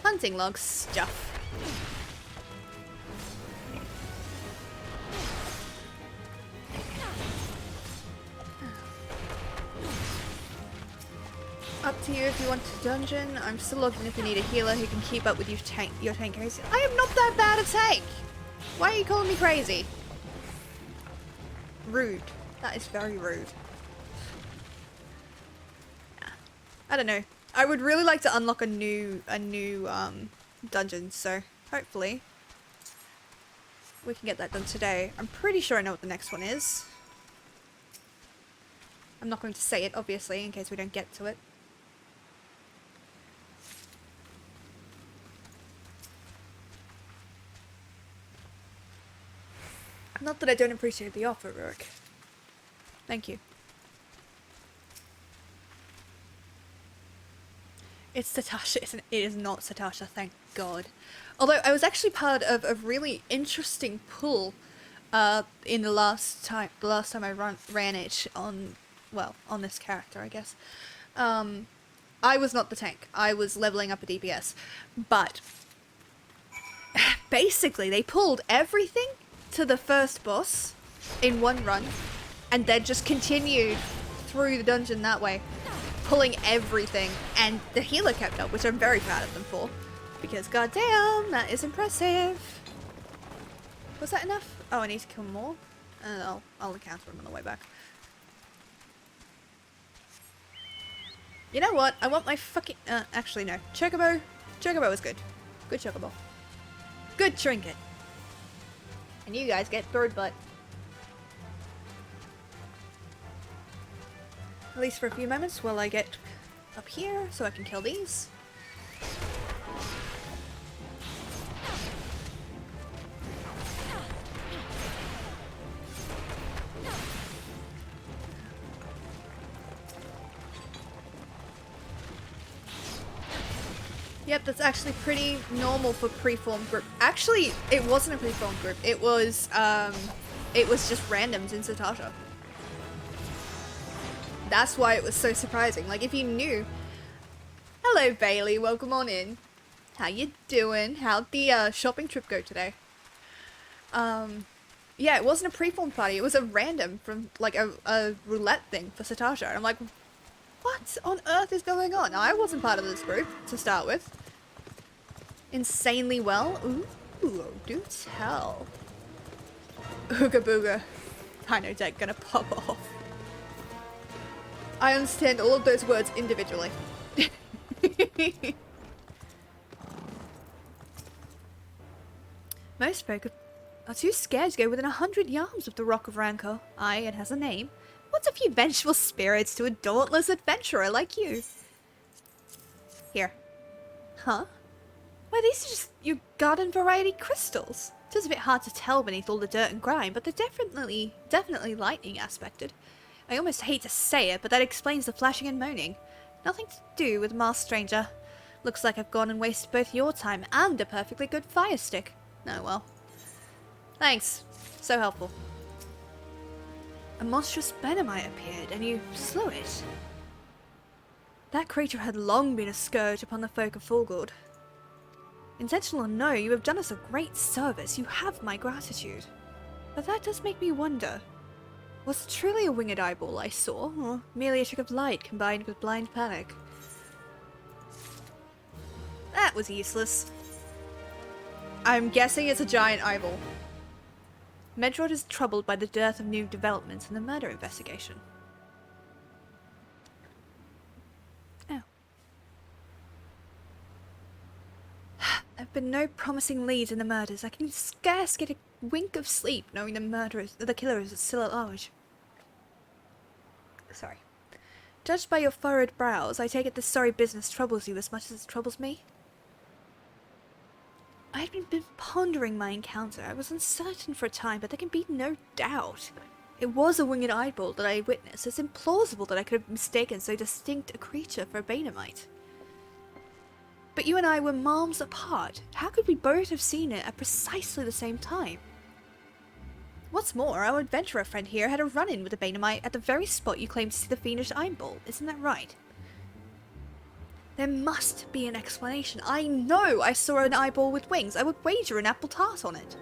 Hunting log stuff. Up to you if you want to dungeon. I'm still looking if you need a healer who can keep up with your tank crazy. I am not that bad a tank! Why are you calling me crazy? Rude. That is very rude. I don't know. I would really like to unlock a new dungeon, so hopefully we can get that done today. I'm pretty sure I know what the next one is. I'm not going to say it, obviously, in case we don't get to it. Not that I don't appreciate the offer, Rurik. Thank you. It's Satasha, isn't it? It is not Satasha, thank God. Although I was actually part of a really interesting pull in the last time I ran it on, well, on this character, I guess. I was not the tank. I was leveling up a DPS. But basically they pulled everything to the first boss in one run and then just continued through the dungeon that way, pulling everything, and the healer kept up, which I'm very proud of them for, because goddamn, that is impressive. Was that enough? Oh, I need to kill more? I'll encounter them on the way back. You know what? I want my fucking actually no. Chocobo is good. Good chocobo. Good trinket. And you guys get bird butt. At least for a few moments while I get up here so I can kill these. Yep, that's actually pretty normal for preformed group. Actually, it wasn't a preformed group. It was just randoms in Satasha. That's why it was so surprising. Like, if you knew... Hello, Bailey. Welcome on in. How you doing? How'd the shopping trip go today? Yeah, it wasn't a preformed party. It was a random from, like, a roulette thing for Satasha. And I'm like, what on earth is going on? I wasn't part of this group to start with. Insanely well. Ooh, do tell. Ooga booga. I know Deck gonna pop off. I understand all of those words individually. Most folk are too scared to go within 100 yards of the Rock of Rancor. Aye, it has a name. What's a few vengeful spirits to a dauntless adventurer like you? Here. Huh? Why, these are just your garden variety crystals. It is a bit hard to tell beneath all the dirt and grime, but they're definitely lightning aspected. I almost hate to say it, but that explains the flashing and moaning. Nothing to do with Masked Stranger. Looks like I've gone and wasted both your time and a perfectly good fire stick. Oh well. Thanks. So helpful. A monstrous Benamite appeared, and you slew it. That creature had long been a scourge upon the folk of Fulgord. Intentional or no, you have done us a great service. You have my gratitude. But that does make me wonder. Was it truly a winged eyeball I saw, or merely a trick of light combined with blind panic? That was useless. I'm guessing it's a giant eyeball. Medrod is troubled by the dearth of new developments in the murder investigation. Oh. There have been no promising leads in the murders. I can scarce get a wink of sleep knowing the killer is still at large. Sorry. Judged by your furrowed brows, I take it this sorry business troubles you as much as it troubles me. I had been pondering my encounter. I was uncertain for a time, but there can be no doubt. It was a winged eyeball that I witnessed. It's implausible that I could have mistaken so distinct a creature for a Banamite. But you and I were miles apart. How could we both have seen it at precisely the same time? What's more, our adventurer friend here had a run-in with a Banamite at the very spot you claimed to see the fiendish eyeball. Isn't that right? There must be an explanation. I know I saw an eyeball with wings. I would wager an apple tart on it.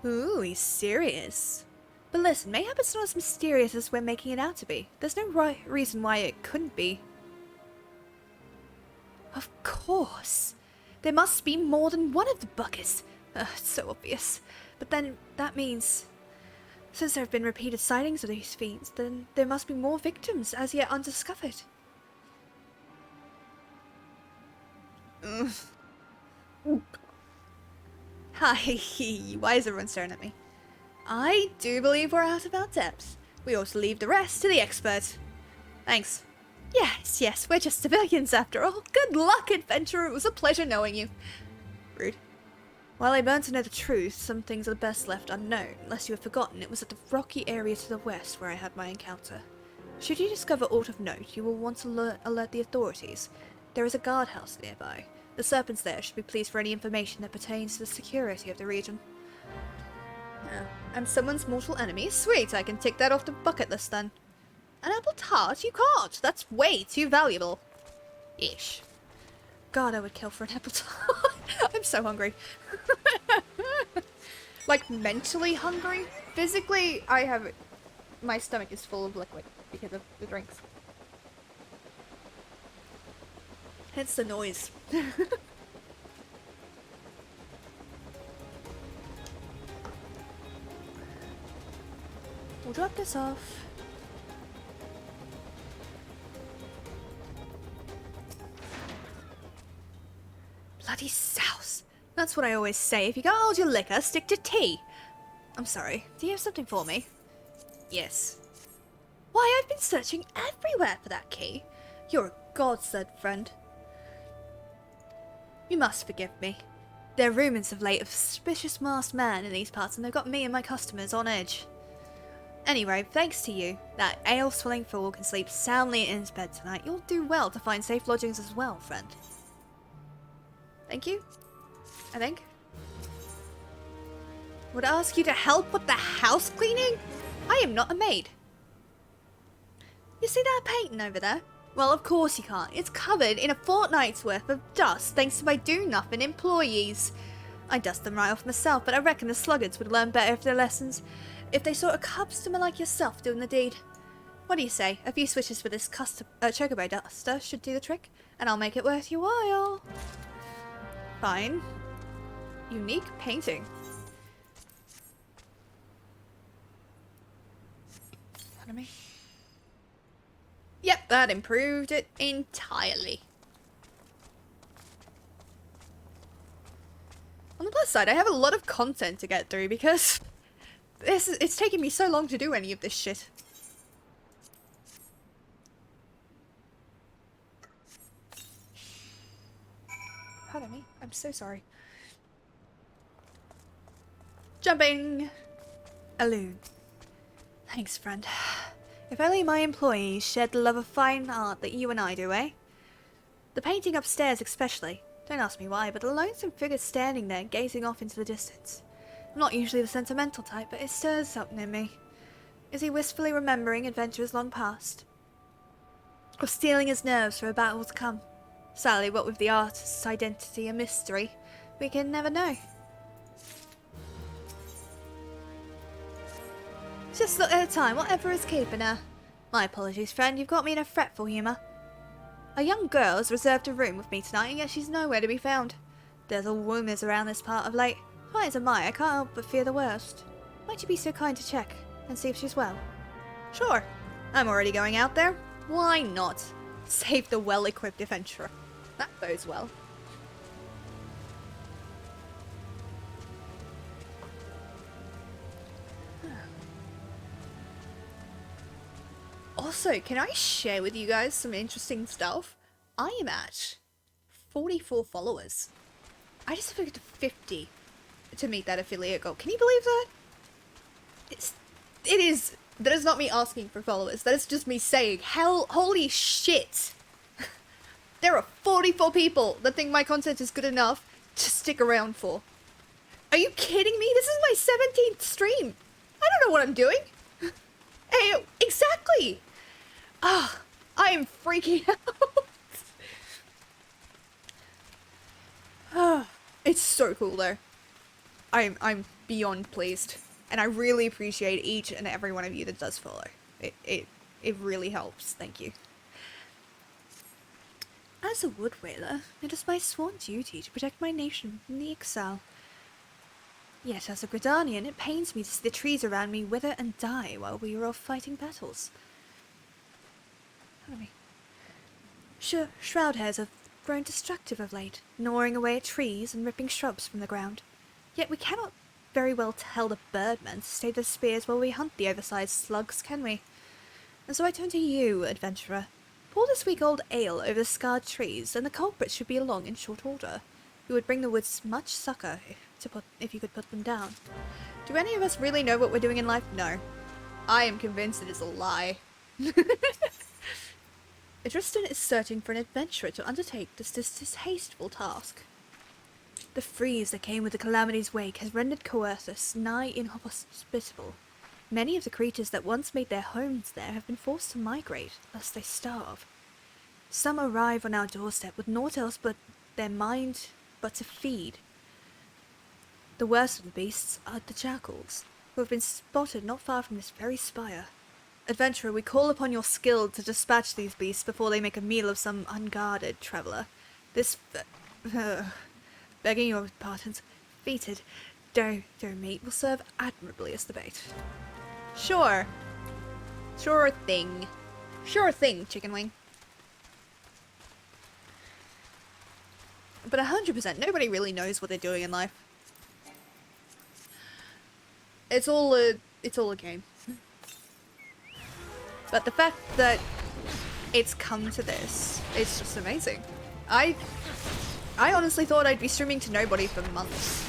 Ooh, he's serious. But listen, mayhap it's not as mysterious as we're making it out to be. There's no reason why it couldn't be. Of course. There must be more than one of the buckets. It's so obvious. But then that means, since there have been repeated sightings of these fiends, then there must be more victims as yet undiscovered. Hi, why is everyone staring at me? I do believe we're out of our depth. We ought to leave the rest to the expert. Thanks. Yes, we're just civilians after all. Good luck, adventurer. It was a pleasure knowing you. Rude. While I burn to know the truth, some things are best left unknown. Unless you have forgotten, it was at the rocky area to the west where I had my encounter. Should you discover aught of note, you will want to alert the authorities. There is a guardhouse nearby. The serpents there should be pleased for any information that pertains to the security of the region. Oh, I'm someone's mortal enemy? Sweet, I can tick that off the bucket list then. An apple tart? You can't! That's way too valuable. Ish. God, I would kill for an apple tart. I'm so hungry. Like, mentally hungry? Physically, my stomach is full of liquid because of the drinks. Hence the noise. We'll drop this off. Bloody souse. That's what I always say. If you can't hold your liquor, stick to tea. I'm sorry. Do you have something for me? Yes. Why, I've been searching everywhere for that key. You're a godsend, friend. You must forgive me. There are rumours of late of a suspicious masked man in these parts, and they've got me and my customers on edge. Anyway, thanks to you, that ale-swilling fool can sleep soundly in his bed tonight. You'll do well to find safe lodgings as well, friend. Thank you, I think. Would I ask you to help with the house cleaning? I am not a maid. You see that painting over there? Well, of course you can't. It's covered in a fortnight's worth of dust thanks to my do-nothing employees. I dust them right off myself, but I reckon the sluggards would learn better of their lessons if they saw a customer like yourself doing the deed. What do you say? A few switches with this chocobo duster should do the trick, and I'll make it worth your while. Fine. Unique painting. Pardon me. Yep, that improved it entirely. On the plus side, I have a lot of content to get through because it's taken me so long to do any of this shit. Pardon me, I'm so sorry. Jumping! A loon. Thanks, friend. If only my employees shared the love of fine art that you and I do, eh? The painting upstairs especially. Don't ask me why, but the lonesome figure standing there, gazing off into the distance. I'm not usually the sentimental type, but it stirs something in me. Is he wistfully remembering adventures long past? Or steeling his nerves for a battle to come? Sadly, what with the artist's identity a mystery, we can never know. Just look at the time, whatever is keeping her. My apologies, friend, you've got me in a fretful humour. A young girl has reserved a room with me tonight, and yet she's nowhere to be found. There's all rumours around this part of late. Quite as am I can't help but fear the worst. Might you be so kind to check and see if she's well? Sure. I'm already going out there. Why not? Save the well-equipped adventurer. That bodes well. Also, can I share with you guys some interesting stuff? I am at 44 followers. I just have to get to 50 to meet that affiliate goal. Can you believe that? That is not me asking for followers. That is just me saying, holy shit. There are 44 people that think my content is good enough to stick around for. Are you kidding me? This is my 17th stream. I don't know what I'm doing. Hey, exactly. Ah, I am freaking out. It's so cool though. I'm beyond pleased. And I really appreciate each and every one of you that does follow. It really helps. Thank you. As a wood whaler, it is my sworn duty to protect my nation from the exile. Yet as a Gridanian, it pains me to see the trees around me wither and die while we are off fighting battles. Shroud hairs have grown destructive of late, gnawing away at trees and ripping shrubs from the ground. Yet we cannot very well tell the birdmen to stay their spears while we hunt the oversized slugs, can we? And so I turn to you, adventurer. Pour this week-old ale over the scarred trees, and the culprits should be along in short order. You would bring the woods much succour if you could put them down. Do any of us really know what we're doing in life? No. I am convinced it is a lie. Tristan is searching for an adventurer to undertake this distasteful task. The freeze that came with the calamity's wake has rendered Coerthus nigh inhospitable. Many of the creatures that once made their homes there have been forced to migrate, lest they starve. Some arrive on our doorstep with naught else but their mind but to feed. The worst of the beasts are the jackals, who have been spotted not far from this very spire. Adventurer, we call upon your skill to dispatch these beasts before they make a meal of some unguarded traveller. This, begging your pardons, fated doe meat will serve admirably as the bait. Sure. Sure thing. Sure thing, chicken wing. But 100%, nobody really knows what they're doing in life. It's all a game. But the fact that it's come to this, it's just amazing. I honestly thought I'd be streaming to nobody for months.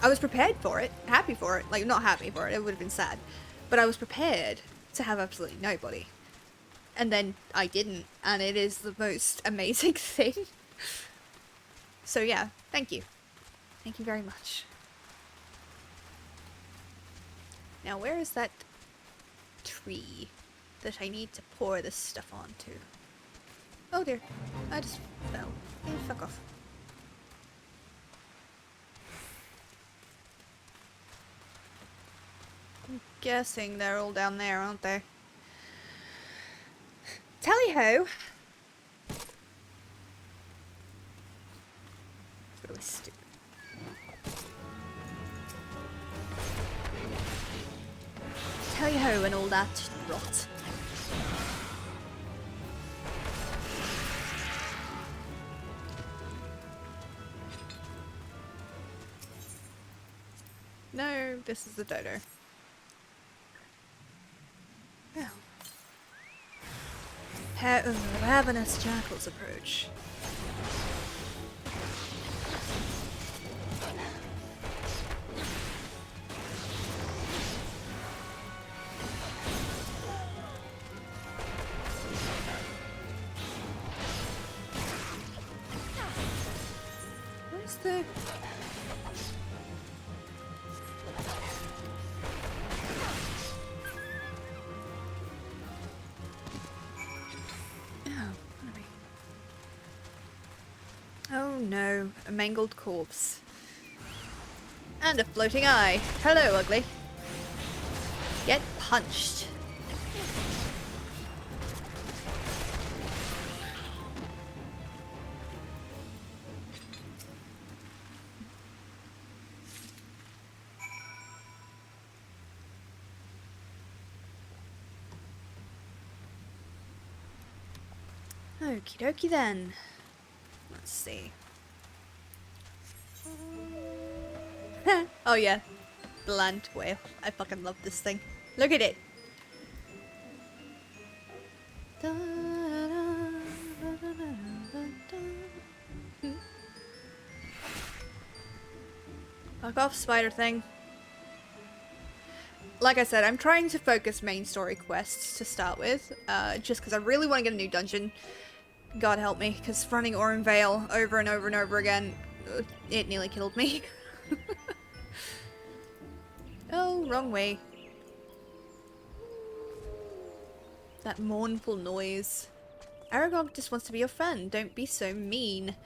I was prepared for it, happy for it. Like, not happy for it, it would have been sad. But I was prepared to have absolutely nobody. And then I didn't, and it is the most amazing thing. So yeah, thank you. Thank you very much. Now, where is that tree that I need to pour this stuff onto? Oh dear, I just fell. Hey, fuck off. I'm guessing they're all down there, aren't they? Tally-ho! It's really stupid. Tally-ho and all that rot. No, this is the dodo. Well. Pair of ravenous jackals approach. no, a mangled corpse. And a floating eye. Hello, ugly. Get punched. Okie dokie then. Let's see. Oh yeah. Blunt whale. I fucking love this thing. Look at it. Fuck off, spider thing. Like I said, I'm trying to focus main story quests to start with, just because I really want to get a new dungeon. God help me, because running Aurum Vale over and over and over again, it nearly killed me. Oh, wrong way. That mournful noise. Aragog just wants to be your friend, don't be so mean.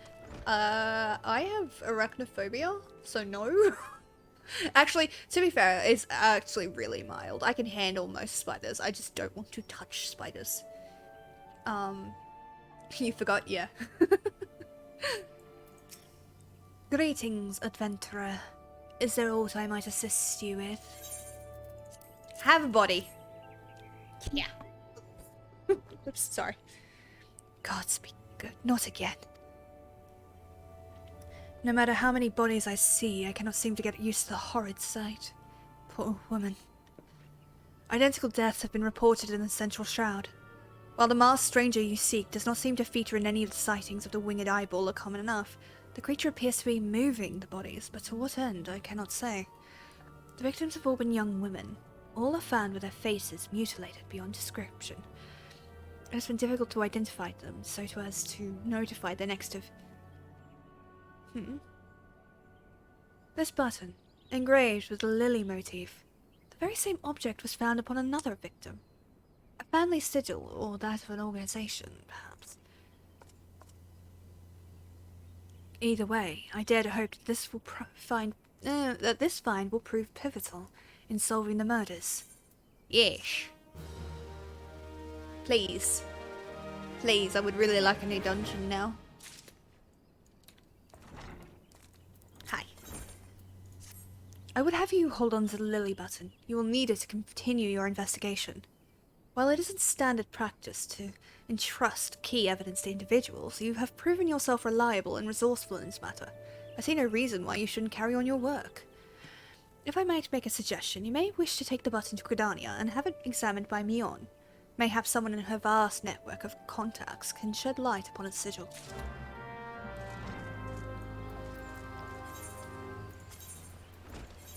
I have arachnophobia, so no. Actually, to be fair, it's actually really mild. I can handle most spiders, I just don't want to touch spiders. You forgot, yeah. Greetings, adventurer. Is there aught I might assist you with? Have a body. Yeah. Oops, sorry. Gods be good, not again. No matter how many bodies I see, I cannot seem to get used to the horrid sight. Poor woman. Identical deaths have been reported in the Central Shroud. While the masked stranger you seek does not seem to feature in any of the sightings of the winged eyeball are common enough, the creature appears to be moving the bodies, but to what end, I cannot say. The victims have all been young women. All are found with their faces mutilated beyond description. It has been difficult to identify them, so as to notify the next of... This button, engraved with a lily motif. The very same object was found upon another victim. A family sigil, or that of an organization, perhaps. Either way, I dare to hope that this will find will prove pivotal in solving the murders. Yes. Please. Please, I would really like a new dungeon now. Hi. I would have you hold on to the lily button. You will need it to continue your investigation. While it isn't standard practice to entrust key evidence to individuals, you have proven yourself reliable and resourceful in this matter. I see no reason why you shouldn't carry on your work. If I might make a suggestion, you may wish to take the button to Gridania and have it examined by Mion. Mayhap someone in her vast network of contacts can shed light upon its sigil.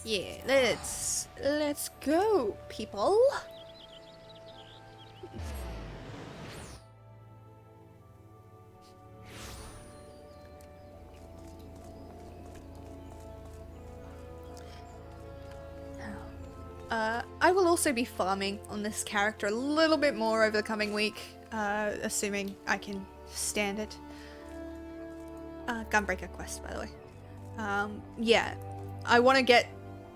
Yeah, let's go, people. I will also be farming on this character a little bit more over the coming week, assuming I can stand it. Gunbreaker quest, by the way. Yeah, I want to get...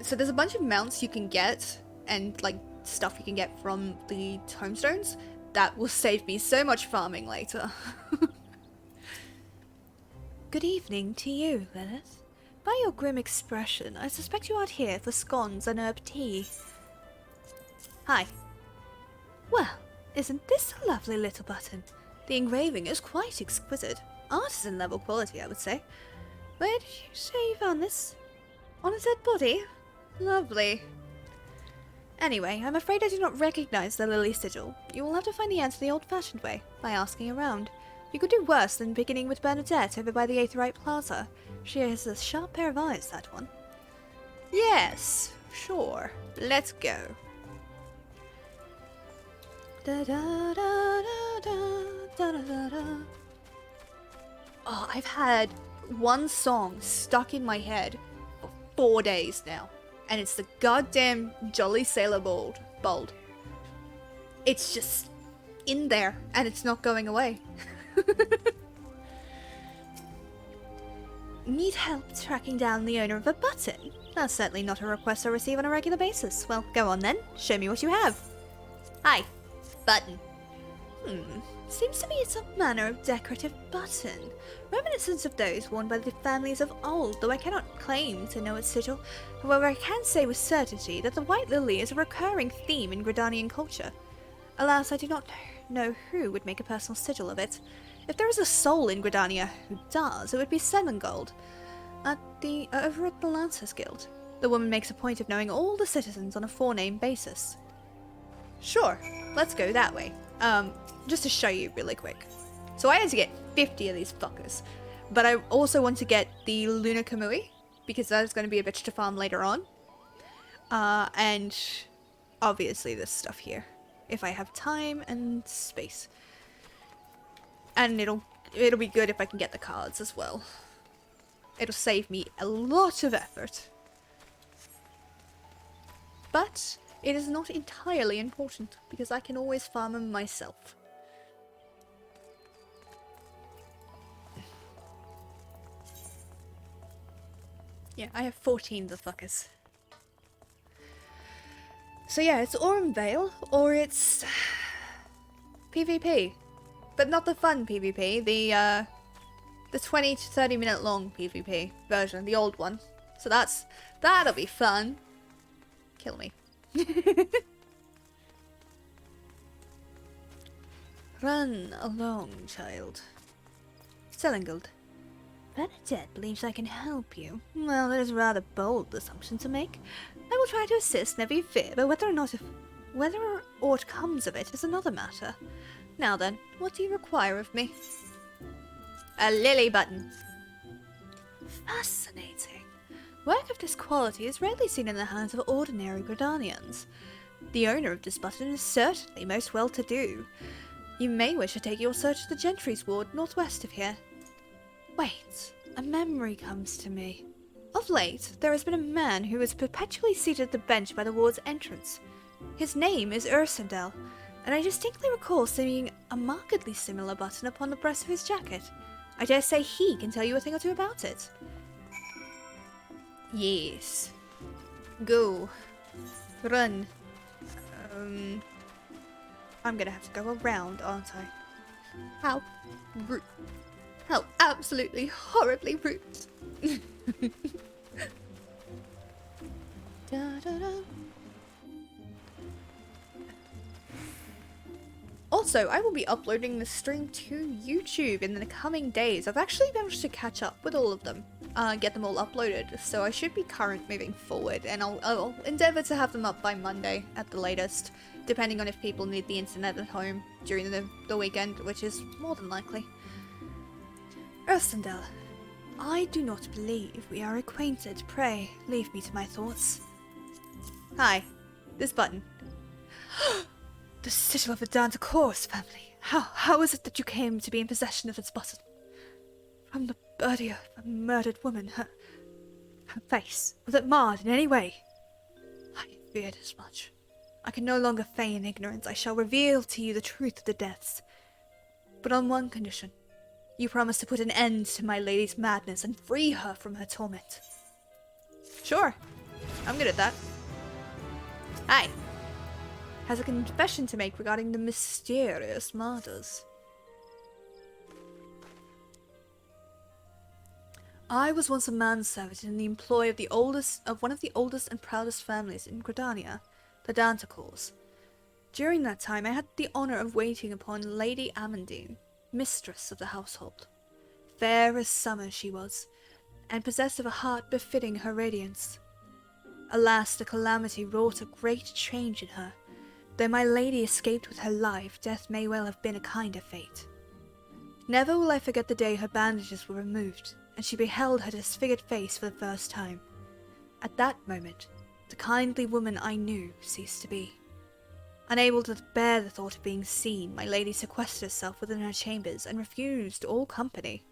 So there's a bunch of mounts you can get, and like stuff you can get from the tomestones. That will save me so much farming later. Good evening to you, Lilith. By your grim expression, I suspect you aren't here for scones and herb tea. Hi. Well, isn't this a lovely little button? The engraving is quite exquisite. Artisan level quality, I would say. Where did you say you found this? On a dead body? Lovely. Anyway, I'm afraid I do not recognize the lily sigil. You will have to find the answer the old-fashioned way, by asking around. You could do worse than beginning with Bernadette over by the Aetherite Plaza. She has a sharp pair of eyes, that one. Yes, sure. Let's go. Da da da da da da da da. Oh, I've had one song stuck in my head for 4 days now. And it's the goddamn Jolly Sailor Bold. It's just in there, and it's not going away. Need help tracking down the owner of a button? That's certainly not a request I receive on a regular basis. Well, go on then. Show me what you have. Hi. Button. Seems to me it's some manner of decorative button, reminiscent of those worn by the families of old, though I cannot claim to know its sigil. However, I can say with certainty that the white lily is a recurring theme in Gridanian culture. Alas, I do not know who would make a personal sigil of it. If there is a soul in Gridania who does, it would be Semengold, over at the Lancers Guild. The woman makes a point of knowing all the citizens on a four-name basis. Sure, let's go that way. Just to show you really quick. So I had to get 50 of these fuckers. But I also want to get the Luna Kamui, because that is going to be a bitch to farm later on. And obviously this stuff here, if I have time and space. And it'll be good if I can get the cards as well. It'll save me a lot of effort. But it is not entirely important, because I can always farm them myself. Yeah, I have 14 of the fuckers. So yeah, it's Aurum Vale, or it's PvP. But not the fun PvP, the 20 to 30 minute long PvP version, the old one. So that'll be fun. Kill me. Run along, child. Selengold. Bernadette believes I can help you. Well, that is a rather bold assumption to make. I will try to assist, never you fear, but whether or aught comes of it is another matter. Now then, what do you require of me? A lily button. Fascinating. Work of this quality is rarely seen in the hands of ordinary Gridanians. The owner of this button is certainly most well-to-do. You may wish to take your search to the Gentry's Ward, northwest of here. Wait, a memory comes to me. Of late, there has been a man who is perpetually seated at the bench by the ward's entrance. His name is Ursendel, and I distinctly recall seeing a markedly similar button upon the breast of his jacket. I dare say he can tell you a thing or two about it. Yes. Go. Run. I'm gonna have to go around, aren't I? How rude. How absolutely horribly rude. Da, da, da. Also, I will be uploading this stream to YouTube in the coming days. I've actually managed to catch up with all of them, get them all uploaded, so I should be current moving forward, and I'll endeavour to have them up by Monday at the latest, depending on if people need the internet at home during the weekend, which is more than likely. Ursendel, I do not believe we are acquainted. Pray, leave me to my thoughts. Hi, this button. The sigil of the Titan-ous family. How is it that you came to be in possession of this button? From the body of a murdered woman, her face, was it marred in any way? I feared as much. I can no longer feign ignorance. I shall reveal to you the truth of the deaths. But on one condition. You promise to put an end to my lady's madness and free her from her torment. Sure. I'm good at that. Hi. Has a confession to make regarding the mysterious murders. I was once a manservant in the employ of one of the oldest and proudest families in Gridania, the Titan-ous. During that time, I had the honour of waiting upon Lady Amandine, mistress of the household. Fair as summer she was, and possessed of a heart befitting her radiance. Alas, the calamity wrought a great change in her. Though my lady escaped with her life, death may well have been a kinder fate. Never will I forget the day her bandages were removed, and she beheld her disfigured face for the first time. At that moment, the kindly woman I knew ceased to be. Unable to bear the thought of being seen, my lady sequestered herself within her chambers and refused all company.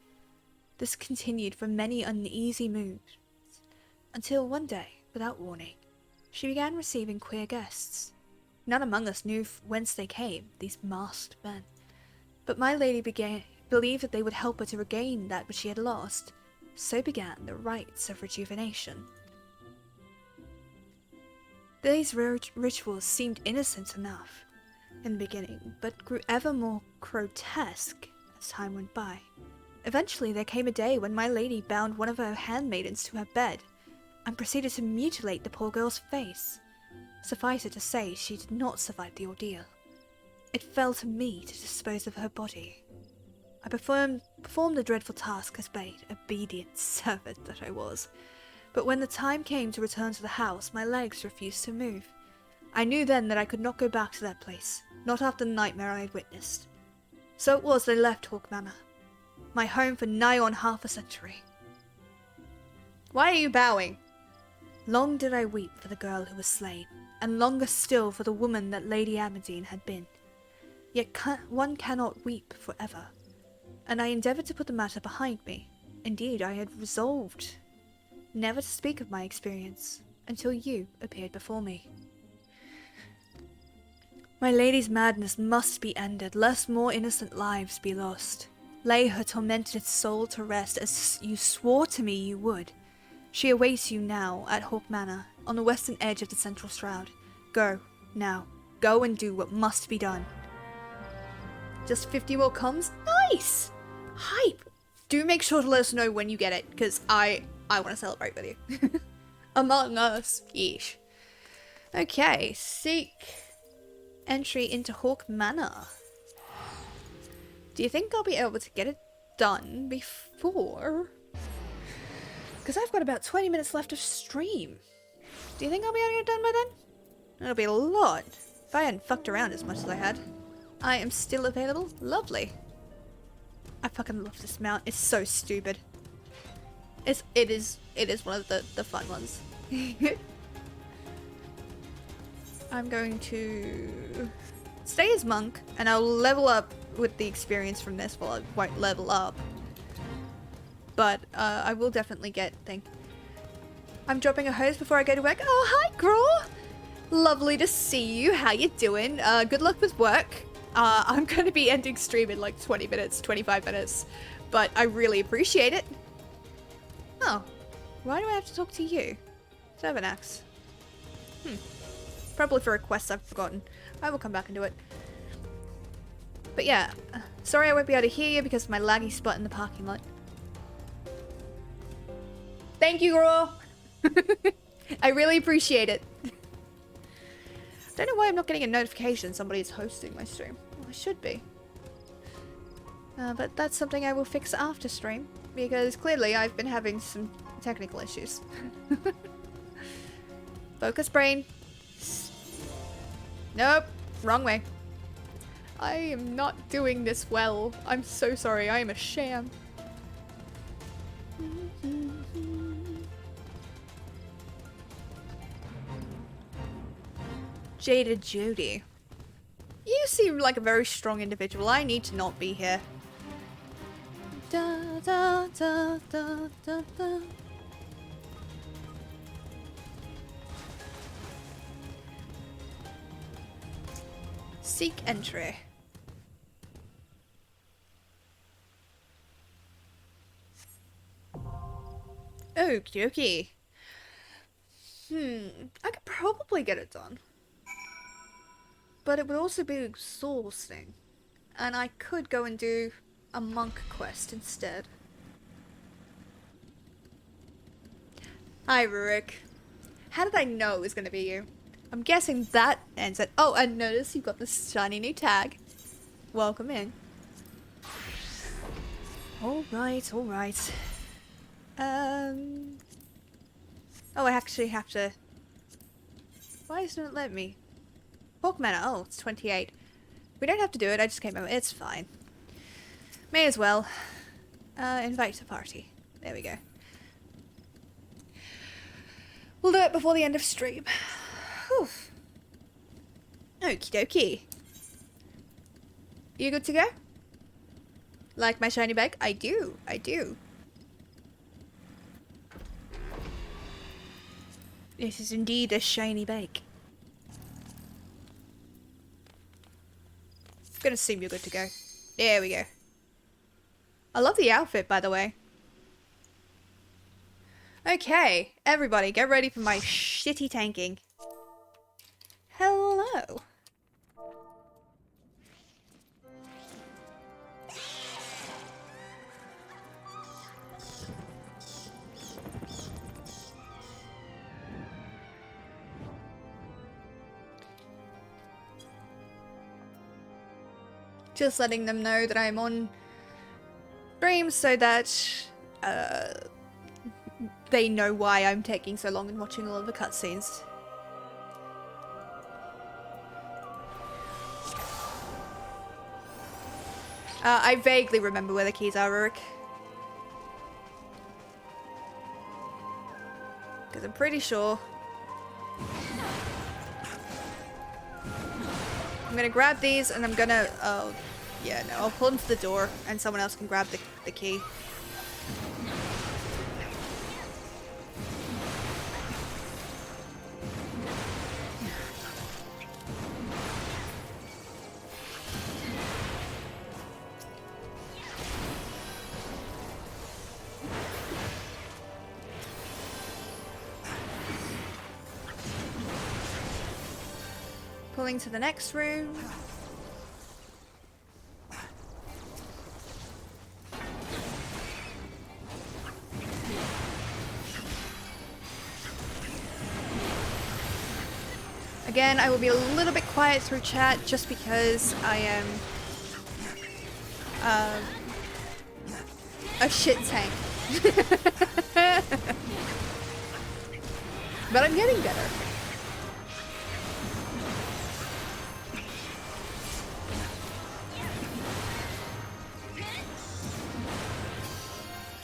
This continued for many uneasy moons, until one day, without warning, she began receiving queer guests. None among us knew whence they came, these masked men, but my lady believed that they would help her to regain that which she had lost. So began the rites of rejuvenation. These rituals seemed innocent enough in the beginning, but grew ever more grotesque as time went by. Eventually there came a day when my lady bound one of her handmaidens to her bed and proceeded to mutilate the poor girl's face. Suffice it to say, she did not survive the ordeal. It fell to me to dispose of her body. I performed the dreadful task as bait, obedient servant that I was. But when the time came to return to the house, my legs refused to move. I knew then that I could not go back to that place, not after the nightmare I had witnessed. So it was that I left Hawk Manor, my home for nigh on half a century. Why are you bowing? Long did I weep for the girl who was slain, and longer still for the woman that Lady Amandine had been. Yet one cannot weep forever, and I endeavoured to put the matter behind me. Indeed, I had resolved never to speak of my experience until you appeared before me. My lady's madness must be ended, lest more innocent lives be lost. Lay her tormented soul to rest, as you swore to me you would. She awaits you now at Hawk Manor, on the western edge of the Central Shroud. Go, now. Go and do what must be done. Just 50 more comms? Nice! Hype! Do make sure to let us know when you get it, because I want to celebrate with you. Among Us. Yeesh. Okay, seek entry into Hawk Manor. Do you think I'll be able to get it done before? Because I've got about 20 minutes left of stream. Do you think I'll be able to get it done by then? That'll be a lot, if I hadn't fucked around as much as I had. I am still available? Lovely. I fucking love this mount. It's so stupid. It is one of the fun ones. I'm going to stay as monk, and I'll level up with the experience from this. Well, I won't level up, but I will definitely get thing. I'm dropping a hose before I go to work. Oh, hi, Graw! Lovely to see you. How you doing? Good luck with work. I'm going to be ending stream in like 20 minutes, 25 minutes, but I really appreciate it. Oh, why do I have to talk to you? Servanax. Probably for requests I've forgotten. I will come back and do it. But yeah, sorry I won't be able to hear you because of my laggy spot in the parking lot. Thank you, Raw! I really appreciate it. Don't know why I'm not getting a notification somebody is hosting my stream. Well, I should be. But that's something I will fix after stream, because clearly I've been having some technical issues. Focus, brain. Nope, wrong way. I am not doing this well. I'm so sorry, I am a sham. Jaded Judy. You seem like a very strong individual. I need to not be here. Da, da, da, da, da, da. Seek entry. Okie dokie. I could probably get it done. But it would also be exhausting. And I could go and do a monk quest instead. Hi, Rurik. How did I know it was going to be you? I'm guessing that ends it. Oh, and notice you've got this shiny new tag. Welcome in. Alright, alright. Oh, I actually have to... Why isn't it letting me? Hawk Manor. Oh, it's 28. We don't have to do it, I just came over. It's fine. May as well. Invite to party. There we go. We'll do it before the end of stream. Whew. Okie dokie. You good to go? Like my shiny bag? I do. I do. This is indeed a shiny bag. I'm gonna assume you're good to go. There we go. I love the outfit, by the way. Okay, everybody, get ready for my shitty tanking. Hello. Just letting them know that I'm on stream so that they know why I'm taking so long and watching all of the cutscenes. I vaguely remember where the keys are, Rurik. Because I'm pretty sure. I'm gonna grab these and I'm gonna, oh, yeah, no, I'll pull them to the door and someone else can grab the key. Pulling to the next room. Again, I will be a little bit quiet through chat just because I am a shit tank. But I'm getting better.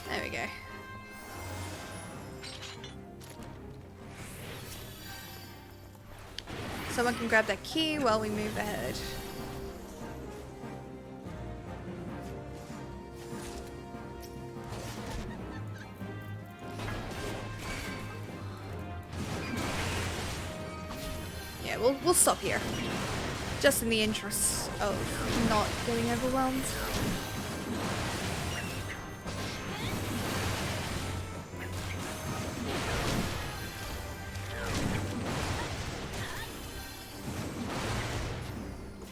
There we go. Someone can grab that key while we move ahead. Yeah, we'll stop here. Just in the interest of not getting overwhelmed.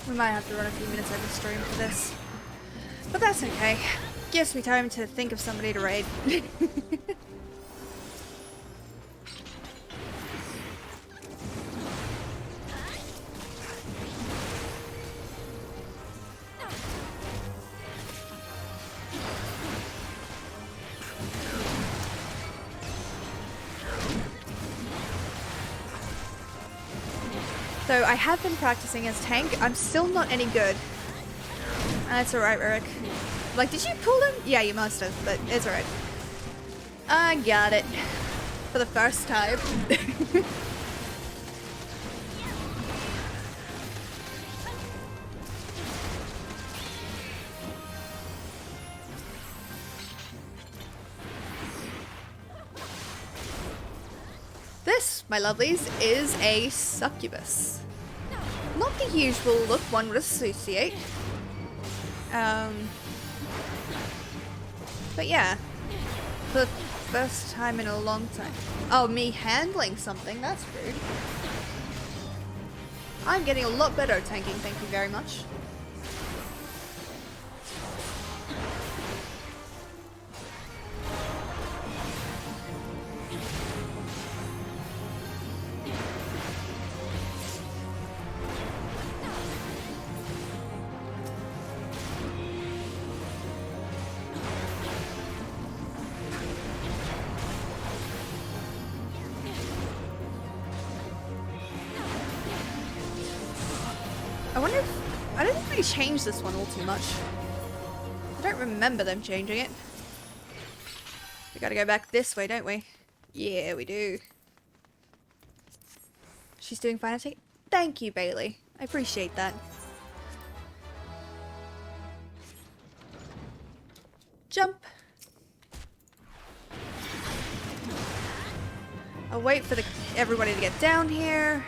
We might have to run a few minutes over stream for this. But that's okay. Gives me time to think of somebody to raid. So I have been practicing as tank. I'm still not any good. That's alright, Rurik. Like, did you pull him? Yeah, you must have, but it's alright. I got it. For the first time. This, my lovelies, is a succubus. Not the usual look one would associate. But yeah. For the first time in a long time. Oh, me handling something? That's rude. I'm getting a lot better at tanking, thank you very much. I don't think they changed this one all too much. I don't remember them changing it. We gotta go back this way, don't we? Yeah, we do. She's doing fine, I think. Thank you, Bailey. I appreciate that. Jump. I'll wait for everybody to get down here.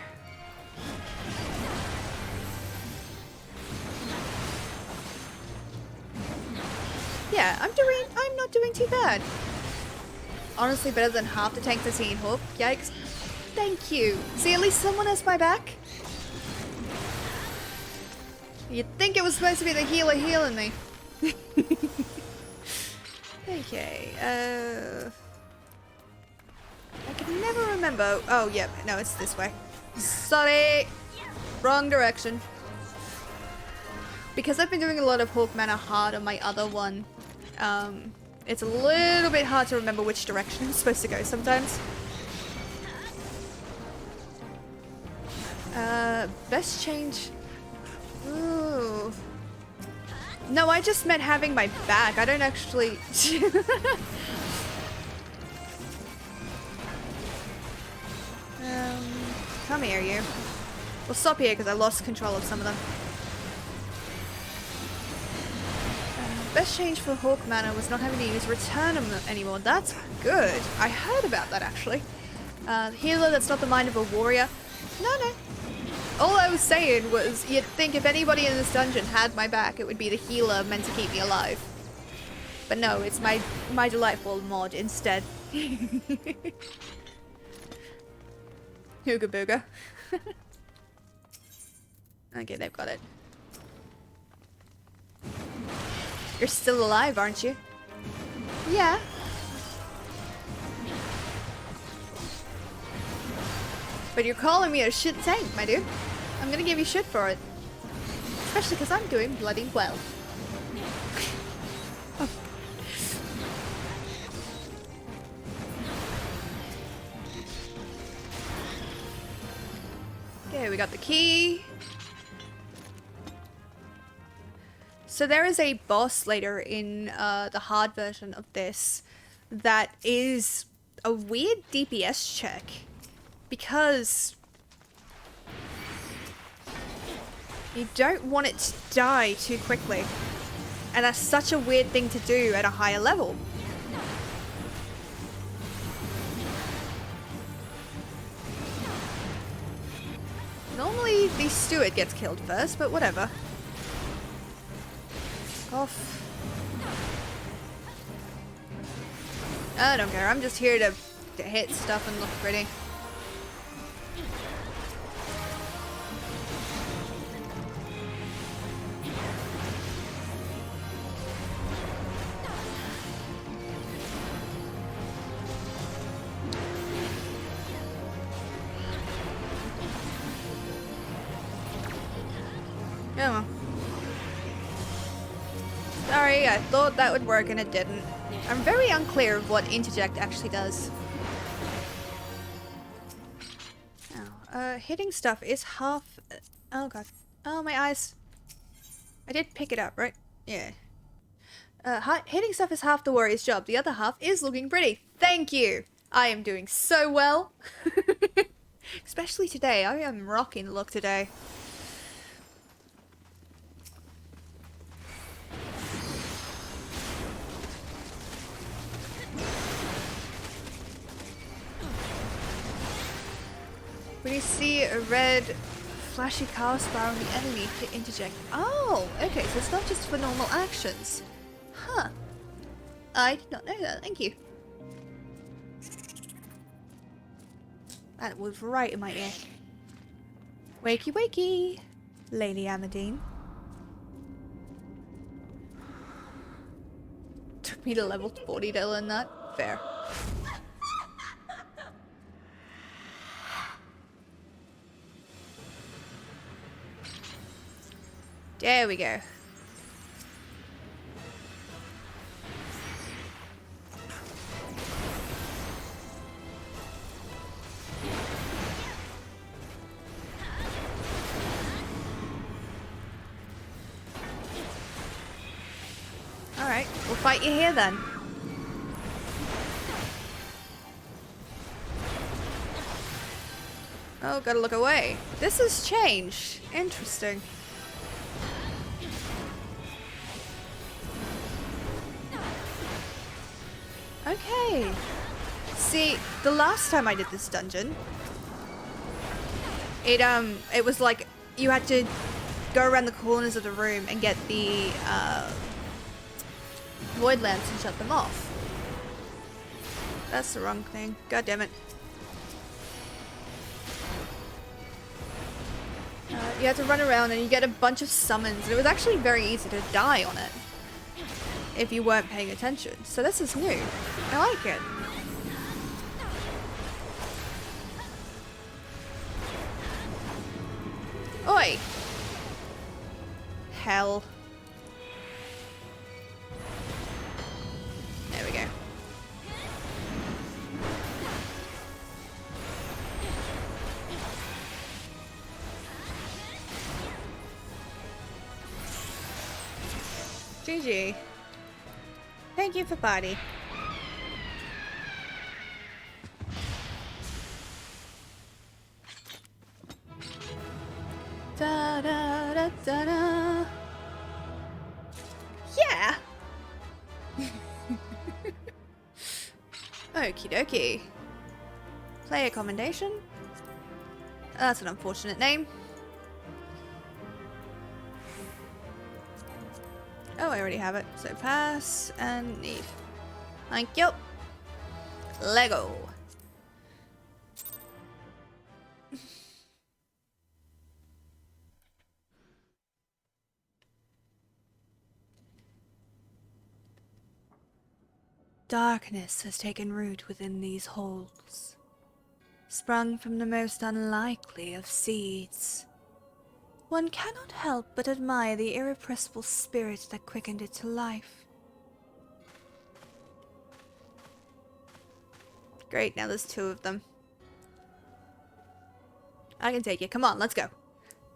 Yeah, I'm not doing too bad. Honestly, better than half the tanks I see in Hawk. Yikes. Thank you. See, at least someone has my back. You'd think it was supposed to be the healer healing me. Okay, I can never remember. Oh, yeah, no, it's this way. Sorry! Wrong direction. Because I've been doing a lot of Hawk Manor hard on my other one, it's a little bit hard to remember which direction I'm supposed to go sometimes. Best change... Ooh. No, I just meant having my back. I don't actually... Come here, you. We'll stop here because I lost control of some of them. Best change for Hawk Manor was not having to use Return anymore. That's good. I heard about that, actually. Healer that's not the mind of a warrior. No. All I was saying was, you'd think if anybody in this dungeon had my back, it would be the healer meant to keep me alive. But no, it's my delightful mod instead. Hooga booga. Okay, they've got it. You're still alive, aren't you? Yeah. But you're calling me a shit tank, my dude. I'm gonna give you shit for it. Especially because I'm doing bloody well. Oh. Okay, we got the key. So there is a boss later in the hard version of this that is a weird DPS check. Because you don't want it to die too quickly. And that's such a weird thing to do at a higher level. Normally the steward gets killed first, but whatever. Off. I don't care, I'm just here to hit stuff and look pretty. Oh. Sorry, I thought that would work and it didn't. I'm very unclear of what interject actually does. Oh, hitting stuff is half... Oh god. Oh, my eyes. I did pick it up, right? Yeah. Hitting stuff is half the warrior's job. The other half is looking pretty. Thank you! I am doing so well. Especially today. I am rocking the look today. When you see a red flashy cast bar on the enemy, hit interject. Oh, okay, so it's not just for normal actions. Huh. I did not know that, thank you. That was right in my ear. Wakey wakey, Lady Amadine. Took me to level 40 to learn that. Fair. There we go. Alright, we'll fight you here then. Oh, gotta look away. This has changed. Interesting. Okay. See, the last time I did this dungeon, it was like you had to go around the corners of the room and get the void lamps and shut them off. That's the wrong thing. God damn it. You had to run around and you get a bunch of summons. And it was actually very easy to die on it if you weren't paying attention. So this is new. I like it. Oi! Hell. There we go. GG. Thank you for party. Da da da da da. Yeah. Okie dokie. Player commendation. That's an unfortunate name. Oh, I already have it. So pass and need. Thank you. Lego. Darkness has taken root within these halls, sprung from the most unlikely of seeds. One cannot help but admire the irrepressible spirit that quickened it to life. Great, now there's two of them. I can take you. Come on, let's go.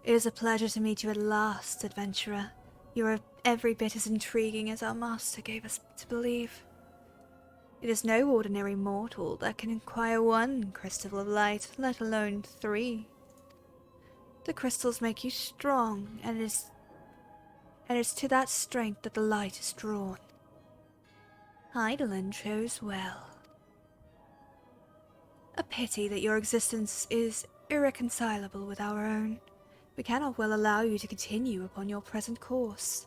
It is a pleasure to meet you at last, adventurer. You are every bit as intriguing as our master gave us to believe. It is no ordinary mortal that can acquire one crystal of light, let alone 3. The crystals make you strong, and it is to that strength that the light is drawn. Eidolon chose well. A pity that your existence is irreconcilable with our own. We cannot well allow you to continue upon your present course.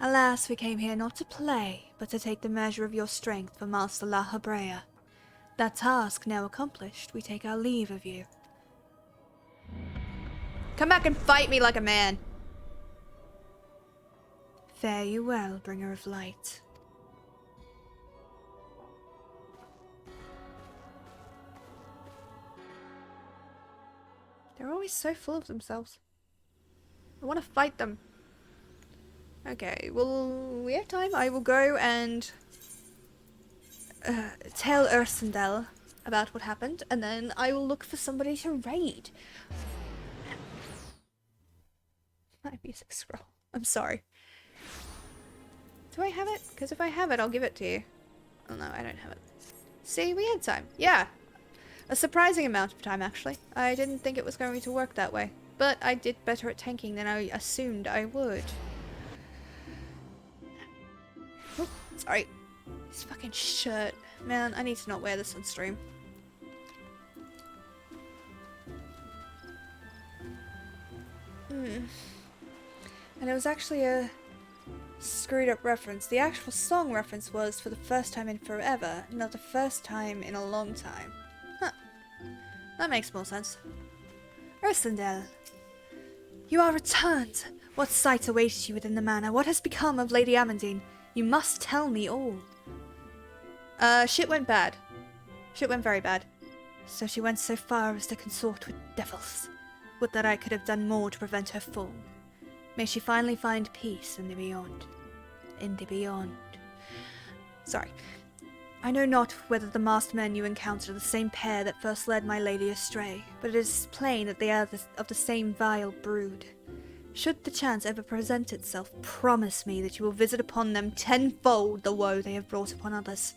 Alas, we came here not to play, but to take the measure of your strength for Master La Habrea. That task now accomplished, we take our leave of you. Come back and fight me like a man! Fare you well, bringer of light. They're always so full of themselves. I want to fight them. Okay, well, we have time. I will go and tell Ursendel about what happened, and then I will look for somebody to raid. My music scroll. I'm sorry. Do I have it? Because if I have it, I'll give it to you. Oh no, I don't have it. See, we had time. Yeah. A surprising amount of time, actually. I didn't think it was going to work that way. But I did better at tanking than I assumed I would. Oh, sorry. This fucking shirt. Man, I need to not wear this on stream. And it was actually a screwed up reference. The actual song reference was for the first time in forever, not the first time in a long time. Huh. That makes more sense. Ursendel, you are returned. What sight awaits you within the manor? What has become of Lady Amandine? You must tell me all. Shit went bad. Shit went very bad. So she went so far as to consort with devils. Would that I could have done more to prevent her fall. May she finally find peace in the beyond. In the beyond. Sorry. I know not whether the masked men you encountered are the same pair that first led my lady astray, but it is plain that they are of the same vile brood. Should the chance ever present itself, promise me that you will visit upon them tenfold the woe they have brought upon others.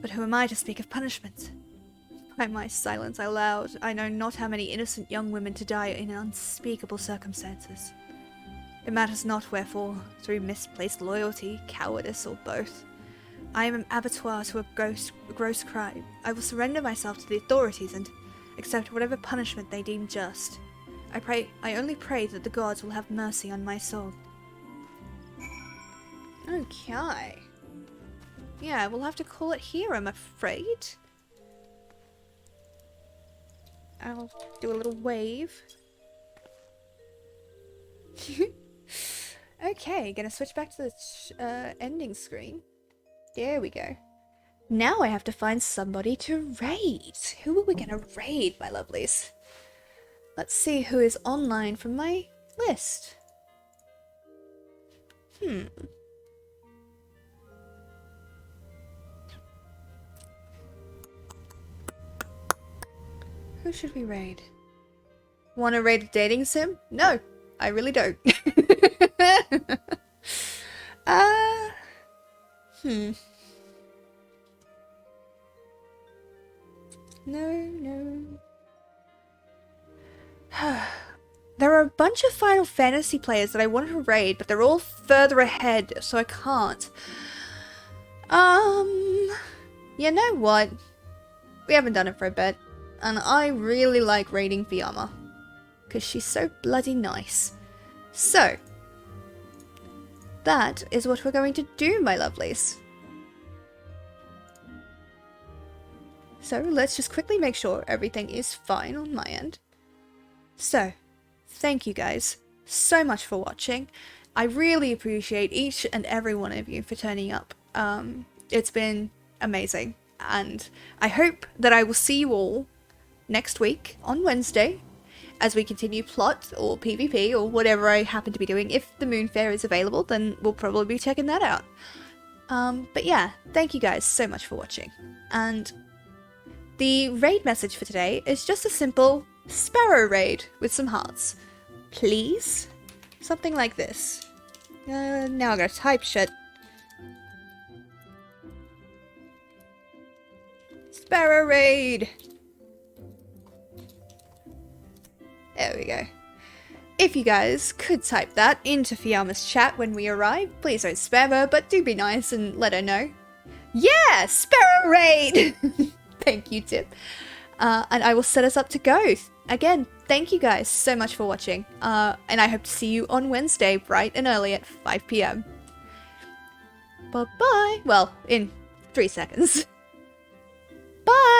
But who am I to speak of punishment? By my silence aloud, I know not how many innocent young women to die in unspeakable circumstances. It matters not wherefore, through misplaced loyalty, cowardice, or both. I am an abattoir to a gross crime. I will surrender myself to the authorities and accept whatever punishment they deem just. I only pray that the gods will have mercy on my soul. Okay. yeah, we'll have to call it here, I'm afraid. I'll do a little wave. Okay, gonna switch back to the ending screen. There we go. Now I have to find somebody to raid. Who are we gonna raid, my lovelies? Let's see who is online from my list. Who should we raid? Want to raid a dating sim? No, I really don't. No. There are a bunch of Final Fantasy players that I want to raid, but they're all further ahead, so I can't. You know what? We haven't done it for a bit, and I really like raiding Fiamma, because she's so bloody nice. So, that is what we're going to do, my lovelies. So, let's just quickly make sure everything is fine on my end. So, thank you guys so much for watching. I really appreciate each and every one of you for turning up. It's been amazing, and I hope that I will see you all next week on Wednesday as we continue plot or PvP or whatever I happen to be doing. If the Moon Fair is available, then we'll probably be checking that out. But yeah, thank you guys so much for watching. And the raid message for today is just a simple sparrow raid with some hearts. Please? Something like this. Now I gotta type shit. Sparrow raid! There we go. If you guys could type that into Fiamma's chat when we arrive, please don't spam her, but do be nice and let her know. Yeah! Sparrow raid! Thank you, Tip. And I will set us up to go. Again, thank you guys so much for watching. And I hope to see you on Wednesday, bright and early at 5 PM. Bye-bye. Well, in 3 seconds. Bye!